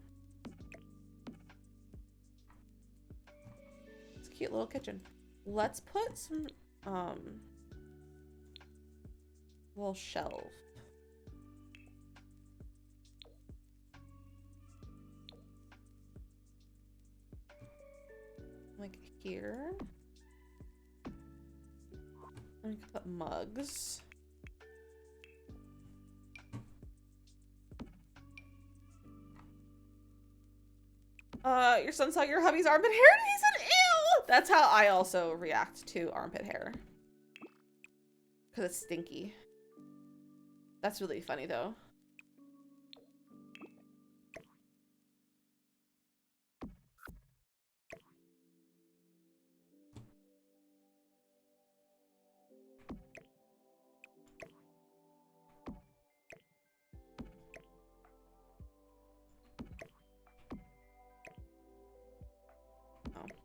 It's a cute little kitchen. Let's put some, little shelf. Like here. And we can put mugs. Your son saw your hubby's armpit hair and he said, ew! That's how I also react to armpit hair. Because it's stinky. That's really funny though.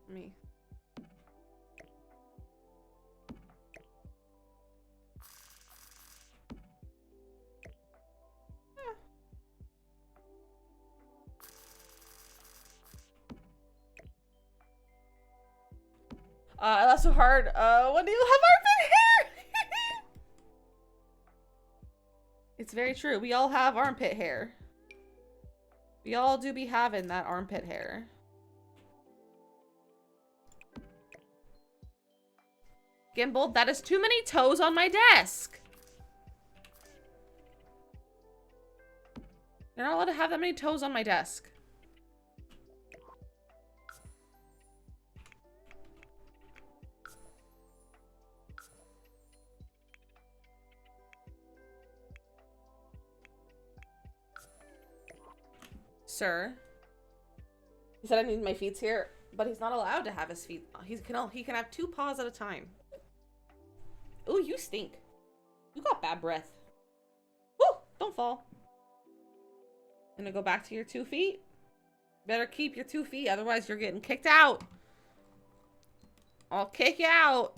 Me. That's so hard. When do you have armpit hair? It's very true. We all have armpit hair. We all do be having that armpit hair. Gimbal, that is too many toes on my desk. You're not allowed to have that many toes on my desk. Sir. He said I need my feet here, but he's not allowed to have his feet. He can have 2 paws at a time. Ooh, you stink. You got bad breath. Woo! Don't fall. Gonna go back to your 2 feet. Better keep your 2 feet, otherwise you're getting kicked out. I'll kick you out.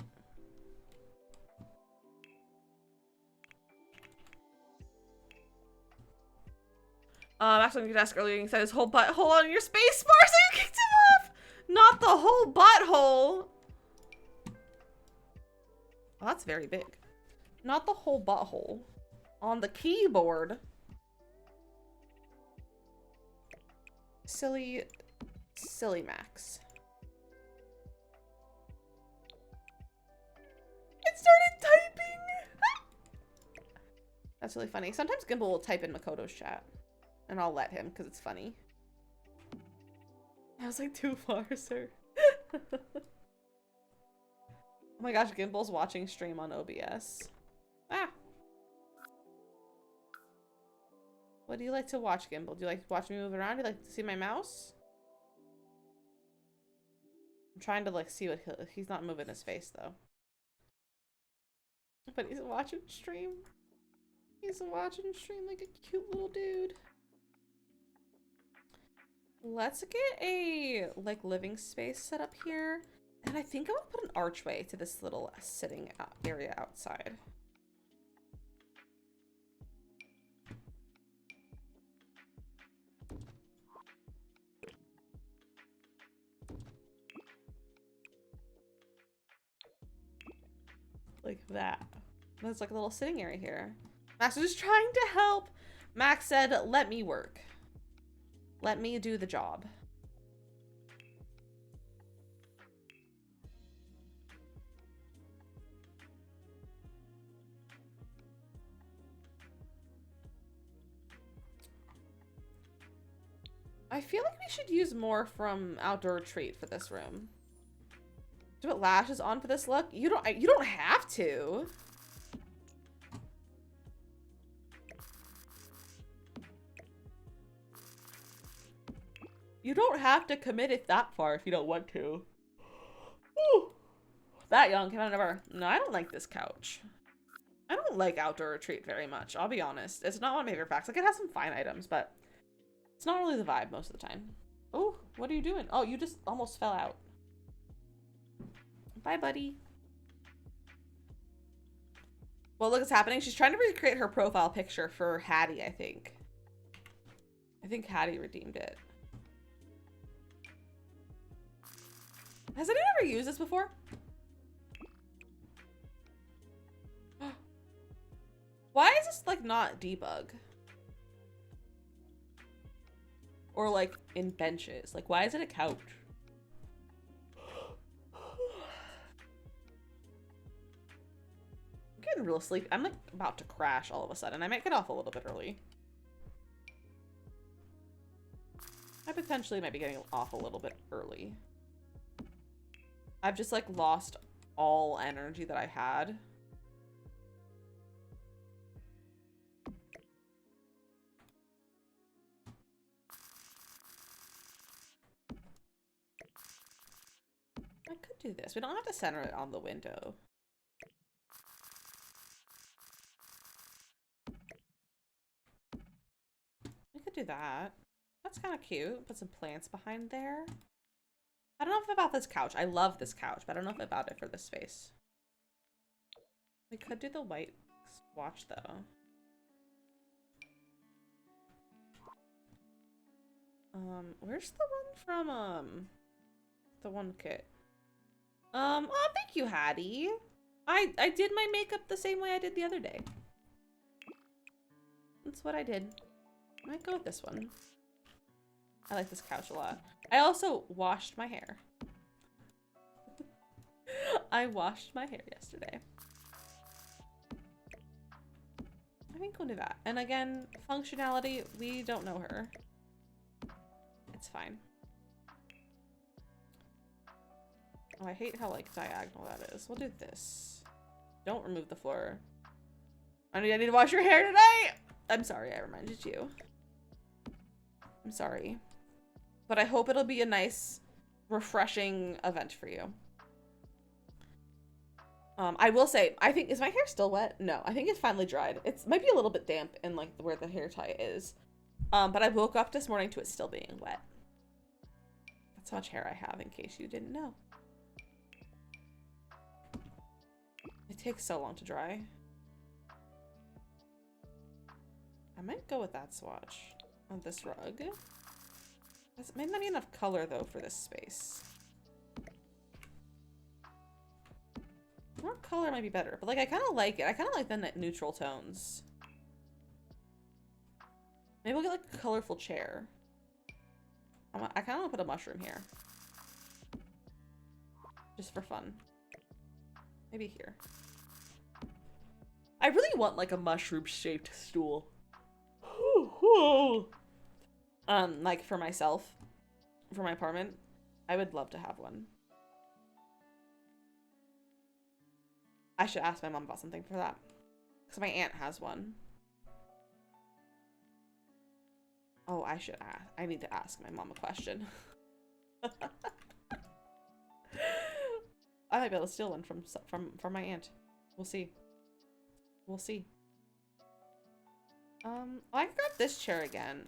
Actually, on your desk earlier, you said his whole butthole on your space bar, so you kicked him off. Not the whole butthole. Oh, that's very big. Not the whole butthole. On the keyboard. Silly Max. It started typing! That's really funny. Sometimes Gimbal will type in Makoto's chat. And I'll let him, because it's funny. I was like, too far, sir. Oh my gosh, Gimbal's watching stream on OBS. Ah! What do you like to watch, Gimbal? Do you like to watch me move around? Do you like to see my mouse? I'm trying to, like, see what he's not moving his face, though. But he's watching stream. He's watching stream like a cute little dude. Let's get a, like, living space set up here. And I think I'm gonna put an archway to this little sitting area outside. Like that. There's like a little sitting area here. Max was just trying to help. Max said, let me work. Let me do the job. I feel like we should use more from Outdoor Retreat for this room. Do it lashes on for this look? You don't have to. You don't have to commit it that far if you don't want to. Ooh. That yawn came out of nowhere. No, I don't like this couch. I don't like Outdoor Retreat very much, I'll be honest. It's not one of my favorite packs. Like, it has some fine items, but it's not really the vibe most of the time. Oh, what are you doing? Oh, you just almost fell out. Bye, buddy. Well, look what's happening. She's trying to recreate her profile picture for Hattie, I think. I think Hattie redeemed it. Has anyone ever used this before? Why is this, like, not debug? Or, like, in benches? Like, why is it a couch? I'm getting real sleepy. I'm, like, about to crash all of a sudden. I might get off a little bit early. I potentially might be getting off a little bit early. I've just, like, lost all energy that I had. I could do this. We don't have to center it on the window. We could do that. That's kind of cute. Put some plants behind there. I don't know if about this couch. I love this couch, but I don't know if about it for this space. We could do the white swatch though. Where's the one from the one kit? Oh, thank you, Hattie. I did my makeup the same way I did the other day. That's what I did. I might go with this one. I like this couch a lot. I also washed my hair. I washed my hair yesterday. I think we'll do that. And again, functionality, we don't know her. It's fine. Oh, I hate how, like, diagonal that is. We'll do this. Don't remove the floor. I need to wash your hair tonight! I'm sorry I reminded you. I'm sorry. But I hope it'll be a nice, refreshing event for you. I will say, I think, is my hair still wet? No, I think it's finally dried. It might be a little bit damp in, like, where the hair tie is. But I woke up this morning to it still being wet. That's how much hair I have, in case you didn't know. It takes so long to dry. I might go with that swatch on this rug. This might not be enough color, though, for this space. More color might be better, but, like, I kind of like it. I kind of like the neutral tones. Maybe we'll get, like, a colorful chair. I kind of want to put a mushroom here. Just for fun. Maybe here. I really want, like, a mushroom-shaped stool. Like, for myself. For my apartment. I would love to have one. I should ask my mom about something for that. Because my aunt has one. Oh, I should ask. I need to ask my mom a question. I might be able to steal one from my aunt. We'll see. We'll see. I can grab this chair again.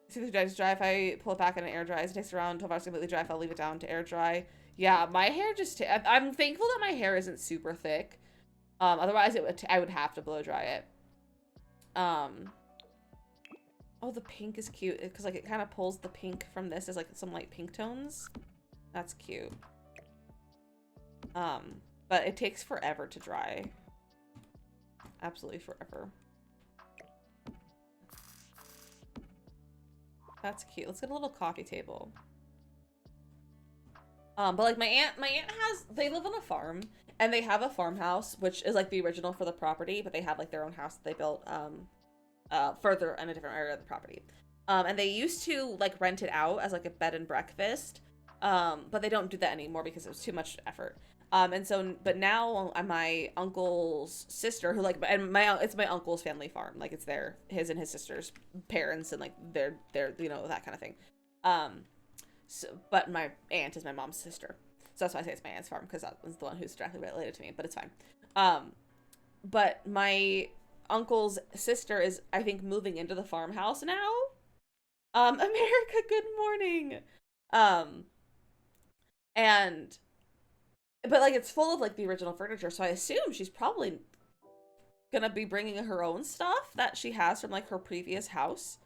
See the dry. If I pull it back and it air dries, it takes around 12 hours to completely dry. If I'll leave it down to air dry. Yeah, my hair just... I'm thankful that my hair isn't super thick. Otherwise, I would have to blow dry it. Oh, the pink is cute. Because, like, it kind of pulls the pink from this as, like, some light pink tones. That's cute. But but it takes forever to dry. Absolutely forever. That's cute. Let's get a little coffee table. But like my aunt has, they live on a farm and they have a farmhouse, which is like the original for the property, but they have like their own house that they built, further in a different area of the property. And they used to like rent it out as like a bed and breakfast. But they don't do that anymore because it was too much effort. And so, but now my uncle's sister, who like, and it's my uncle's family farm, like it's his and his sister's parents, and like they're you know, that kind of thing. So, but my aunt is my mom's sister, so that's why I say it's my aunt's farm, because that was the one who's directly related to me. But it's fine. But my uncle's sister is, I think, moving into the farmhouse now. America, good morning. And but like it's full of like the original furniture, so I assume she's probably gonna be bringing her own stuff that she has from like her previous house.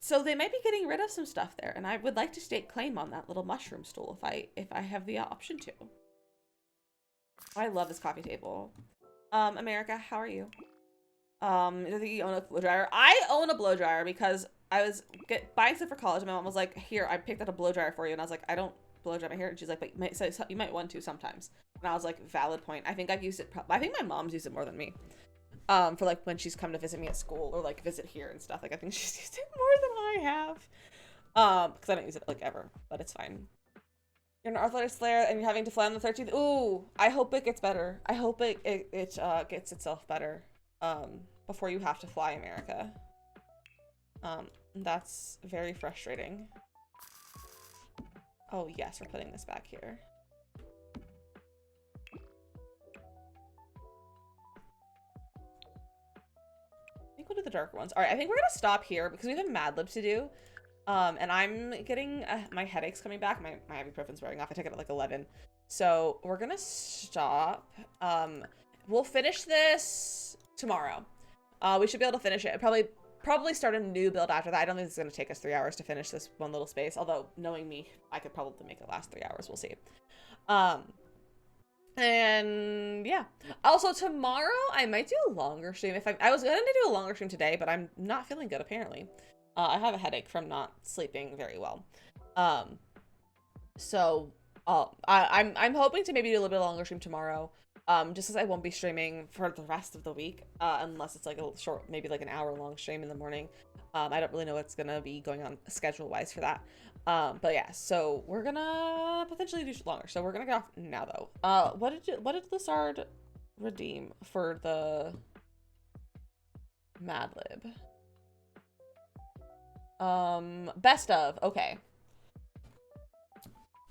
So they might be getting rid of some stuff there, and I would like to stake claim on that little mushroom stool if I have the option to. I love this coffee table. America, how are you? I think you own a blow dryer. I own a blow dryer because I was buying stuff for college, and my mom was like, "Here, I picked out a blow dryer for you," and I was like, "I don't blow dry my hair," and she's like, "But you might want to sometimes." And I was like, "Valid point." I think I've used it. I think my mom's used it more than me. For like when she's come to visit me at school or like visit here and stuff. Like I think she's used it more than I have. Because I don't use it like ever, but it's fine. You're an arthritis flare and you're having to fly on the 13th. Ooh, I hope it gets better. I hope it gets itself better. Before you have to fly, America. That's very frustrating. Oh yes, we're putting this back here. I think we'll do the darker ones. All right, I think we're gonna stop here because we have Mad Lib to do. And I'm getting my headache's coming back. My ibuprofen's wearing off. I took it at like 11. So we're gonna stop. We'll finish this tomorrow. We should be able to finish it. Probably start a new build after that. I don't think it's gonna take us 3 hours to finish this one little space. Although knowing me, I could probably make it last 3 hours. We'll see. And yeah. Also tomorrow I might do a longer stream. I was gonna do a longer stream today, but I'm not feeling good apparently. I have a headache from not sleeping very well. So I'm hoping to maybe do a little bit longer stream tomorrow. Just because I won't be streaming for the rest of the week, unless it's like a short, maybe like an hour-long stream in the morning. I don't really know what's gonna be going on schedule-wise for that. But yeah, so we're gonna potentially do longer. So we're gonna get off now, though. What did Lizard redeem for the Mad Lib? Best of. Okay.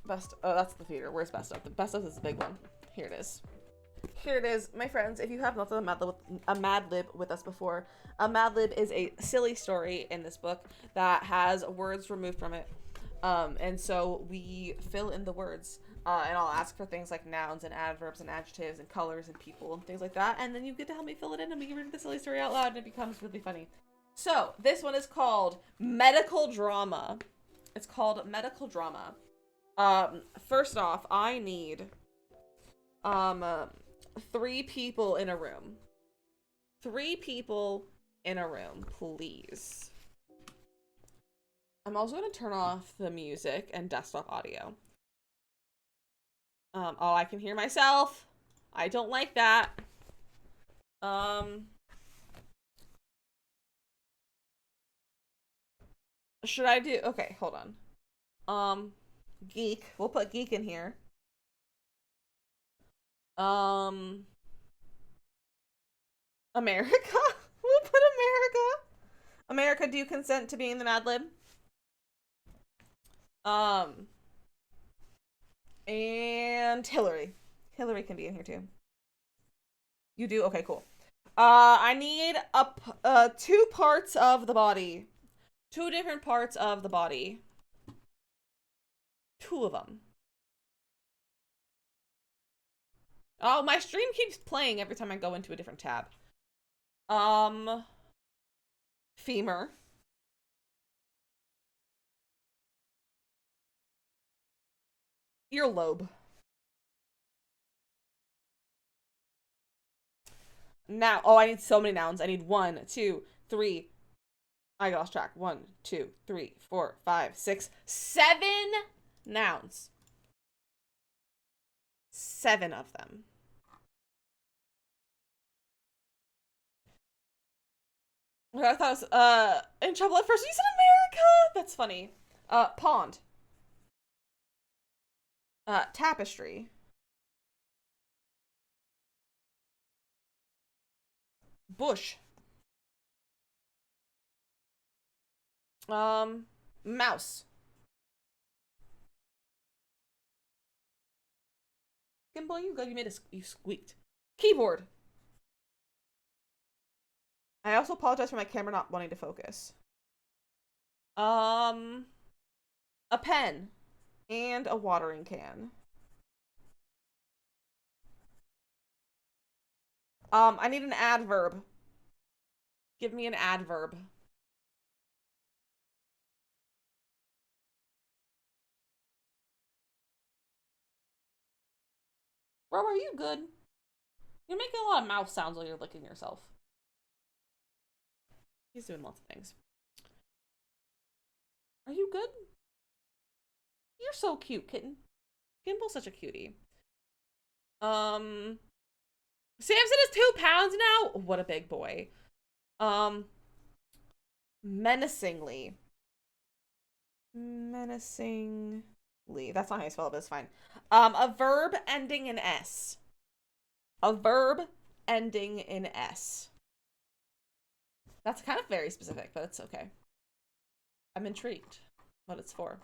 Oh, that's the theater. Where's best of? The best of is the big one. Here it is. Here it is, my friends. If you have not done a Mad Lib with us before, a Mad Lib is a silly story in this book that has words removed from it. And so we fill in the words. And I'll ask for things like nouns and adverbs and adjectives and colors and people and things like that. And then you get to help me fill it in and we read the silly story out loud and it becomes really funny. So this one is called Medical Drama. It's called Medical Drama. First off, I need 3 people in a room. 3 people in a room, please. I'm also going to turn off the music and desktop audio. Oh, I can hear myself. I don't like that. Should I do... Okay, hold on. Geek. We'll put Geek in here. America? We'll put America. America, do you consent to being the Mad Lib? And Hillary. Hillary can be in here too. You do? Okay, cool. I need 2 parts of the body. 2 different parts of the body. 2 of them. Oh, my stream keeps playing every time I go into a different tab. Femur. Earlobe. Now, oh, I need so many nouns. I need 1, 2, 3. I lost track. 1, 2, 3, 4, 5, 6, 7 nouns. 7 of them. I thought it was, in trouble at first. You said America! That's funny. Pond. Tapestry. Bush. Mouse. Gimbal, you good. You squeaked. Keyboard. I also apologize for my camera not wanting to focus. A pen. And a watering can. I need an adverb. Give me an adverb. Rob, are you good? You're making a lot of mouth sounds while you're licking yourself. He's doing lots of things. Are you good? You're so cute, kitten. Gimbal's such a cutie. Samson is 2 pounds now? What a big boy. Menacingly. Menacingly. That's not how you spell it, but it's fine. A verb ending in S. A verb ending in S. That's kind of very specific, but it's okay. I'm intrigued what it's for.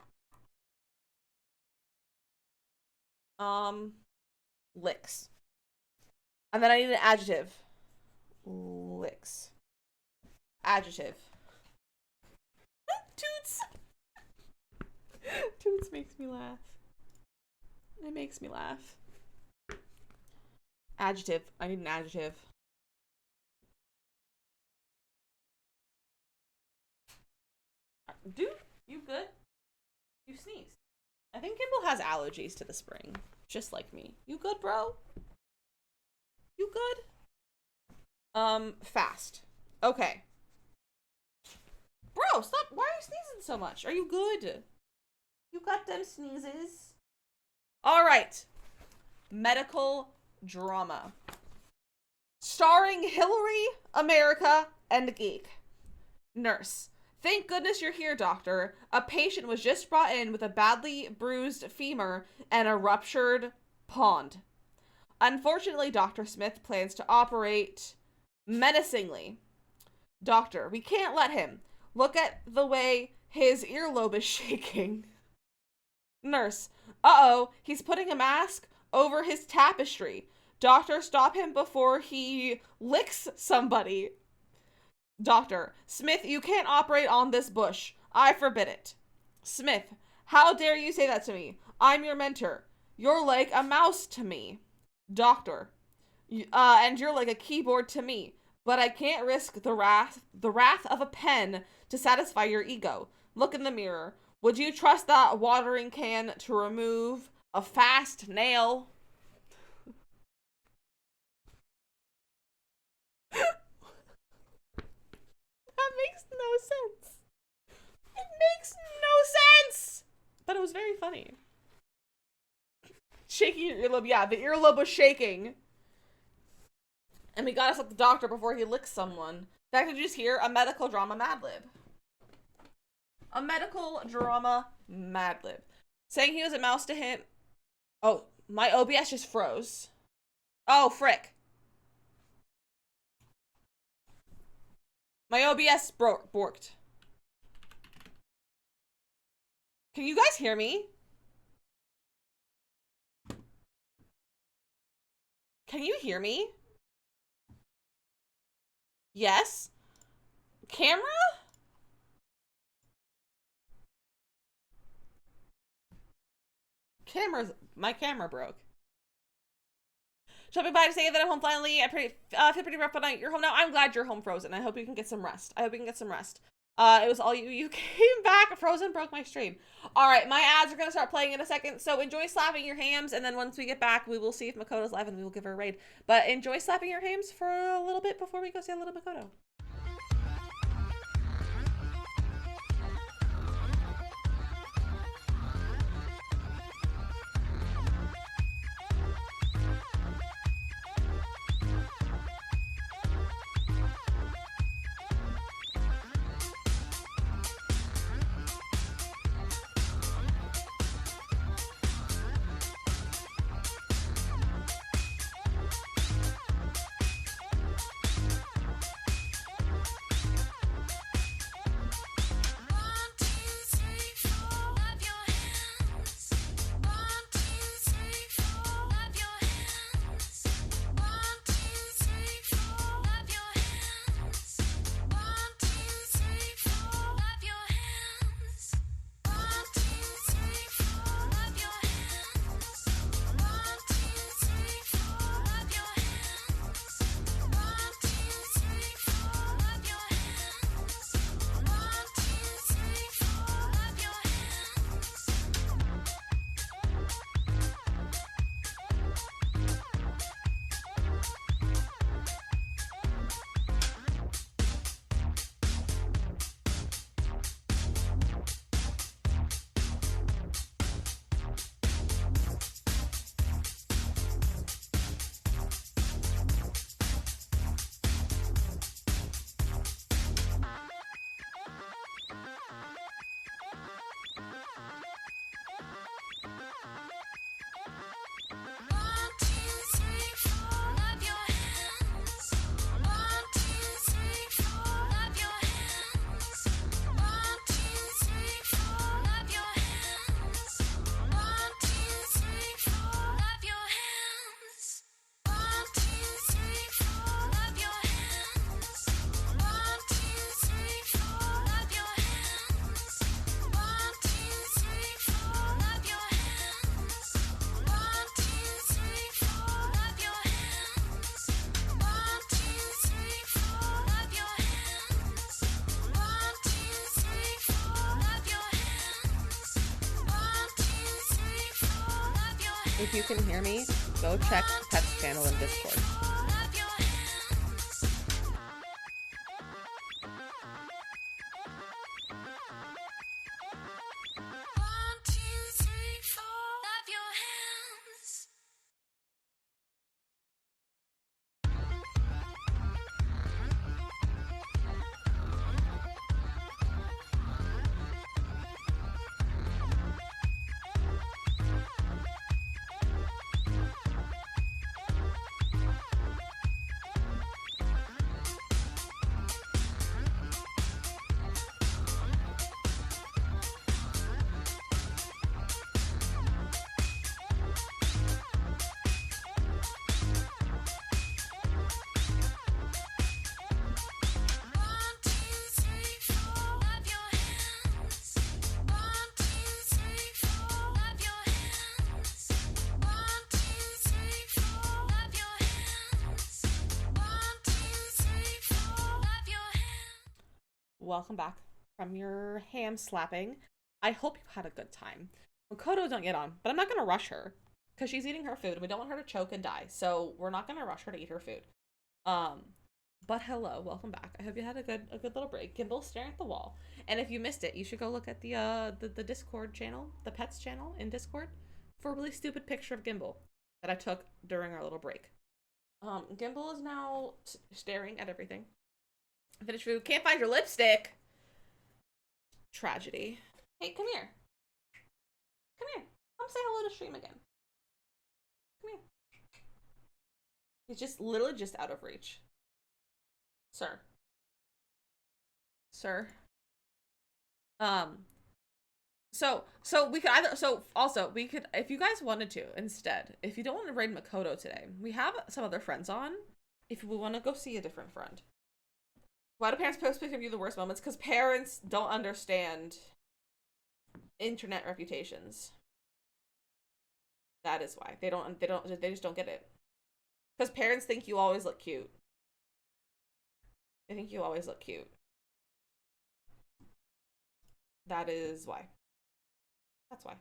Licks. And then I need an adjective. Licks. Adjective. Toots. Toots makes me laugh. It makes me laugh. Adjective. I need an adjective. Dude, you good? You sneezed. I think Kimball has allergies to the spring. Just like me. You good, bro? You good? Fast. Okay. Bro, stop. Why are you sneezing so much? Are you good? You got them sneezes. All right. Medical drama. Starring Hillary, America, and Geek. Nurse. Thank goodness you're here, doctor. A patient was just brought in with a badly bruised femur and a ruptured pond. Unfortunately, Dr. Smith plans to operate menacingly. Doctor, we can't let him. Look at the way his earlobe is shaking. Nurse, uh-oh, he's putting a mask over his tapestry. Doctor, stop him before he licks somebody. Doctor, Smith, you can't operate on this bush. I forbid it. Smith, how dare you say that to me? I'm your mentor. You're like a mouse to me. Doctor, and you're like a keyboard to me. But I can't risk the wrath of a pen to satisfy your ego. Look in the mirror. Would you trust that watering can to remove a fast nail? That makes no sense. It makes no sense. But it was very funny. Shaking your earlobe. Yeah, the earlobe was shaking. And we got us at the doctor before he licks someone. That did you just hear? A medical drama Mad Lib. A medical drama Mad Lib. Saying he was a mouse to him. Oh, my OBS just froze. Oh, frick. My OBS borked. Can you guys hear me? Can you hear me? Yes? Camera? My camera broke. Shopping by to say that I'm home finally. I feel pretty rough, but you're home now. I'm glad you're home frozen. I hope you can get some rest. It was all you. You came back. Frozen broke my stream. All right, my ads are gonna start playing in a second. So enjoy slapping your hams, and then once we get back, we will see if Makoto's live, and we will give her a raid. But enjoy slapping your hams for a little bit before we go see a little Makoto. If you can hear me, go check Pet's channel in Discord. Welcome back from your ham slapping. I hope you had a good time. Makoto don't get on, but I'm not going to rush her because she's eating her food and we don't want her to choke and die. So we're not going to rush her to eat her food. But hello, welcome back. I hope you had a good little break. Gimbal's staring at the wall. And if you missed it, you should go look at the Discord channel, the Pets channel in Discord for a really stupid picture of Gimbal that I took during our little break. Gimbal is now staring at everything. Finished food. Can't find your lipstick. Tragedy. Hey, come here. Come here. Come say hello to stream again. Come here. He's just literally just out of reach. Sir. Sir. So we could either, we could, if you guys wanted to, instead, if you don't want to raid Makoto today, we have some other friends on, if we want to go see a different friend. Why do parents post pictures of you the worst moments? Because parents don't understand internet reputations. That is why. They just don't get it. Because parents think you always look cute. They think you always look cute. That is why. That's why.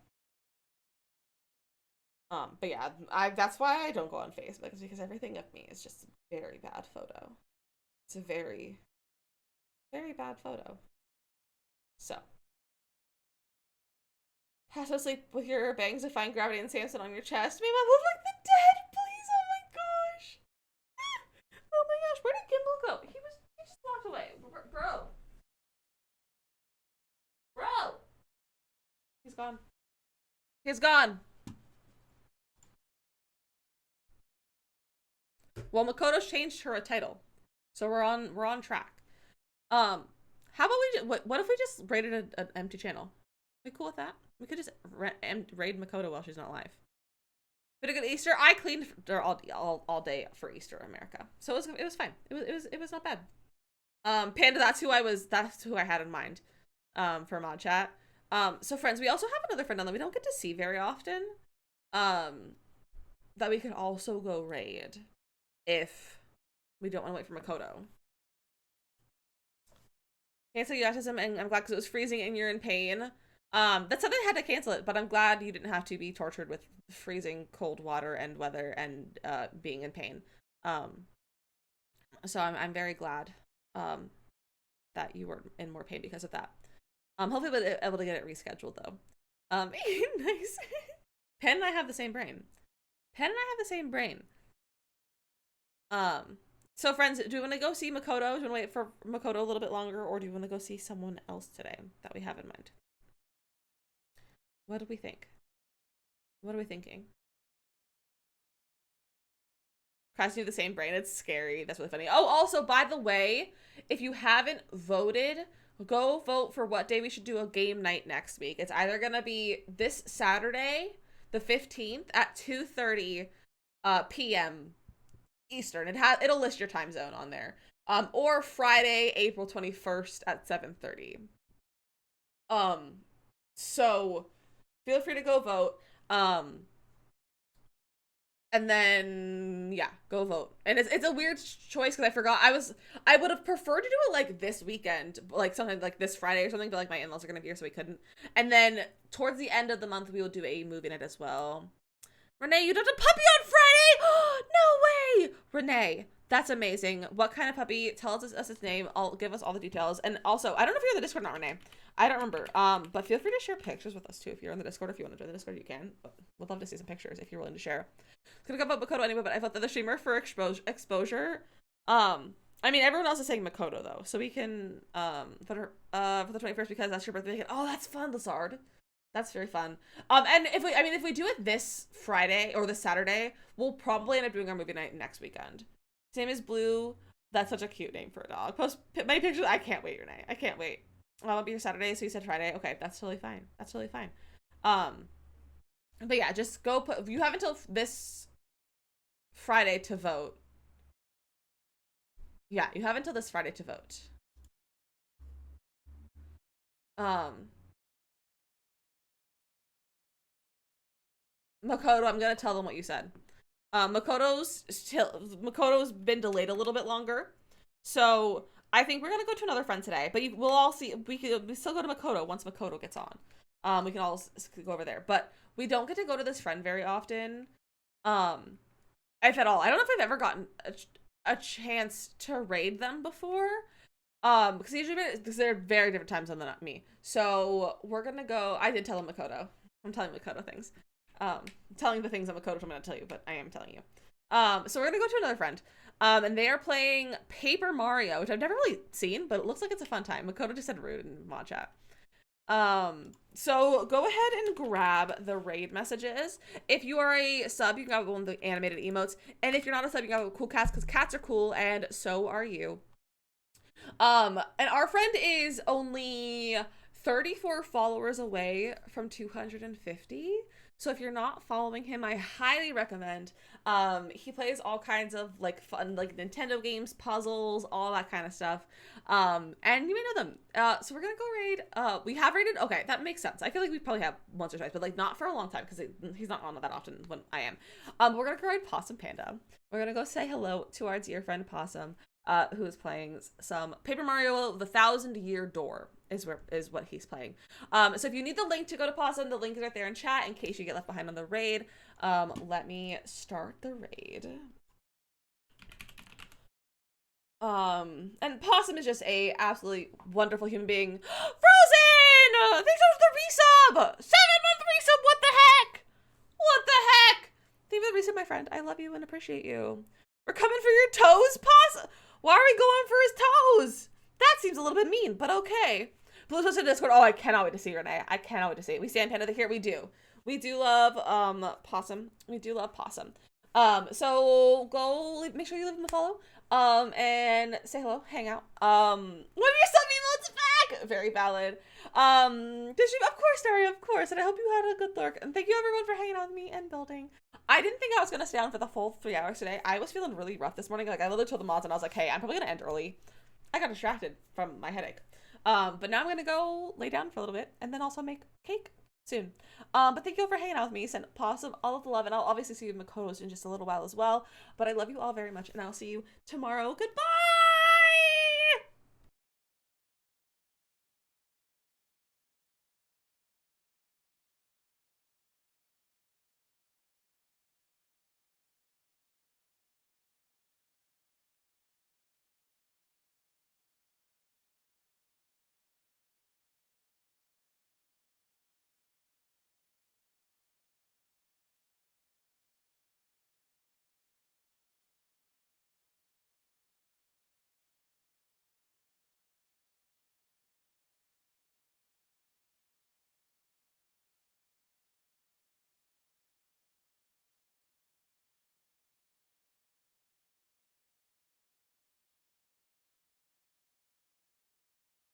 But yeah, that's why I don't go on Facebook, is because everything of me is just a very bad photo. It's a very, very bad photo. So, have to sleep with your bangs, defying gravity, and Samson on your chest. Maybe I look like the dead, please. Oh my gosh. Oh my gosh, where did Gimbal go? He just walked away, bro. Bro. He's gone. He's gone. Well, Makoto's changed her title, so we're on track. How about what if we just raided an empty channel? Are we cool with that? We could just raid Makoto while she's not live. But a good Easter. I cleaned all day for Easter in America, so it was fine. It was not bad. Panda, that's who I had in mind, for mod chat. So friends, we also have another friend on that we don't get to see very often, that we could also go raid if we don't want to wait for Makoto. Cancel your autism, and I'm glad because it was freezing and you're in pain. That's something I had to cancel it, but I'm glad you didn't have to be tortured with freezing cold water and weather and being in pain. So I'm very glad that you were in more pain because of that. Hopefully we'll be able to get it rescheduled though. Nice. Pen and I have the same brain. So friends, do you want to go see Makoto? Do you want to wait for Makoto a little bit longer, or do you want to go see someone else today that we have in mind? What do we think? What are we thinking? Crossing you the same brain. It's scary. That's really funny. Oh, also, by the way, if you haven't voted, go vote for what day we should do a game night next week. It's either going to be this Saturday, the 15th at 2:30 p.m. Eastern. It'll list your time zone on there. Or Friday, April 21st at 7:30. So feel free to go vote. And then yeah, go vote. And it's a weird choice because I forgot. I would have preferred to do it like this weekend, like something like this Friday or something, but like my in-laws are gonna be here, so we couldn't. And then towards the end of the month, we will do a movie night as well. Renee, you have a puppy on Friday? No way! Renee, that's amazing. What kind of puppy? Tell us its name. I'll give us all the details. And also, I don't know if you're in the Discord or not, Renee. I don't remember. But feel free to share pictures with us too if you're in the Discord. If you want to join the Discord, you can. But we'd love to see some pictures if you're willing to share. I was gonna go about Makoto anyway, but I thought that the streamer for exposure. I mean, everyone else is saying Makoto though, so we can for the 21st because that's your birthday. Oh, that's fun, Lazard. That's very fun. And if we do it this Friday or this Saturday, we'll probably end up doing our movie night next weekend. Same as Blue. That's such a cute name for a dog. Post my pictures. I can't wait, Renee. I can't wait. It'll be your Saturday, so you said Friday. Okay, that's totally fine. That's totally fine. But yeah, just go put. You have until this Friday to vote. Yeah, you have until this Friday to vote. Makoto, I'm gonna tell them what you said. Makoto's been delayed a little bit longer, so I think we're gonna go to another friend today. But we'll all see. We still go to Makoto once Makoto gets on. We can all go over there, but we don't get to go to this friend very often, if at all. I don't know if I've ever gotten a chance to raid them before, because they're very different time zone than me. So we're gonna go. I did tell them Makoto. I'm telling Makoto things. Telling the things that Makoto told me not to tell you, but I am telling you. So we're gonna go to another friend. And they are playing Paper Mario, which I've never really seen, but it looks like it's a fun time. Makoto just said rude in mod chat. So go ahead and grab the raid messages. If you are a sub, you can grab one of the animated emotes. And if you're not a sub, you can grab cool cats, because cats are cool, and so are you. And our friend is only 34 followers away from 250. So if you're not following him, I highly recommend. He plays all kinds of like fun, like Nintendo games, puzzles, all that kind of stuff. And you may know them. So we're gonna go raid. We have raided. Okay, that makes sense. I feel like we probably have once or twice, but like not for a long time because he's not on that often when I am. We're gonna go raid Possum Panda. We're gonna go say hello to our dear friend Possum. who is playing some Paper Mario: The 1,000-Year Door is what he's playing. So if you need the link to go to Possum, the link is right there in chat in case you get left behind on the raid. Let me start the raid. And Possum is just a absolutely wonderful human being. Frozen! Thanks so much for the resub! 7-month resub, what the heck? What the heck? Thank you for the resub, my friend. I love you and appreciate you. We're coming for your toes, Possum? Why are we going for his toes? That seems a little bit mean, but okay. Blue's posted to Discord. Oh, I cannot wait to see Renee. I cannot wait to see it. We stand Panda here. We do. We do love Possum. We do love Possum. So go make sure you leave him a follow. And say hello, hang out. What are your sub emotes back? Very valid. Did you? Of course, Daria, of course. And I hope you had a good lurk. And thank you everyone for hanging out with me and building. I didn't think I was gonna stay on for the full 3 hours today. I was feeling really rough this morning. Like I literally told the mods and I was like, hey, I'm probably gonna end early. I got distracted from my headache. But now I'm gonna go lay down for a little bit and then also make cake soon. But thank you all for hanging out with me. Send Possum all of the love, and I'll obviously see you in Makoto's in just a little while as well. But I love you all very much, and I'll see you tomorrow. Goodbye!